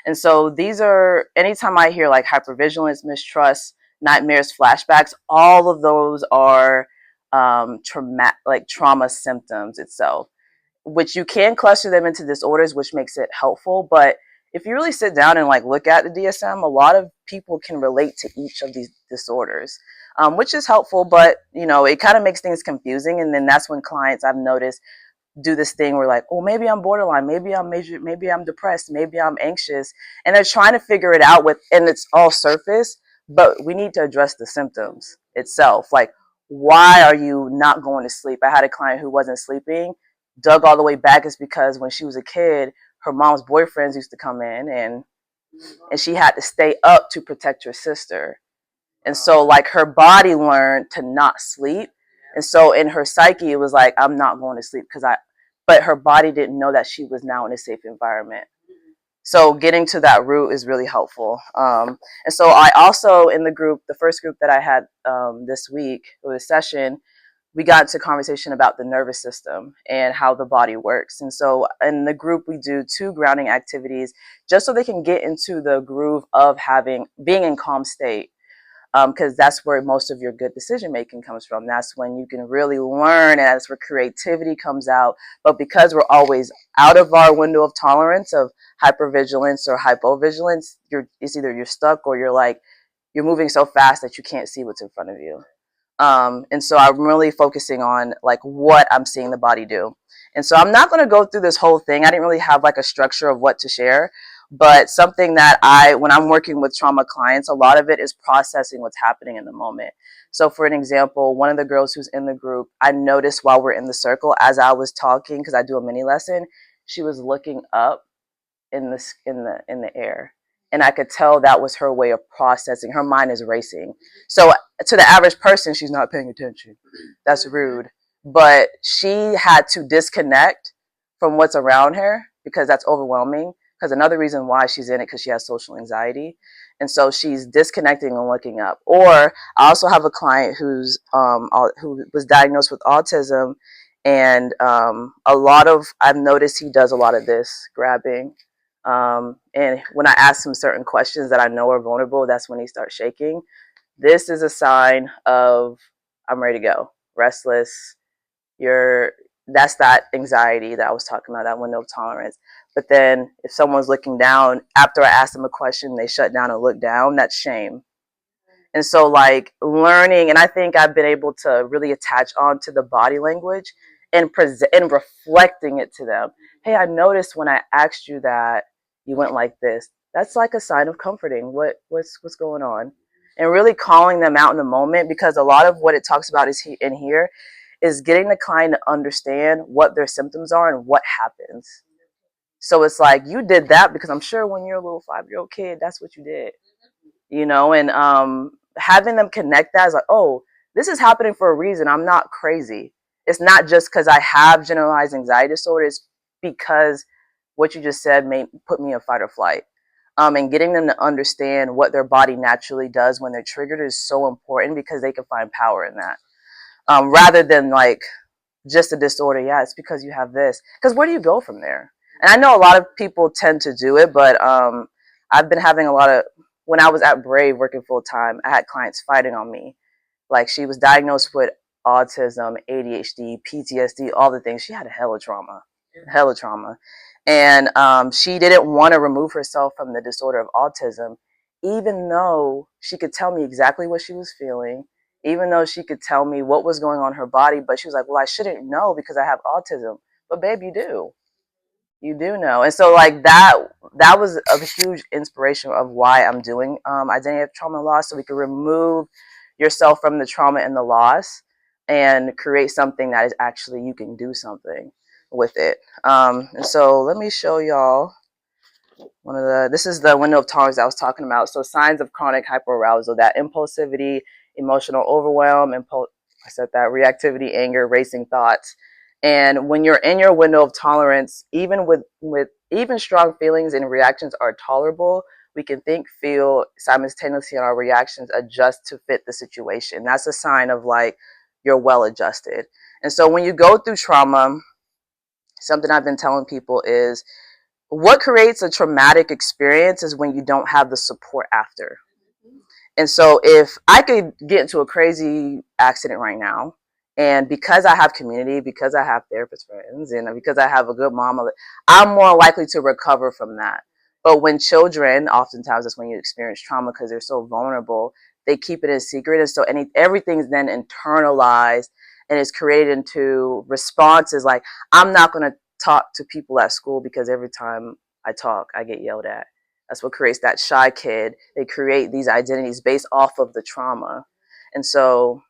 And so these are, anytime I hear like hypervigilance, mistrust, nightmares, flashbacks, all of those are trauma symptoms itself, which you can cluster them into disorders, which makes it helpful. But if you really sit down and like look at the DSM, a lot of people can relate to each of these disorders, which is helpful. But you know, it kind of makes things confusing, and then that's when clients, I've noticed, do this thing where like, oh, maybe I'm borderline, maybe I'm major, maybe I'm depressed, maybe I'm anxious, and they're trying to figure it out with, and it's all surface. But we need to address the symptoms itself. Like, why are you not going to sleep? I had a client who wasn't sleeping, dug all the way back. Is because when she was a kid, her mom's boyfriends used to come in, and she had to stay up to protect her sister. And so like her body learned to not sleep. And so in her psyche, it was like, I'm not going to sleep but her body didn't know that she was now in a safe environment. So getting to that root is really helpful. And so I also, in the group, the first group that I had this week, or this session, we got into conversation about the nervous system and how the body works. And so in the group, we do 2 grounding activities just so they can get into the groove of being in calm state. Because that's where most of your good decision making comes from. That's when you can really learn, and that's where creativity comes out. But because we're always out of our window of tolerance of hypervigilance or hypovigilance, it's either you're stuck or you're moving so fast that you can't see what's in front of you. And so I'm really focusing on like what I'm seeing the body do. And so I'm not going to go through this whole thing. I didn't really have like a structure of what to share, but something that when I'm working with trauma clients, a lot of it is processing what's happening in the moment. So for an example, one of the girls who's in the group, I noticed while we're in the circle, as I was talking, because I do a mini lesson, she was looking up in the air. And I could tell that was her way of processing. Her mind is racing. So to the average person, she's not paying attention. That's rude. But she had to disconnect from what's around her because that's overwhelming. Because another reason why she's in it, because she has social anxiety. And so she's disconnecting and looking up. Or I also have a client who was diagnosed with autism. And I've noticed he does a lot of this grabbing. And when I ask him certain questions that I know are vulnerable, that's when he starts shaking. This is a sign of I'm ready to go. Restless. That's that anxiety that I was talking about, that window of tolerance. But then if someone's looking down, after I ask them a question, they shut down and look down, that's shame. And so like learning, and I think I've been able to really attach on to the body language and reflecting it to them. Hey, I noticed when I asked you that you went like this. That's like a sign of comforting. What's going on? And really calling them out in the moment, because a lot of what it talks about in here is getting the client to understand what their symptoms are and what happens. So it's like, you did that because I'm sure when you're a little 5-year-old kid, that's what you did. And having them connect that is like, oh, this is happening for a reason. I'm not crazy. It's not just because I have generalized anxiety disorder. It's because what you just said may put me in fight or flight. And getting them to understand what their body naturally does when they're triggered is so important, because they can find power in that. Rather than like just a disorder. Yeah, it's because you have this. Because where do you go from there? And I know a lot of people tend to do it, but I've been having when I was at Brave working full time, I had clients fighting on me. Like, she was diagnosed with autism, ADHD, PTSD, all the things. She had a hell of trauma. And she didn't want to remove herself from the disorder of autism, even though she could tell me exactly what she was feeling, even though she could tell me what was going on in her body. But she was like, well, I shouldn't know because I have autism. But babe, you do. You do know. And so like that was a huge inspiration of why I'm doing identity of trauma and loss, so we can remove yourself from the trauma and the loss. and create something that is actually, you can do something with it. And so let me show y'all this is the window of tolerance I was talking about. So signs of chronic hyperarousal, that impulsivity, emotional overwhelm, I said that, reactivity, anger, racing thoughts. And when you're in your window of tolerance, even with even strong feelings and reactions are tolerable, we can think, feel simultaneously, and our reactions adjust to fit the situation. That's a sign of like you're well adjusted. And so when you go through trauma, something I've been telling people is, what creates a traumatic experience is when you don't have the support after. And so if I could get into a crazy accident right now, and because I have community, because I have therapist friends, and because I have a good mom, I'm more likely to recover from that. But when children, oftentimes that's when you experience trauma because they're so vulnerable, they keep it in secret. And so everything's then internalized and is created into responses like, I'm not going to talk to people at school because every time I talk, I get yelled at. That's what creates that shy kid. They create these identities based off of the trauma. And so,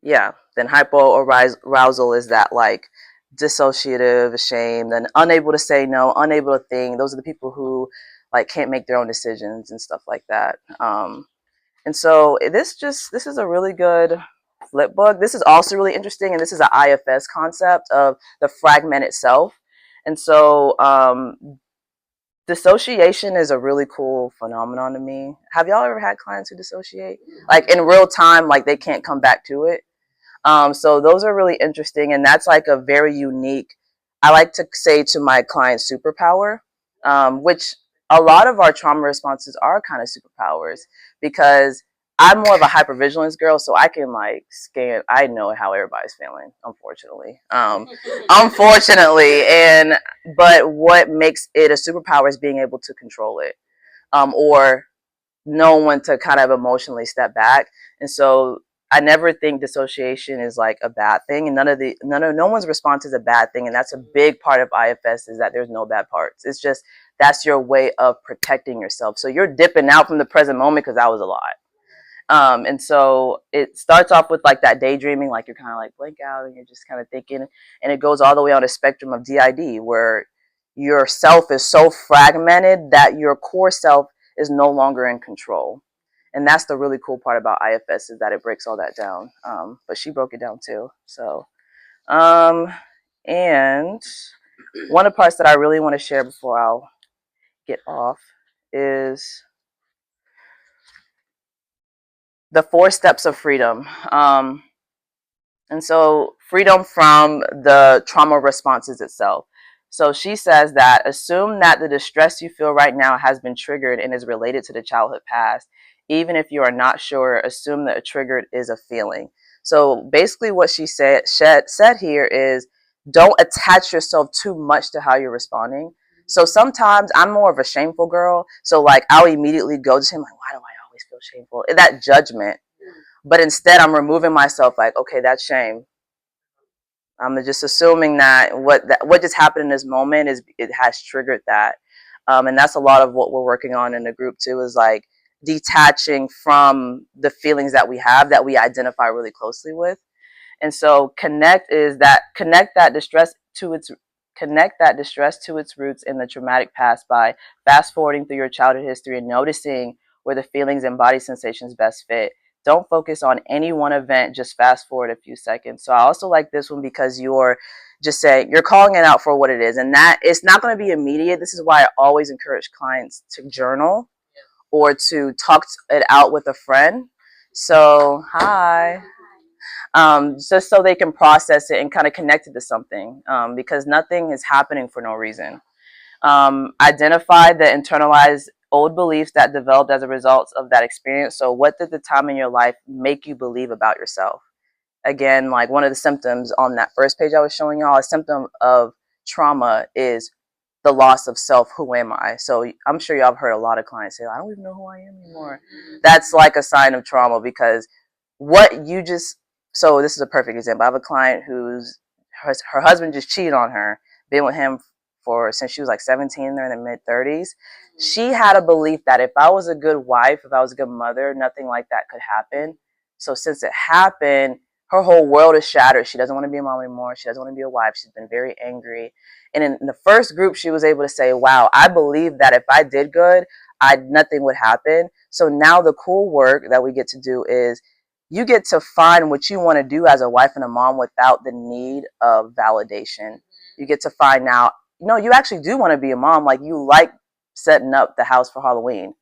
yeah, then hypoarousal is that like dissociative, ashamed, and unable to say no, unable to think. Those are the people who like can't make their own decisions and stuff like that. And so this is a really good flip book. This is also really interesting, and this is an IFS concept of the fragment itself. And so dissociation is a really cool phenomenon to me. Have y'all ever had clients who dissociate? Like in real time, like they can't come back to it. So those are really interesting, and that's like a very unique, I like to say to my clients, superpower, which a lot of our trauma responses are kind of superpowers, because I'm more of a hypervigilance girl, so I can like scan. I know how everybody's feeling, unfortunately. Unfortunately, but what makes it a superpower is being able to control it, or know when to kind of emotionally step back. And so I never think dissociation is like a bad thing, and no one's response is a bad thing. And that's a big part of IFS, is that there's no bad parts. It's just, that's your way of protecting yourself. So you're dipping out from the present moment, because that was a lot. And so it starts off with like that daydreaming, like you're kind of like blank out and you're just kind of thinking, and it goes all the way on a spectrum of DID, where your self is so fragmented that your core self is no longer in control. And that's the really cool part about IFS, is that it breaks all that down. But she broke it down too. So, and one of the parts that I really want to share before I'll get off is the 4 steps of freedom. And so freedom from the trauma responses itself. So she says that assume that the distress you feel right now has been triggered and is related to the childhood past. Even if you are not sure, assume that a triggered is a feeling. So basically what she said here is, don't attach yourself too much to how you're responding. So sometimes I'm more of a shameful girl. So like I'll immediately go to him like, why do I always feel shameful? That judgment. But instead I'm removing myself like, okay, that's shame. I'm just assuming that what just happened in this moment is, it has triggered that. And that's a lot of what we're working on in the group too, is like detaching from the feelings that we have, that we identify really closely with. And so connect that distress to its roots in the traumatic past by fast forwarding through your childhood history and noticing where the feelings and body sensations best fit. Don't focus on any one event, just fast forward a few seconds. So I also like this one because you're just saying, you're calling it out for what it is, and that it's not going to be immediate. This is why I always encourage clients to journal or to talk it out with a friend. So hi. Just so they can process it and kind of connect it to something, because nothing is happening for no reason. Identify the internalized old beliefs that developed as a result of that experience. So what did the time in your life make you believe about yourself? Again, like one of the symptoms on that first page I was showing y'all, a symptom of trauma is the loss of self. Who am I? So I'm sure y'all have heard a lot of clients say, I don't even know who I am anymore. That's like a sign of trauma, because so this is a perfect example. I have a client whose her husband just cheated on her, been with him since she was like 17, they're in the mid 30s. She had a belief that if I was a good wife, if I was a good mother, nothing like that could happen. So since it happened, her whole world is shattered. She doesn't want to be a mom anymore. She doesn't want to be a wife. She's been very angry. And in the first group, she was able to say, wow, I believe that if I did good, nothing would happen. So now the cool work that we get to do is you get to find what you want to do as a wife and a mom without the need of validation. You get to find out, no, you actually do want to be a mom. Like, you like setting up the house for Halloween.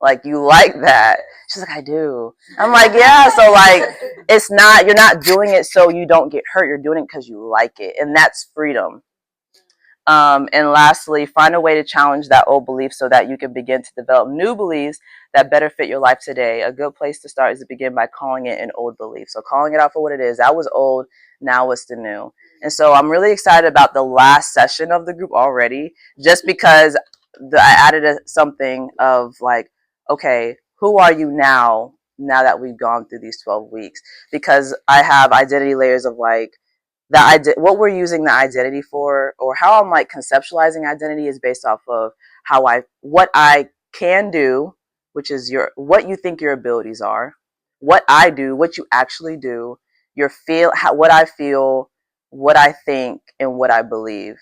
Like, you like that. She's like, I do. I'm like, yeah. So, like, it's not, you're not doing it so you don't get hurt. You're doing it because you like it. And that's freedom. And lastly, find a way to challenge that old belief so that you can begin to develop new beliefs that better fit your life today. A good place to start is to begin by calling it an old belief. So calling it out for what it is. That was old. Now it's the new. And so I'm really excited about the last session of the group already, just because I added something of like, okay, who are you now that we've gone through these 12 weeks? Because I have identity layers of like, what we're using the identity for, or how I'm like conceptualizing identity, is based off of what I can do, which is what you think your abilities are, what I do, what you actually do, what I feel, what I think, and what I believe.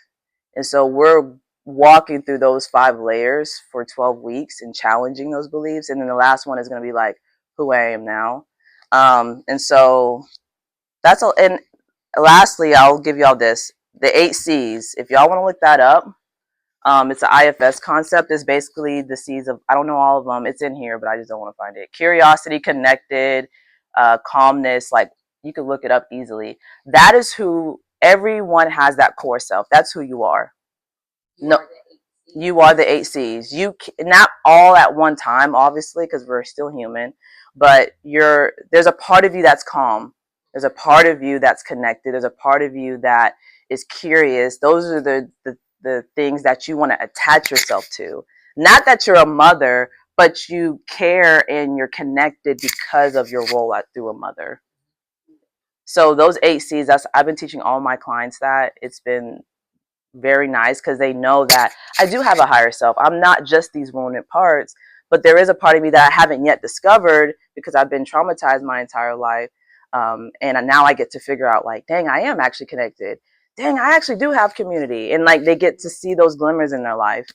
And so we're walking through those 5 layers for 12 weeks and challenging those beliefs. And then the last one is going to be like who I am now. And so that's all. And lastly, I'll give y'all this. The 8 C's. If y'all want to look that up, it's an IFS concept. It's basically the C's of, I don't know all of them. It's in here, but I just don't want to find it. Curiosity, connected, calmness. Like, you can look it up easily. That is who, everyone has that core self. That's who you are. You are the 8 C's. You not all at one time, obviously, because we're still human. But there's a part of you that's calm. There's a part of you that's connected. There's a part of you that is curious. Those are the things that you want to attach yourself to. Not that you're a mother, but you care and you're connected because of your role through a mother. So those 8 C's, I've been teaching all my clients that. It's been very nice because they know that I do have a higher self. I'm not just these wounded parts, but there is a part of me that I haven't yet discovered because I've been traumatized my entire life. And now I get to figure out, like, dang, I am actually connected. Dang, I actually do have community. And like, they get to see those glimmers in their life.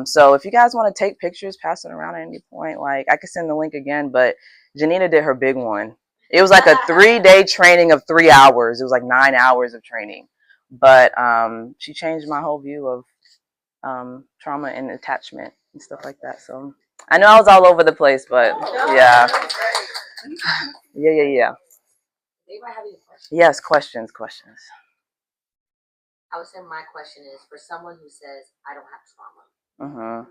So if you guys want to take pictures, pass it around at any point. Like, I could send the link again, but Janina did her big one. It was like a 3-day training of 3 hours. It was like 9 hours of training. But she changed my whole view of trauma and attachment and stuff like that. So I know I was all over the place, but yeah. Yeah. Yes, questions. I would say my question is, for someone who says, I don't have trauma,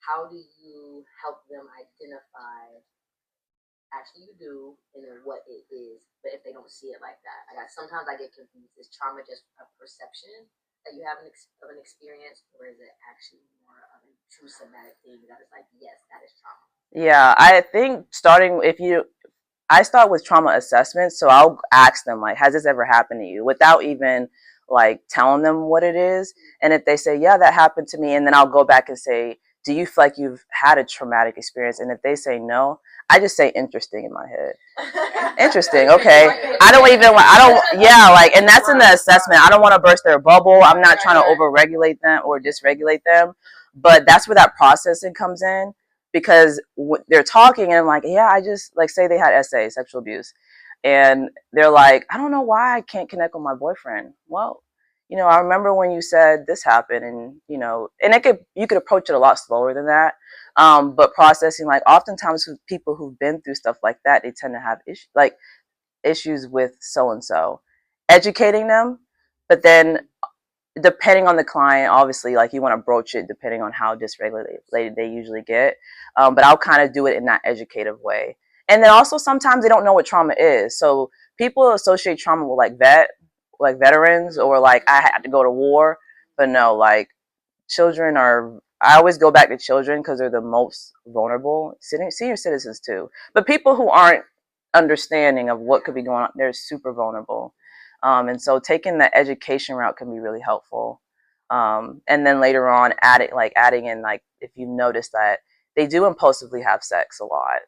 how do you help them identify actually you do and then what it is, but if they don't see it like that? Sometimes I get confused. Is trauma just a perception that you have of an experience, or is it actually more of a true somatic thing that is like, yes, that is trauma? Yeah, I think I start with trauma assessment, so I'll ask them, like, has this ever happened to you, without even like telling them what it is. And if they say, yeah, that happened to me, and then I'll go back and say, do you feel like you've had a traumatic experience? And if they say no, I just say interesting in my head. Interesting, okay. And that's in the assessment. I don't want to burst their bubble. I'm not trying to overregulate them or dysregulate them, but that's where that processing comes in. Because they're talking and I'm like, yeah, I just, like, say they had SA, sexual abuse, and they're like, I don't know why I can't connect with my boyfriend. Well, I remember when you said this happened, and and you could approach it a lot slower than that. But processing, like, oftentimes with people who've been through stuff like that, they tend to have issues with so and so. Educating them, but then depending on the client, obviously, like, you want to broach it depending on how dysregulated they usually get. But I'll kind of do it in that educative way. And then also sometimes they don't know what trauma is. So people associate trauma with like veterans, or like I had to go to war. But no, like, I always go back to children because they're the most vulnerable. Senior citizens too. But people who aren't understanding of what could be going on, they're super vulnerable. And so taking the education route can be really helpful. And then later on, adding in, like, if you notice that they do impulsively have sex a lot,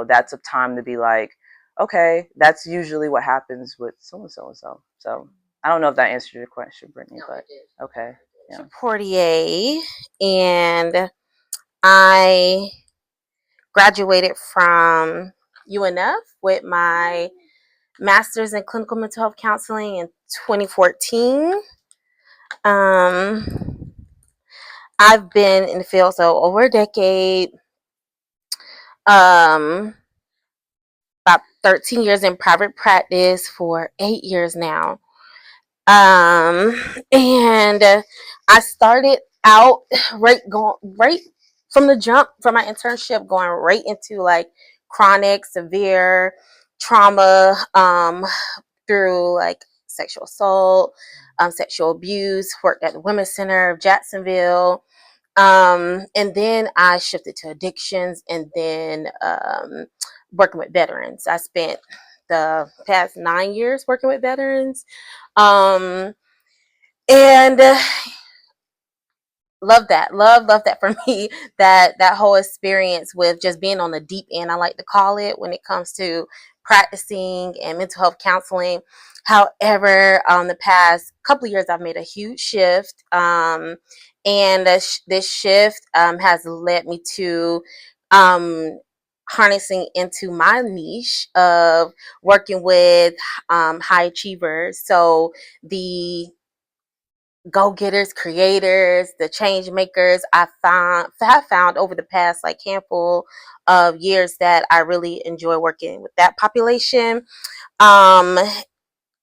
that's a time to be like, okay, that's usually what happens with so and so and so. So I don't know if that answered your question, Brittany, but okay. Yeah. Portier, and I graduated from UNF with my master's in clinical mental health counseling in 2014. I've been in the field so over a decade. About 13 years in private practice, for 8 years now. And I started out right from the jump from my internship, going right into like chronic severe trauma, through like sexual assault, sexual abuse. Worked at the Women's Center of Jacksonville. And then I shifted to addictions, and then working with veterans. I spent the past 9 years working with veterans. And love that for me, that whole experience with just being on the deep end, I like to call it, when it comes to practicing and mental health counseling. However, the past couple of years I've made a huge shift, and this shift has led me to harnessing into my niche of working with high achievers. So the go-getters, creators, the change makers, have found over the past like handful of years that I really enjoy working with that population. Um,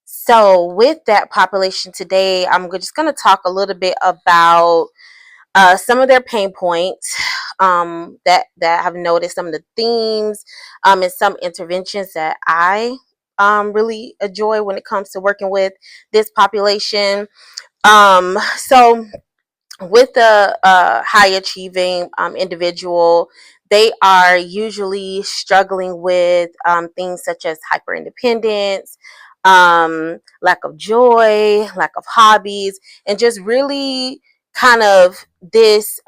so with that population today, I'm just going to talk a little bit about some of their pain points, that I've noticed, some of the themes, and some interventions that I really enjoy when it comes to working with this population. So with the high achieving individual, they are usually struggling with things such as hyper independence, lack of joy, lack of hobbies, and just really kind of this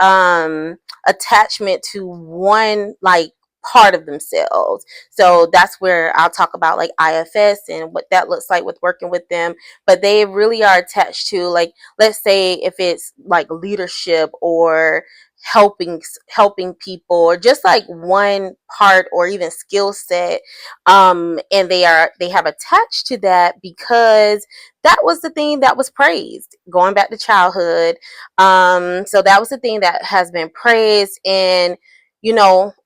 attachment to one like part of themselves. So that's where I'll talk about like IFS and what that looks like with working with them. But they really are attached to, like, let's say if it's like leadership or helping people, or just like one part or even skill set, and they have attached to that because that was the thing that was praised going back to childhood. So that was the thing that has been praised, and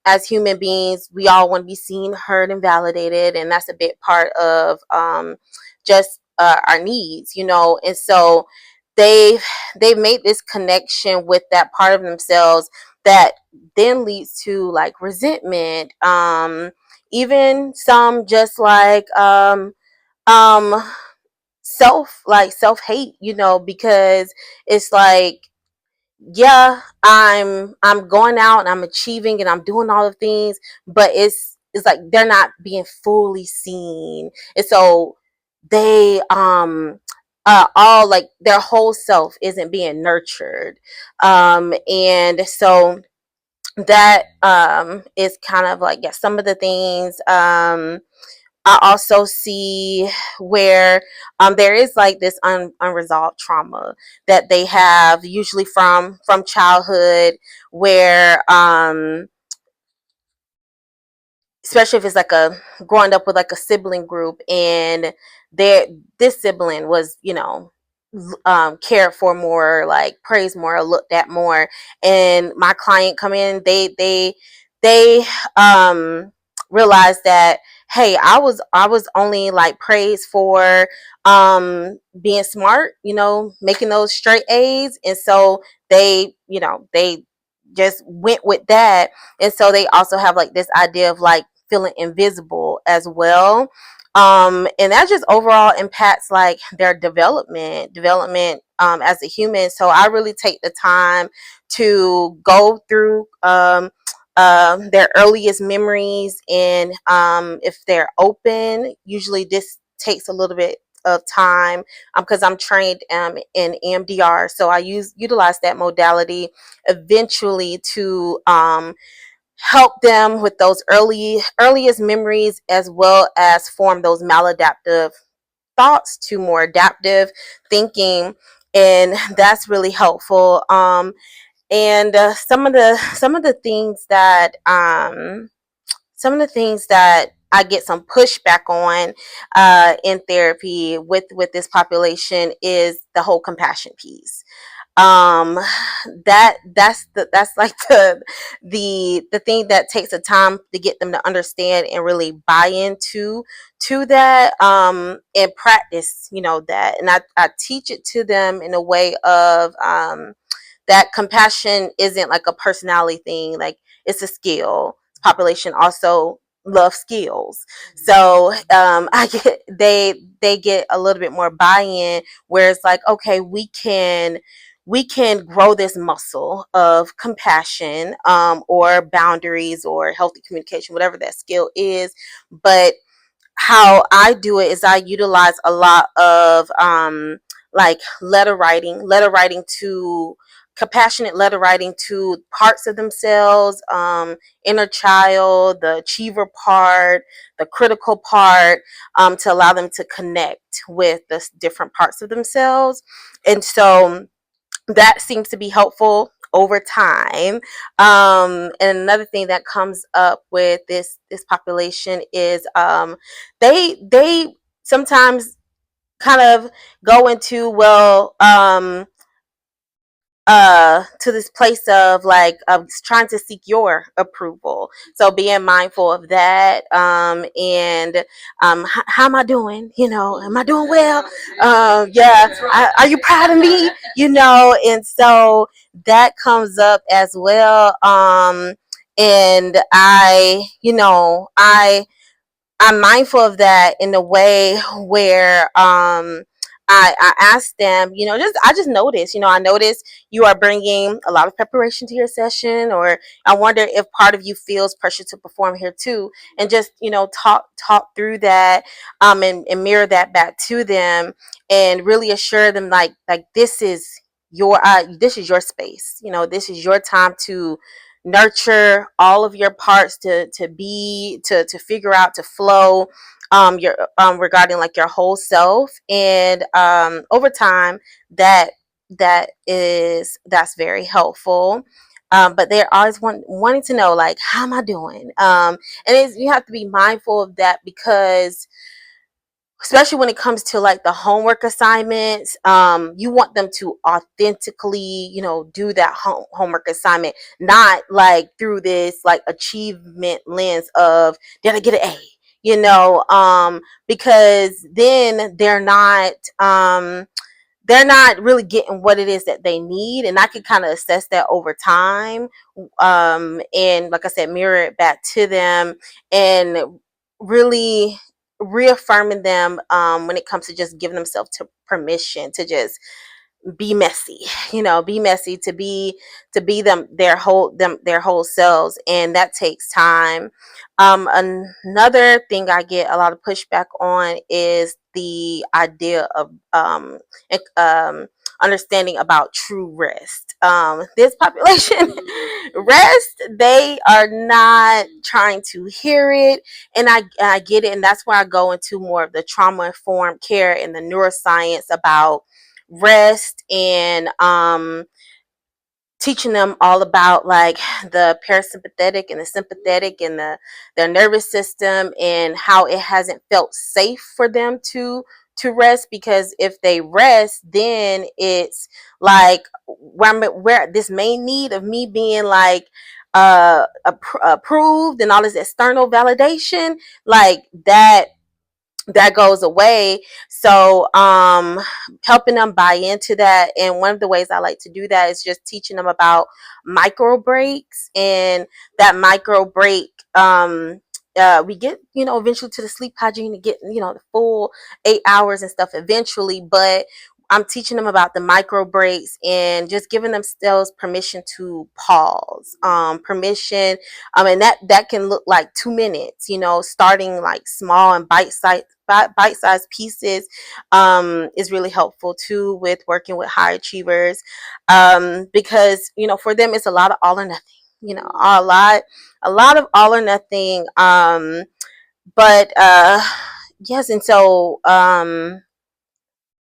as human beings, we all want to be seen, heard, and validated, and that's a big part of just our needs, and so they've made this connection with that part of themselves that then leads to like resentment, even some just like um self hate, because it's like, yeah, I'm going out and I'm achieving and I'm doing all the things, but it's like they're not being fully seen. And so they all like their whole self isn't being nurtured. And so that is kind of like, yeah, some of the things. I also see where there is like this unresolved trauma that they have, usually from childhood, where especially if it's like a growing up with like a sibling group, and this sibling was cared for more, like praised more, looked at more, and my client come in, they realized that, hey, I was only like praised for being smart, making those straight A's, and so they just went with that. And so they also have like this idea of like feeling invisible as well. And that just overall impacts like their development as a human. So I really take the time to go through their earliest memories, and if they're open, usually this takes a little bit of time, because I'm trained in EMDR, so I utilize that modality eventually to help them with those earliest memories, as well as form those maladaptive thoughts to more adaptive thinking, and that's really helpful. And some of the things that I get some pushback on in therapy with this population is the whole compassion piece. That's like the thing that takes the time to get them to understand and really buy into to that, and practice, that. And I teach it to them in a way of that compassion isn't like a personality thing, like it's a skill. Population also love skills. So I get they get a little bit more buy-in, where it's like, okay, we can grow this muscle of compassion, or boundaries, or healthy communication, whatever that skill is. But how I do it is I utilize a lot of like letter writing to compassionate letter writing to parts of themselves, inner child, the achiever part, the critical part, to allow them to connect with the different parts of themselves. And so that seems to be helpful over time. And another thing that comes up with this population is they sometimes kind of go into, well, to this place of like trying to seek your approval. So being mindful of that, and how am I doing? Am I doing well? Yeah. Are you proud of me? And so that comes up as well. And I'm mindful of that in a way where I ask them, I just notice, I notice you are bringing a lot of preparation to your session, or I wonder if part of you feels pressure to perform here too, and just, talk through that, and mirror that back to them, and really assure them like this is your space, this is your time to nurture all of your parts to figure out, to flow, your regarding like your whole self. And over time, that's very helpful. But they're always wanting to know, like, how am I doing? And you have to be mindful of that, because especially when it comes to like the homework assignments, you want them to authentically, do that homework assignment, not like through this like achievement lens of, did I get an A? Because then they're not really getting what it is that they need. And I can kind of assess that over time, and like I said, mirror it back to them, and really reaffirming them, when it comes to just giving themselves to permission to just be messy, be messy, to be their whole selves. And that takes time. Another thing I get a lot of pushback on is the idea of understanding about true rest. This population, rest, they are not trying to hear it. And I get it. And that's where I go into more of the trauma informed care and the neuroscience about rest, and teaching them all about like the parasympathetic and the sympathetic and their nervous system, and how it hasn't felt safe for them to rest. Because if they rest, then it's like where this main need of me being like approved and all this external validation, like that goes away. So helping them buy into that. And one of the ways I like to do that is just teaching them about micro breaks. And that micro break, we get, eventually to the sleep hygiene, to get, the full 8 hours and stuff eventually. But I'm teaching them about the micro breaks, and just giving themselves permission to pause, permission. And that can look like 2 minutes, starting like small and bite-sized pieces, is really helpful too with working with high achievers, because for them it's a lot of all or nothing. you know, a lot of all or nothing. But yes, and so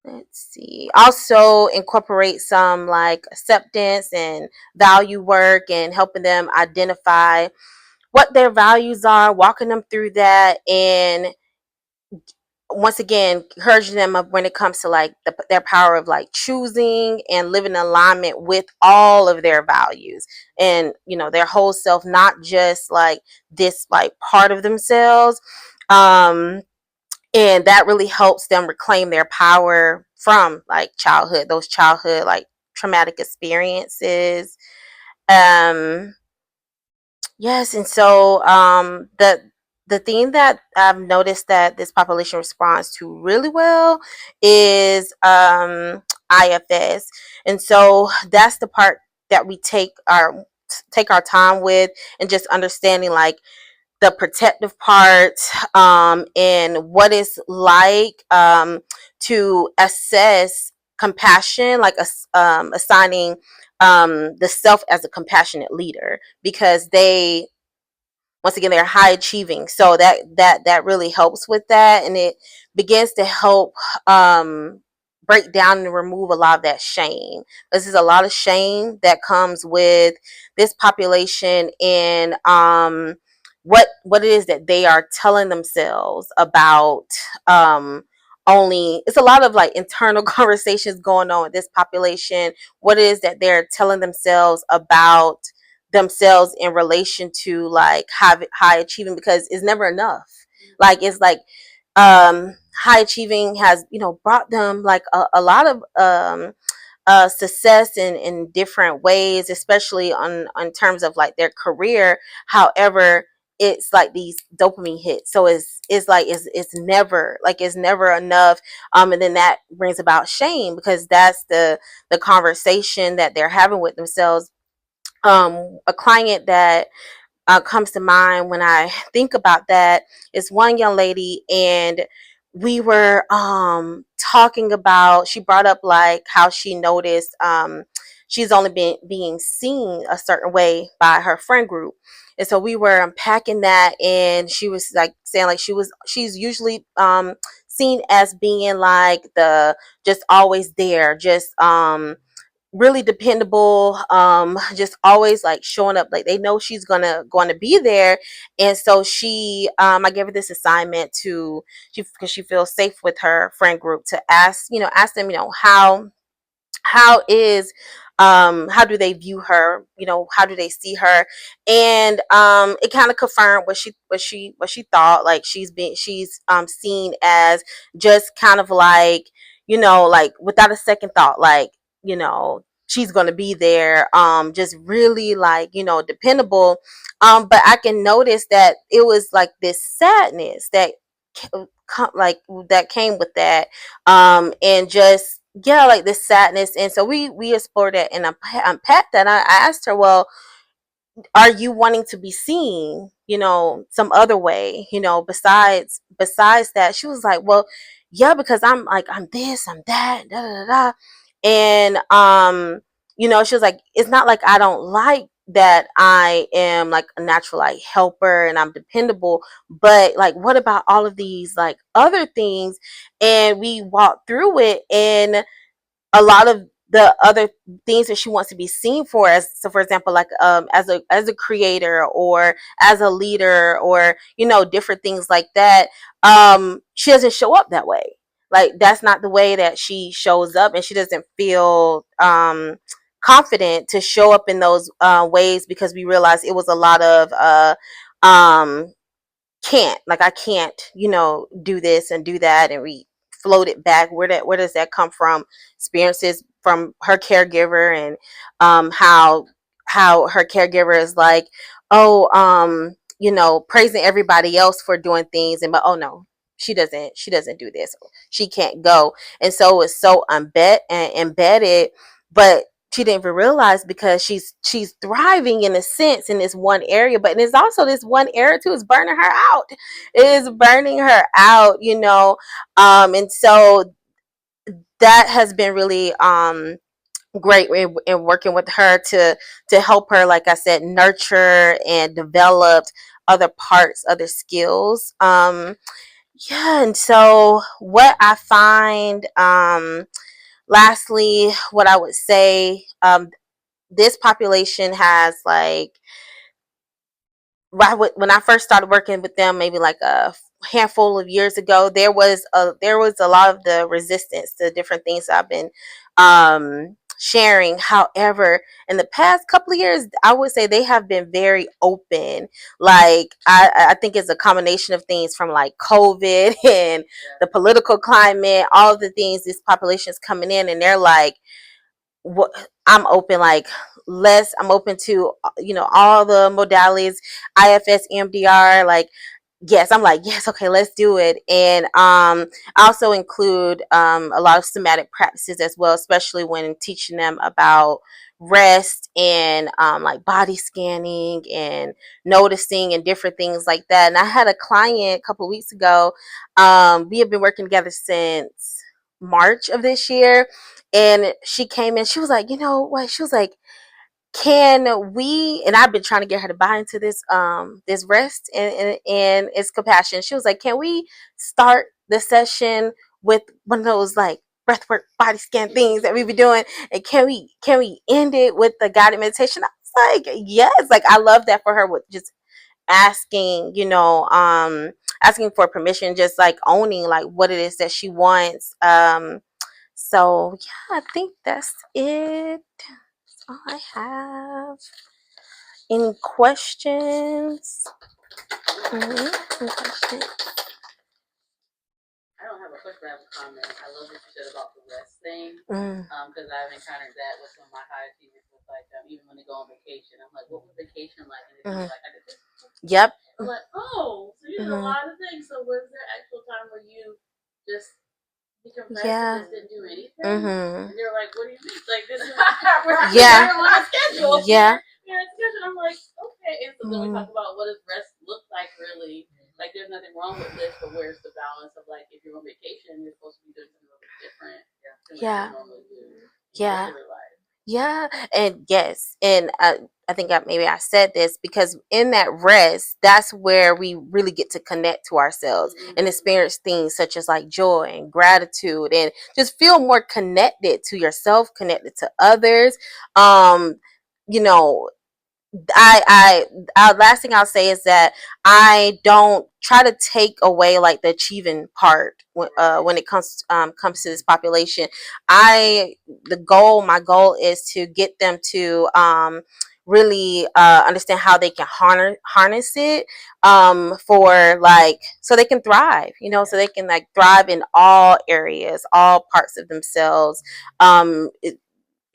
let's see. Also incorporate some like acceptance and value work and helping them identify what their values are, walking them through that, and once again encouraging them up when it comes to like their power of like choosing and living in alignment with all of their values and, you know, their whole self, not just like this like part of themselves. And that really helps them reclaim their power from like childhood, those childhood like traumatic experiences. um Yes, and so the thing that I've noticed that this population responds to really well is IFS, and so that's the part that we take our time with, and just understanding like the protective part, and what it's like to assess compassion, like assigning the self as a compassionate leader, because they, once again, they're high achieving, so that really helps with that, and it begins to help break down and remove a lot of that shame. This is a lot of shame that comes with this population, and what it is that they are telling themselves about, only it's a lot of like internal conversations going on with this population, what it is that they're telling themselves about themselves in relation to like high achieving, because it's never enough. Like it's like high achieving has, you know, brought them like a lot of success in different ways, especially on terms of like their career. However, it's like these dopamine hits, so it's like it's never like it's never enough. And then that brings about shame, because that's the conversation that they're having with themselves. A client that comes to mind when I think about that is one young lady, and we were talking about, she brought up like how she noticed she's only been being seen a certain way by her friend group. And so we were unpacking that, and she was like saying like she's usually seen as being like the just always there, just really dependable, just always like showing up, like they know she's gonna be there. And so she I gave her this assignment to, because she feels safe with her friend group, to ask them, you know, how do they view her, you know, how do they see her. And it kind of confirmed what she thought, like she's seen as just kind of like, you know, like without a second thought, like, you know, she's going to be there, just really like, you know, dependable. But I can notice that it was like this sadness that like that came with that, and just, yeah, like this sadness. And so we explored it, and unpacked that. I asked her, well, are you wanting to be seen, you know, some other way, you know, besides that? She was like, well, yeah, because I'm like, I'm this, I'm that, da da da. And you know, she was like, it's not like I don't like that I am like a natural like helper and I'm dependable, but like what about all of these like other things? And we walked through it, and a lot of the other things that she wants to be seen for, as so for example, like as a creator, or as a leader, or, you know, different things like that, she doesn't show up that way. Like that's not the way that she shows up, and she doesn't feel confident to show up in those ways, because we realized it was a lot of um can't, like I can't, you know, do this and do that. And we float it back, where does that come from? Experiences from her caregiver, and how her caregiver is like, oh, you know, praising everybody else for doing things, and but oh no, she doesn't do this, she can't go. And so it's so embedded, but she didn't even realize, because she's thriving in a sense in this one area, but it's also this one area too is burning her out. It is burning her out, you know. And so that has been really great in working with her to help her, like I said, nurture and develop other parts, other skills. Yeah, and so what I find, lastly, what I would say, this population has like, when I first started working with them, maybe like a handful of years ago, there was a lot of the resistance to different things that I've been sharing. However, in the past couple of years, I would say they have been very open. Like I think it's a combination of things from like COVID and the political climate, all of the things this population is coming in, and they're like, what, I'm open, like I'm open to all the modalities, IFS, EMDR, like yes, I'm like, yes, okay, let's do it. And I also include a lot of somatic practices as well, especially when teaching them about rest and like body scanning and noticing and different things like that. And I had a client a couple of weeks ago. We have been working together since March of this year, and she came in, she was like, you know what, she was like, can we, and I've been trying to get her to buy into this rest and its compassion. She was like, can we start the session with one of those like breathwork body scan things that we be doing, and can we end it with the guided meditation? I was like, yes. Like I love that for her, with just asking, asking for permission, just like owning like what it is that she wants. So yeah, I think that's it. That's all I have. Any questions? Any questions? I don't have a question, I have a comment. I love what you said about the rest thing, because I've encountered that with some of my high achievers. With like, even when they go on vacation, I'm like, "What was vacation like?" And it's like, "I did this." Yep. I'm like, "Oh, so you did a lot of things. So was there actual time where you just decompressed and just didn't do anything?" And they're like, "What do you mean? Like this is we're on a schedule." Yeah. Yeah, schedule. I'm like, okay. And so then we talk about what does rest look like really. Like, there's nothing wrong with this, but where's the balance of like, if you're on vacation, you're supposed to be doing something a little bit different than what you normally do in regular life. Yeah, and yes, and I think maybe I said this, because in that rest, that's where we really get to connect to ourselves and experience things such as like joy and gratitude, and just feel more connected to yourself, connected to others. You know, last thing I'll say is that I don't try to take away like the achieving part when it comes to this population. My goal is to get them to really understand how they can harness it, for like, so they can thrive, so they can like thrive in all areas, all parts of themselves.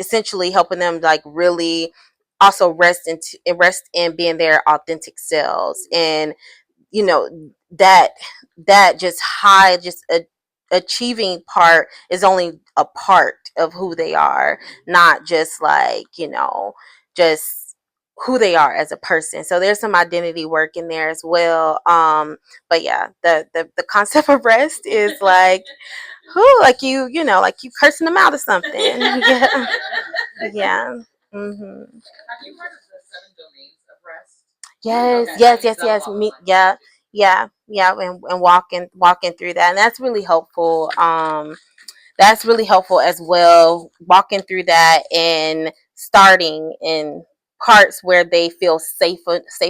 Essentially helping them like really also rest in being their authentic selves. And that achieving part is only a part of who they are, not just like just who they are as a person. So there's some identity work in there as well. But yeah, the concept of rest is like, who, like like you cursing them out or something. Yeah. Yeah. Have you heard of the 7 domains of rest? Yes. Me, yeah, and walking through that, and that's really helpful. That's really helpful as well. Walking through that and starting in parts where they feel safe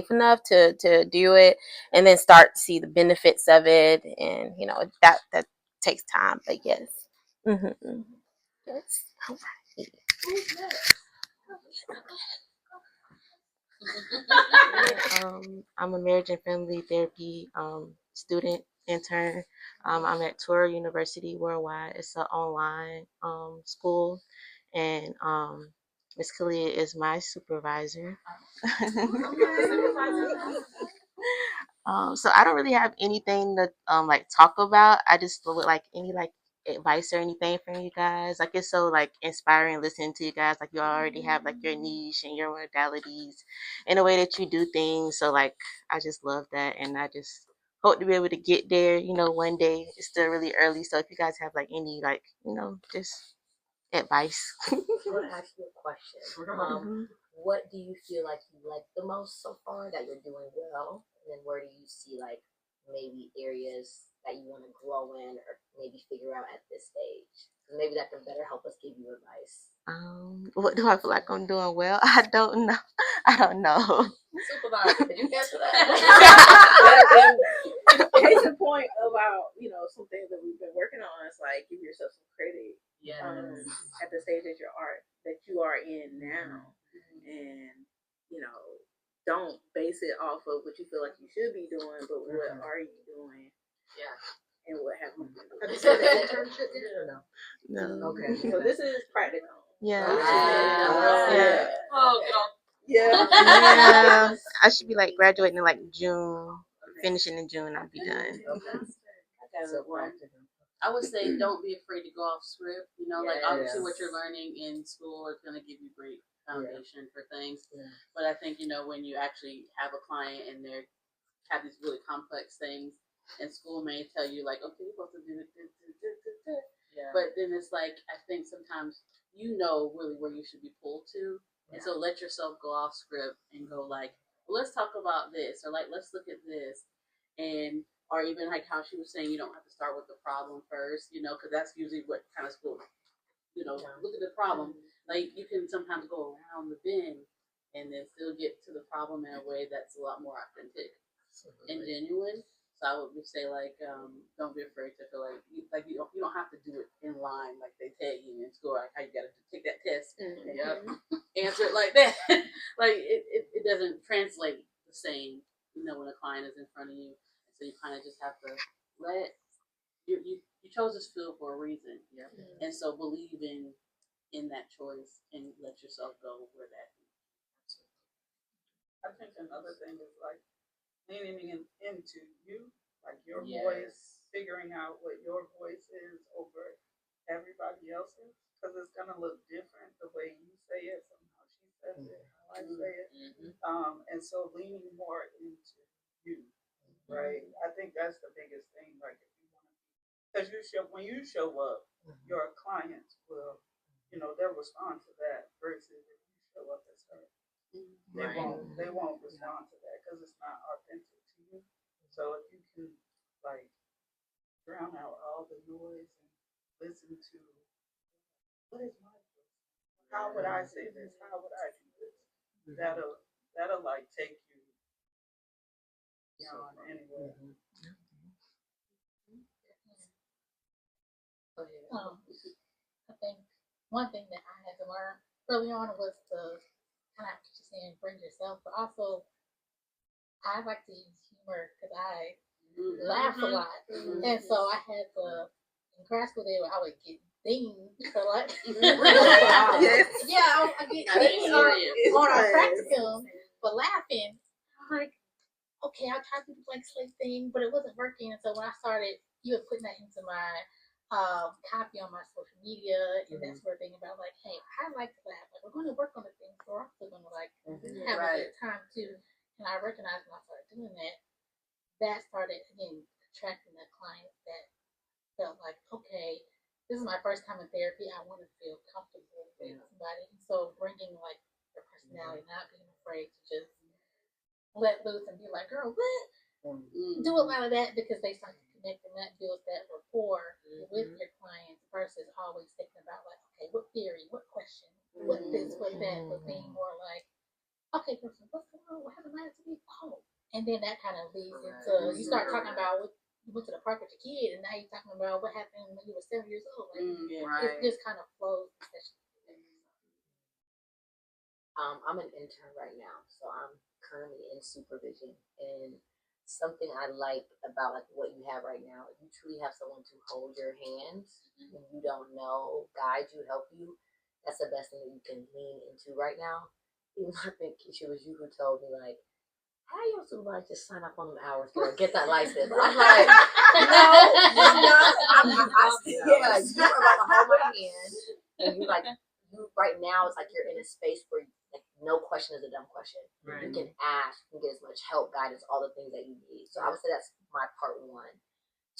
enough to do it, and then start to see the benefits of it, and that takes time. But yes. Yes. All right. I'm a marriage and family therapy student intern. I'm at Tour University Worldwide. It's an online school, and Miss Kalia is my supervisor. So I don't really have anything to like talk about. I just would like any like advice or anything from you guys. Like, it's so like inspiring listening to you guys. Like, you already have like your niche and your modalities and the way that you do things. So like, I just love that, and I just hope to be able to get there. One day. It's still really early, so if you guys have like any like just advice. I want to ask you a question. What do you feel like you like the most so far that you're doing well? And then where do you see like maybe areas that you want to grow in or maybe figure out at this stage? Maybe that can better help us give you advice. What do I feel like I'm doing well? I don't know. I don't know. Supervisor, could you answer that? Case in point about, you know, some things that we've been working on is like give yourself some credit at the stage that you are in now. And, you know, don't base it off of what you feel like you should be doing, but what are you doing? Yeah. And what have you been doing? Have you started an internship yet or no? No. Okay. So this is practical. Yeah. Yeah. Oh, get on. Yeah. Yeah. I should be like graduating in like June. Finishing in June, I'll be done. Okay. So I would say don't be afraid to go off script. You know, like obviously what you're learning in school is going to give you great foundation for things. But I think, you know, when you actually have a client and they have these really complex things, and school may tell you like, okay, you're supposed to do this. But then it's like, I think sometimes you know really where you should be pulled to. And so let yourself go off script and go like, well, let's talk about this, or like, let's look at this. And or even like how she was saying, you don't have to start with the problem first, you know, because that's usually what kind of school, you know, look at the problem. Like you can sometimes go around the bend and then still get to the problem in a way that's a lot more authentic and genuine. So I would say like, don't be afraid to feel like you don't have to do it in line like they tell you in school, like how you got to take that test, answer it like that. Like it doesn't translate the same, you know, when a client is in front of you. So you kind of just have to let you chose this field for a reason, and so believe in that choice and let yourself go where that is. I think another thing is like leaning into you, like your voice, figuring out what your voice is over everybody else's, because it's gonna look different the way you say it from how she says it, how I say it, and so leaning more into you. Right, I think that's the biggest thing. Like, if you want to, because when you show up, your clients will, you know, they'll respond to that. Versus if you show up as her, they won't respond to that because it's not authentic to you. So if you can like drown out all the noise and listen to what is my voice, how would I say this, how would I do this, that'll like take you beyond anywhere. I think one thing that I had to learn early on was to kind of keep saying bring yourself, but also I like to use humor because I laugh a lot, and so I had to in grad school there I would get dinged for like I get dinged on our practicum for laughing. I'm like, okay, I'll try to do the blank slate thing, but it wasn't working, and so when I started, you were putting that into my copy on my social media and that sort of thing about like, hey, I like to laugh. Like we're going to work on the things, so we're also going to like have a good time too. And I recognized when I started doing that, that started again attracting the clients that felt like, okay, this is my first time in therapy. I want to feel comfortable with somebody. So bringing like their personality, not being afraid to just let loose and be like, girl, what? Do a lot of that because they start to connect and that builds that rapport with your clients versus always thinking about like, okay, what theory, what question, what this, what that, but being more like, okay, person, what's going on? What happened last week? Oh, and then that kind of leads into you start talking about what you went to the park with your kid, and now you're talking about what happened when you were 7 years old. Like, it just kind of flows. I'm an intern right now, so I'm currently in supervision. And something I like about like what you have right now, you truly have someone to hold your hands when you don't know, guide you, help you. That's the best thing that you can lean into right now. Even I think it was you who told me like, how you supervisor just sign up on them hours to get that license? I'm like, no, I'm not. You are about to hold my hand, and you like, you right now it's like you're in a space where like no question is a dumb question. Right. You can ask, you can get as much help, guidance, all the things that you need. So I would say that's my part one.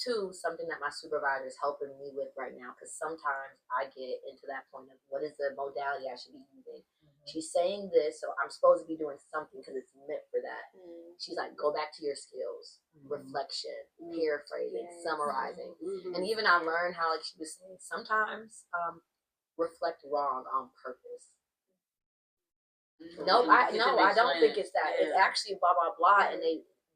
Two, something that my supervisor is helping me with right now, because sometimes I get into that point of what is the modality I should be using. She's saying this, so I'm supposed to be doing something because it's meant for that. She's like, go back to your skills, reflection, paraphrasing, summarizing. And even I learned how, like she was saying, sometimes reflect wrong on purpose. No, I don't think it's that. It's actually blah blah blah, and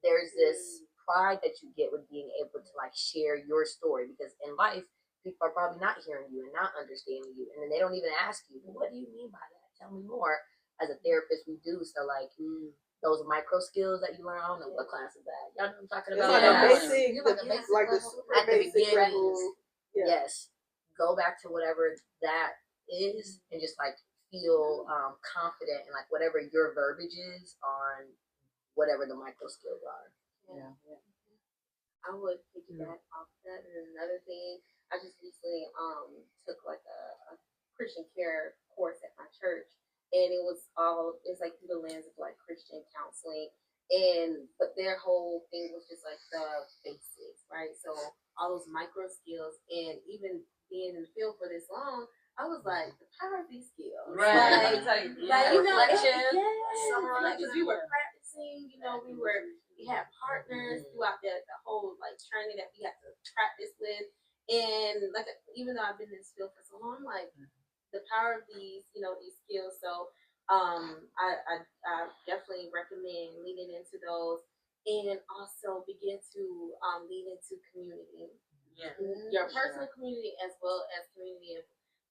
there's this pride that you get with being able to like share your story, because in life people are probably not hearing you and not understanding you, and then they don't even ask you, what do you mean by that? Tell me more. As a therapist, we do so like those micro skills that you learn. I don't know what class is that. Y'all know what I'm talking about. Like the super at the basic beginning. level. Yes, go back to whatever that is, and just like feel confident in like whatever your verbiage is on whatever the micro skills are. Yeah. I would piggyback off that. And another thing, I just recently took like a Christian care course at my church, and it's like through the lens of like Christian counseling, but their whole thing was just like the basics, right? So all those micro skills, and even being in the field for this long, I was like, the power of these skills, Right? Reflection, summarize, because we were practicing, we had partners throughout the whole like training that we had to practice with, and like even though I've been in this field for so long, like the power of these skills. So I definitely recommend leaning into those, and also begin to lean into community, your personal community as well as community of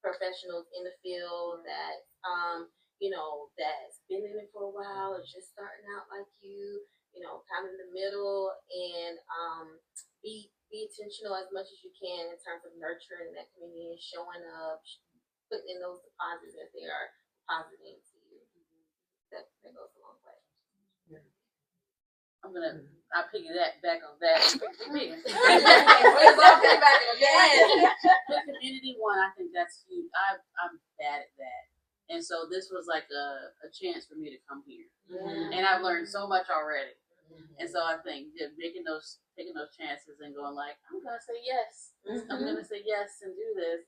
professionals in the field that that's been in it for a while or just starting out like you, kind of in the middle, and be intentional as much as you can in terms of nurturing that community and showing up, putting in those deposits that they are depositing to you. That goes a long way. I'll piggyback back on that. The community one, I think that's huge. I'm bad at that. And so this was like a chance for me to come here. And I've learned so much already. And so I think taking those chances and going like, I'm gonna say yes. I'm gonna say yes and do this.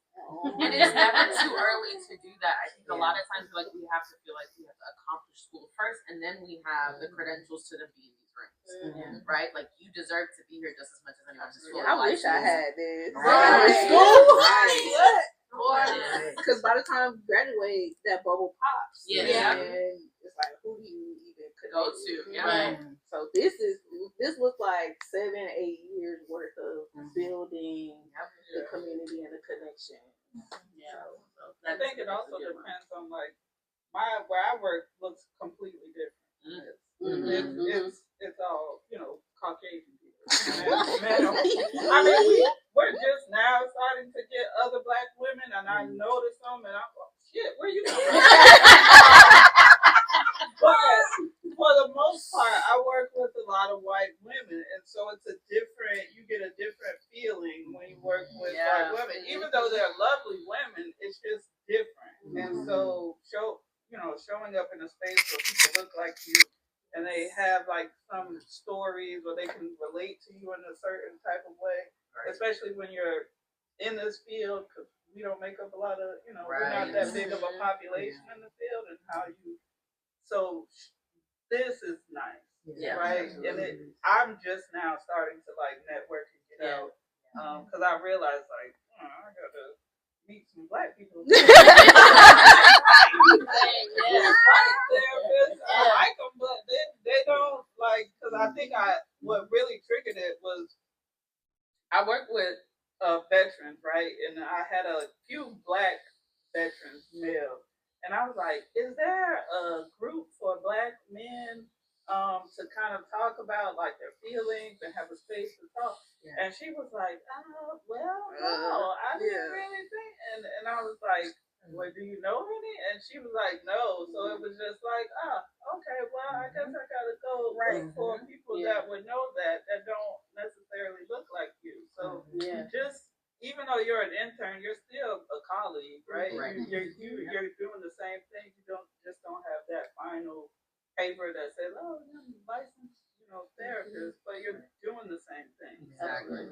And it's never too early to do that. I think a lot of times like we have to feel like we have to accomplish school first, and then we have the credentials to be in these rooms. Right? Like you deserve to be here just as much as anyone else. I wish I had this. Because by the time you graduate, that bubble pops. And it's like, who do you even go to? Right. So this looks like 7-8 years worth of building the community and the connection. So I think it also depends on like where I work looks completely different. It's all Caucasian people. I mean, we're just now starting to get other Black women, and I noticed them, and I'm like, shit, where you from? But for the most part, I work with a lot of white women, and so you get a different feeling when you work with white women. Even though they're lovely women, it's just different. And so showing up in a space where people look like you, and they have like some stories where they can relate to you in a certain type of way, especially when you're in this field, because we don't make up a lot of, we're not that big of a population in the field, and so this is nice, right? And I'm just now starting to like network and get out, because I realized like, I gotta meet some Black people. I like them, but they don't like, because I think what really triggered it was I worked with veterans, right? And I had a few Black veterans, male, and I was like, is there a group for Black men to kind of talk about like their feelings and have a space to talk? And she was like, no, I didn't really think. And I was like, well, do you know any? And she was like, no. So it was just like, okay, well, I guess I gotta go look for people that would know that don't necessarily look like you. So just, even though you're an intern, you're still a colleague, right? You're doing the same thing. You don't have that final paper that says, oh, you're licensed, therapist, but you're doing the same thing. Exactly.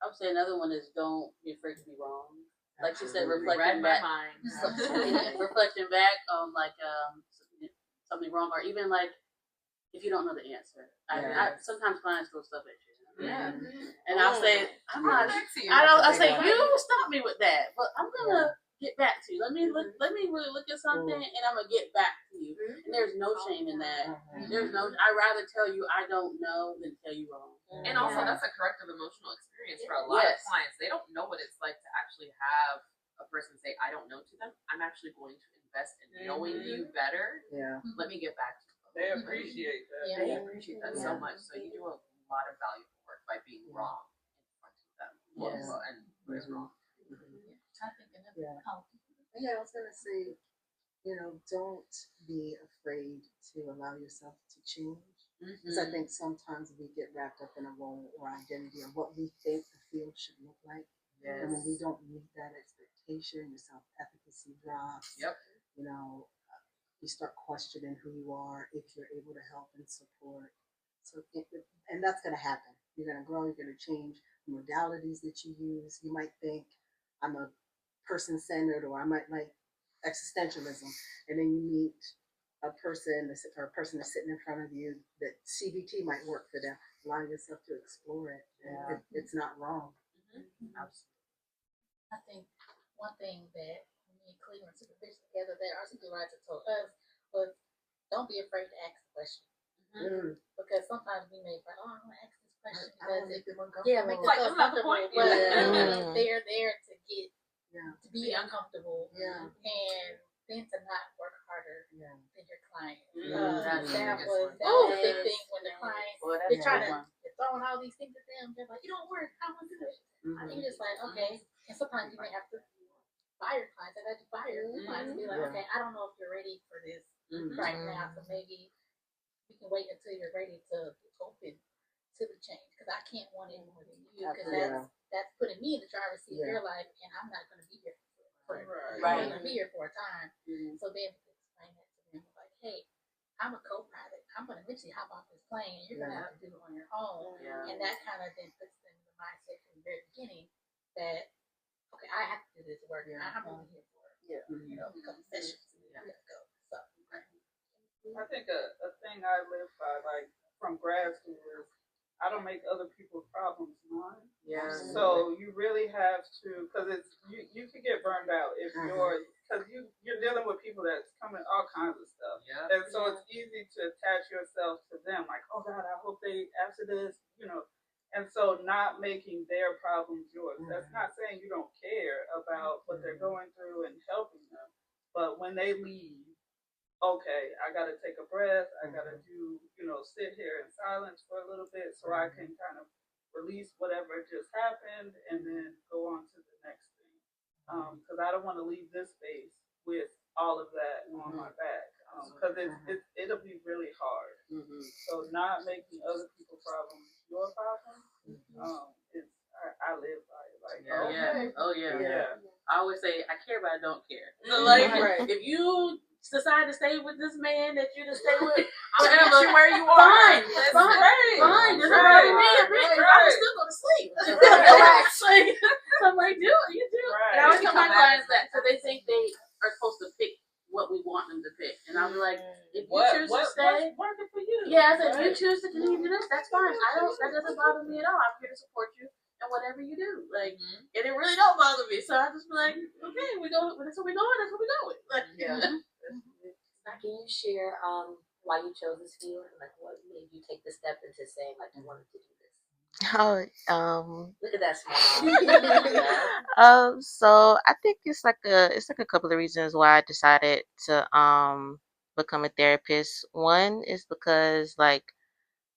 I would say another one is don't be afraid to be wrong. Like she said, Read reflecting my back, mind. reflecting back on like something wrong, or even like if you don't know the answer. I sometimes clients throw stuff at you. Yeah. And I'll say, I'm not. I'll say, you stop me with that, but I'm gonna get back to you. Let me really look at something, and I'm gonna get back to you. And there's no shame in that. There's no. I'd rather tell you I don't know than tell you wrong. And also, that's a corrective emotional experience for a lot of clients. They don't know what it's like to actually have a person say, I don't know to them. I'm actually going to invest in knowing you better. Yeah. Let me get back to you. They appreciate that. They appreciate that so much. So you do a lot of valuable work by being wrong in front of them. And what is wrong. Yeah, I was gonna say, don't be afraid to allow yourself to change. Because I think sometimes we get wrapped up in a role or identity or what we think the field should look like. And when we don't meet that expectation, your self-efficacy drops. Yep. You start questioning who you are, if you're able to help and support. So, and that's going to happen. You're going to grow, you're going to change the modalities that you use. You might think I'm a person-centered, or I might like existentialism, and then you meet a person that's sitting in front of you that CBT might work for them. Allow yourself to explore it. It's not wrong. I think one thing that me and Cleveland supervision together that our supervisor told us was don't be afraid to ask the question. Because sometimes we may think, I'm gonna ask this question because make them uncomfortable. make them uncomfortable. But they're there to get to be uncomfortable. And then to not work harder than your client. That was a big thing when the client they're trying to they're throwing all these things at them. They're like, you don't work, I want to do it. And you're just like, okay. And sometimes you may have to fire clients. I got to fire clients and be like, okay, I don't know if you're ready for this right now, so maybe we can wait until you're ready to open to the change, because I can't want it more than you, because that's putting me in the driver's seat of your life, and I'm not going to be here forever. I'm going to be here for a time. So then explain that to them, like, hey, I'm a co-pilot. I'm going to eventually hop off this plane, and you're going to have to do it on your own. And that kind of then puts them in the mindset from the very beginning that, okay, I have to do this work. I'm only here for a couple sessions, and then I'm going to go. So, I think a thing I live by, like from grad school, is I don't make other people's problems mine. So you really have to, because it's you can get burned out if because you're dealing with people that's coming all kinds of stuff. And so it's easy to attach yourself to them, like, oh God, I hope they after this, And so not making their problems yours. That's not saying you don't care about what they're going through and helping them, but when they leave, okay, I got to take a breath. I got to do, sit here in silence for a little bit so I can kind of release whatever just happened and then go on to the next thing. Because I don't want to leave this space with all of that on my back. Because it'll be really hard. So not making other people's problems your problem. I live by it. Like, I always say I care, but I don't care. So like, if you decide to stay with this man that you just stay with, I'll meet you where you are. Fine. Doesn't bother me. I'm still going to sleep. So I'm like, do it. You do. And I always tell my clients that because they think they are supposed to pick what we want them to pick, and I'll be like, if you choose to stay, what's working for you? I said, if you choose to continue to do this, that's fine. That doesn't bother me at all. I'm here to support you and whatever you do. Like, and it really don't bother me. So I just be like, okay, we go. That's what we going. That's what we going. Like, Now, can you share why you chose this field and like what made you take the step into saying like you wanted to do this? Look at that smile. So I think it's like a couple of reasons why I decided to become a therapist. One is because like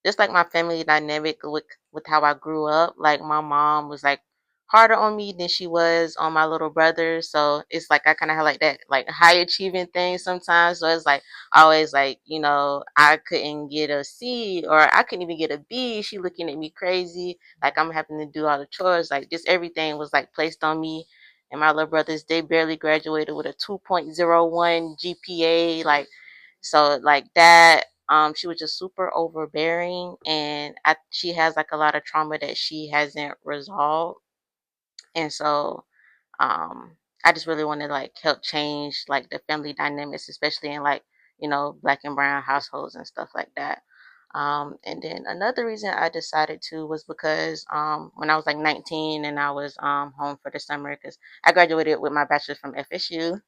just like my family dynamic with how I grew up, like my mom was like harder on me than she was on my little brother. So it's like I kind of have like that like high achieving thing sometimes. So it's like always like, I couldn't get a C or I couldn't even get a B. She looking at me crazy. Like I'm having to do all the chores. Like just everything was like placed on me. And my little brothers, they barely graduated with a 2.01 GPA. Like, so like that she was just super overbearing, and she has like a lot of trauma that she hasn't resolved. And so I just really want to like help change like the family dynamics, especially in like, Black and brown households and stuff like that. And then another reason I decided to was because when I was like 19 and I was home for the summer, because I graduated with my bachelor's from FSU.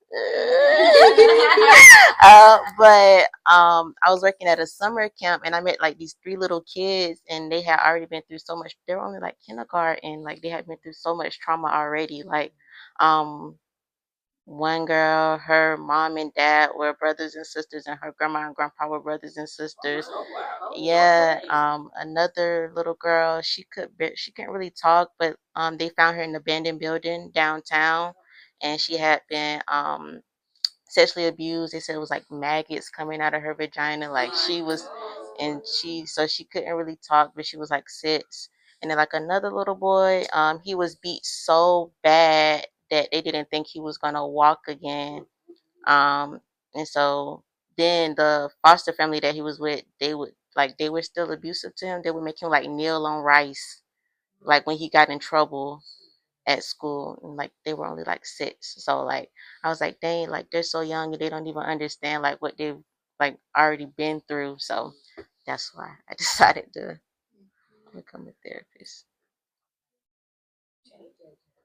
But I was working at a summer camp and I met like these 3 little kids, and they had already been through so much. They were only like kindergarten, like they had been through so much trauma already. Like um, one girl, her mom and dad were brothers and sisters, and her grandma and grandpa were brothers and sisters. Yeah. Another little girl, she couldn't really talk, but they found her in an abandoned building downtown, and she had been sexually abused. They said it was like maggots coming out of her vagina, like she was, and so she couldn't really talk, but she was like 6. And then like another little boy, he was beat so bad that they didn't think he was gonna walk again. And so then the foster family that he was with, they were still abusive to him. They would make him like kneel on rice, like when he got in trouble at school, and like they were only like 6. So like I was like, dang, like they're so young and they don't even understand like what they've like already been through. So that's why I decided to become a therapist.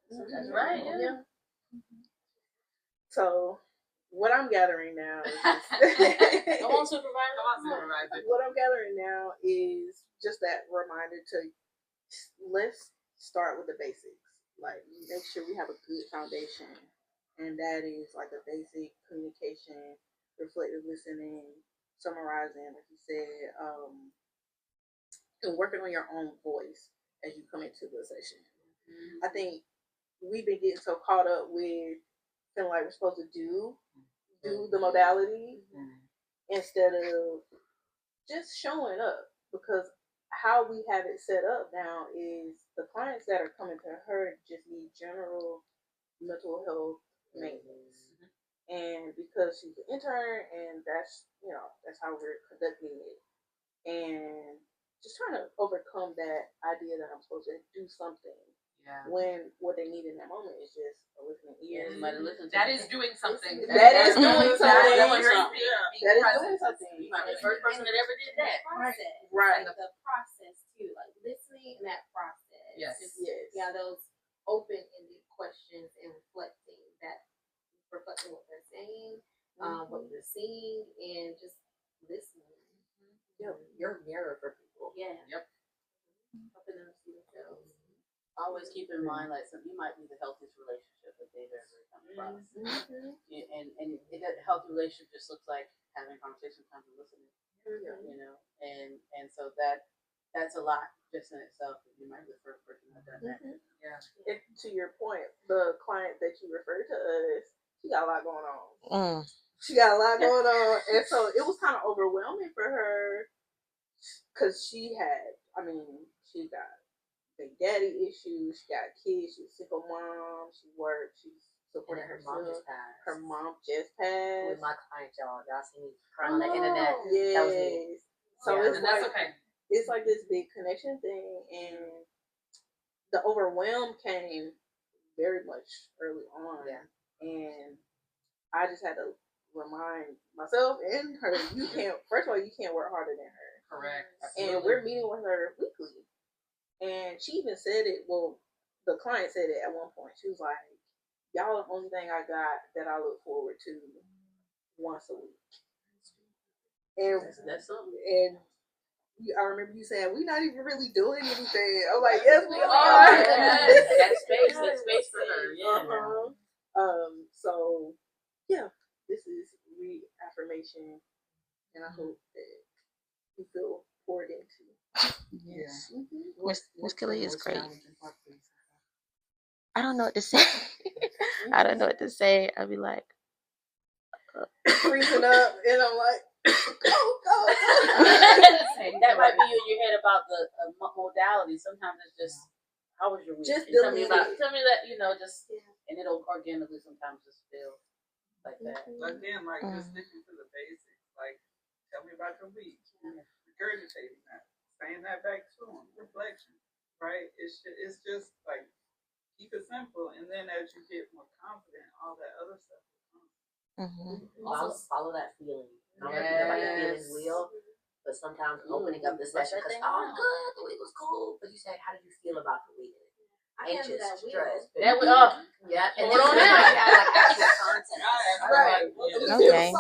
That's right. Yeah. So what I'm gathering now is Come on, supervisor. what I'm gathering now is just that reminder to let's start with the basics. Like make sure we have a good foundation, and that is like a basic communication, reflective listening, summarizing, like you said, and working on your own voice as you come into the session. I think we've been getting so caught up with feeling like we're supposed to do the modality instead of just showing up, because how we have it set up now is the clients that are coming to her just need general mental health maintenance. And because she's an intern and that's how we're conducting it. And just trying to overcome that idea that I'm supposed to do something. Yeah. When what they need in that moment is just a listening ear. That is doing something. That is doing something. That is doing something. You're not the first person that ever did that. Process. Right. Like the process too, like listening and that process. Yes. Yes. Yeah, those open-ended questions and reflecting what they're saying, what you're seeing, and just listening. You're a mirror for people. Yeah. Yep. Helping them see themselves. Always keep in mind, like, you might be the healthiest relationship that they've ever come across. And a healthy relationship just looks like having a conversation, time to listening, and so that's a lot just in itself. You might be the first person I've done that. Yeah. And to your point, the client that you referred to us, she got a lot going on. She got a lot going on, and so it was kind of overwhelming for her because she got big daddy issues, she got kids, she's a single mom, she works, she's supporting her mom just passed. Her mom just passed. With my client, y'all see me crying on the internet. Yes. That was me. So and that's okay. It's like this big connection thing, and the overwhelm came very much early on. Yeah. And I just had to remind myself and her, first of all, you can't work harder than her. Correct. And we're meeting with her weekly. And she even said it, the client said it at one point. She was like, y'all the only thing I got that I look forward to once a week. And that's something. And I remember you saying, we're not even really doing anything. I'm like, yes, we are. That space for her. Yeah. So, yeah, this is reaffirmation. And I hope that you feel poured into. Yes. Miss Kelly is great. I don't know what to say. I don't know what to say. I'll be like freezing up, and I'm like, go. That might be in your head about the modality. Sometimes it's just, how was your week? Just tell me that, and it'll organically sometimes just feel like that. Again, like just sticking to the basics, like Tell me about your week. Regurgitating that, saying that back to them, reflection, right? It's just like keep it simple, and then as you get more confident, all that other stuff will come. Follow that feeling. I don't know if you know about the feeling wheel, but sometimes opening up the session because good, the week was cool. But you say, how did you feel about the week? Anxious, stressed. Yeah, and then on that, you have like actual content. Right. Okay.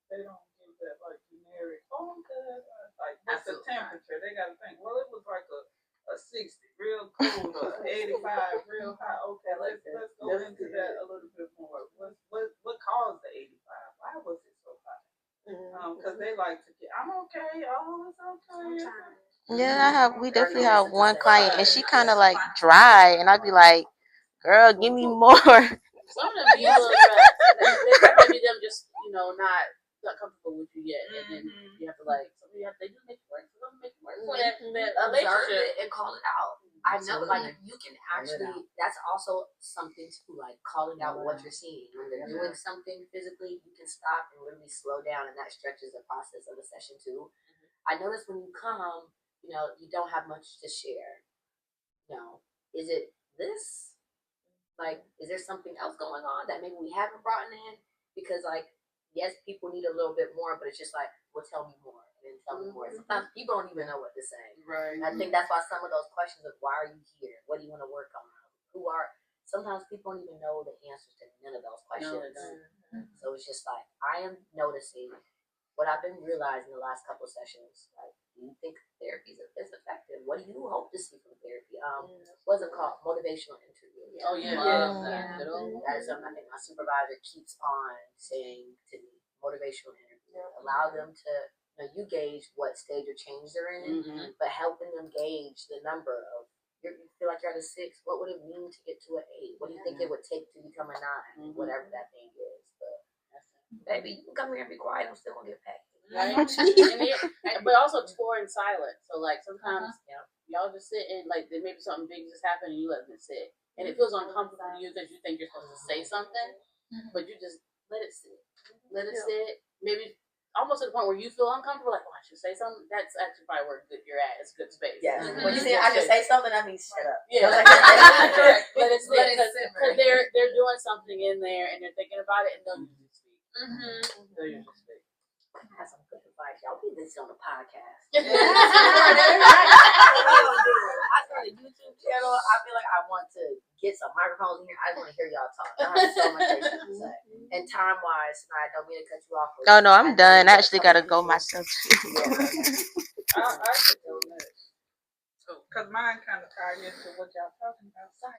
They don't give that like generic. Oh, good. Like what's the temperature? They got to think. Well, it was like a 60, real cold, or 85, real hot. Okay, let's go into that a little bit more. What caused the 85? Why was it so hot? Because they like to get. I'm okay. Oh, it's okay. Yeah, we definitely have one client, and she kind of like dry, and I'd be like, "Girl, give me more." Some of them be a little dry. Maybe them just not comfortable with you yet, and then you have to they do make it work. Some of them make it work for that Observe it and call it out. I know, like you can actually. That's also something to like calling out what you're seeing when they're doing something physically. You can stop and literally slow down, and that stretches the process of the session too. I notice when you come, you don't have much to share. Is it this? Like, is there something else going on that maybe we haven't brought in? Because, like, yes, people need a little bit more, but it's just like, well, tell me more, and then tell me more. Sometimes people don't even know what to say. Right. I think that's why some of those questions of why are you here? What do you want to work on? Sometimes people don't even know the answers to none of those questions. So it's just like, I am noticing what I've been realizing the last couple of sessions. Like, do you think therapy is effective? What do you hope to see from therapy? What's it called? Motivational interview. Oh yeah. That is something I think my supervisor keeps on saying to me. Motivational interview. Allow them to, you gauge what stage of change they're in, but helping them gauge the number of. You feel like you're at a 6. What would it mean to get to an 8? What do you think it would take to become a 9? Whatever that thing is. But baby, you can come here and be quiet. I'm still gonna get paid. Right? But also tour in silence. So like sometimes y'all just sit and like there may be something big just happened and you let them sit. And it feels uncomfortable to you because you think you're supposed to say something, but you just let it sit. Let it sit. Maybe almost to the point where you feel uncomfortable, like, oh, I should say something. That's actually probably where you're at. It's a good space. Yeah. When you say I should say something, that means shut up. Yeah. Let it sit because they're doing something in there and they're thinking about it and they'll usually speak. They'll usually speak. That's some good advice. Y'all be this on the podcast. I started a YouTube channel. I feel like I want to get some microphones in here. I want to hear y'all talk. I have so much to say. And time wise, I don't mean to cut you off. Oh no, I'm done. I actually gotta go myself too. I could do that. So, because mine kind of tied into what y'all talking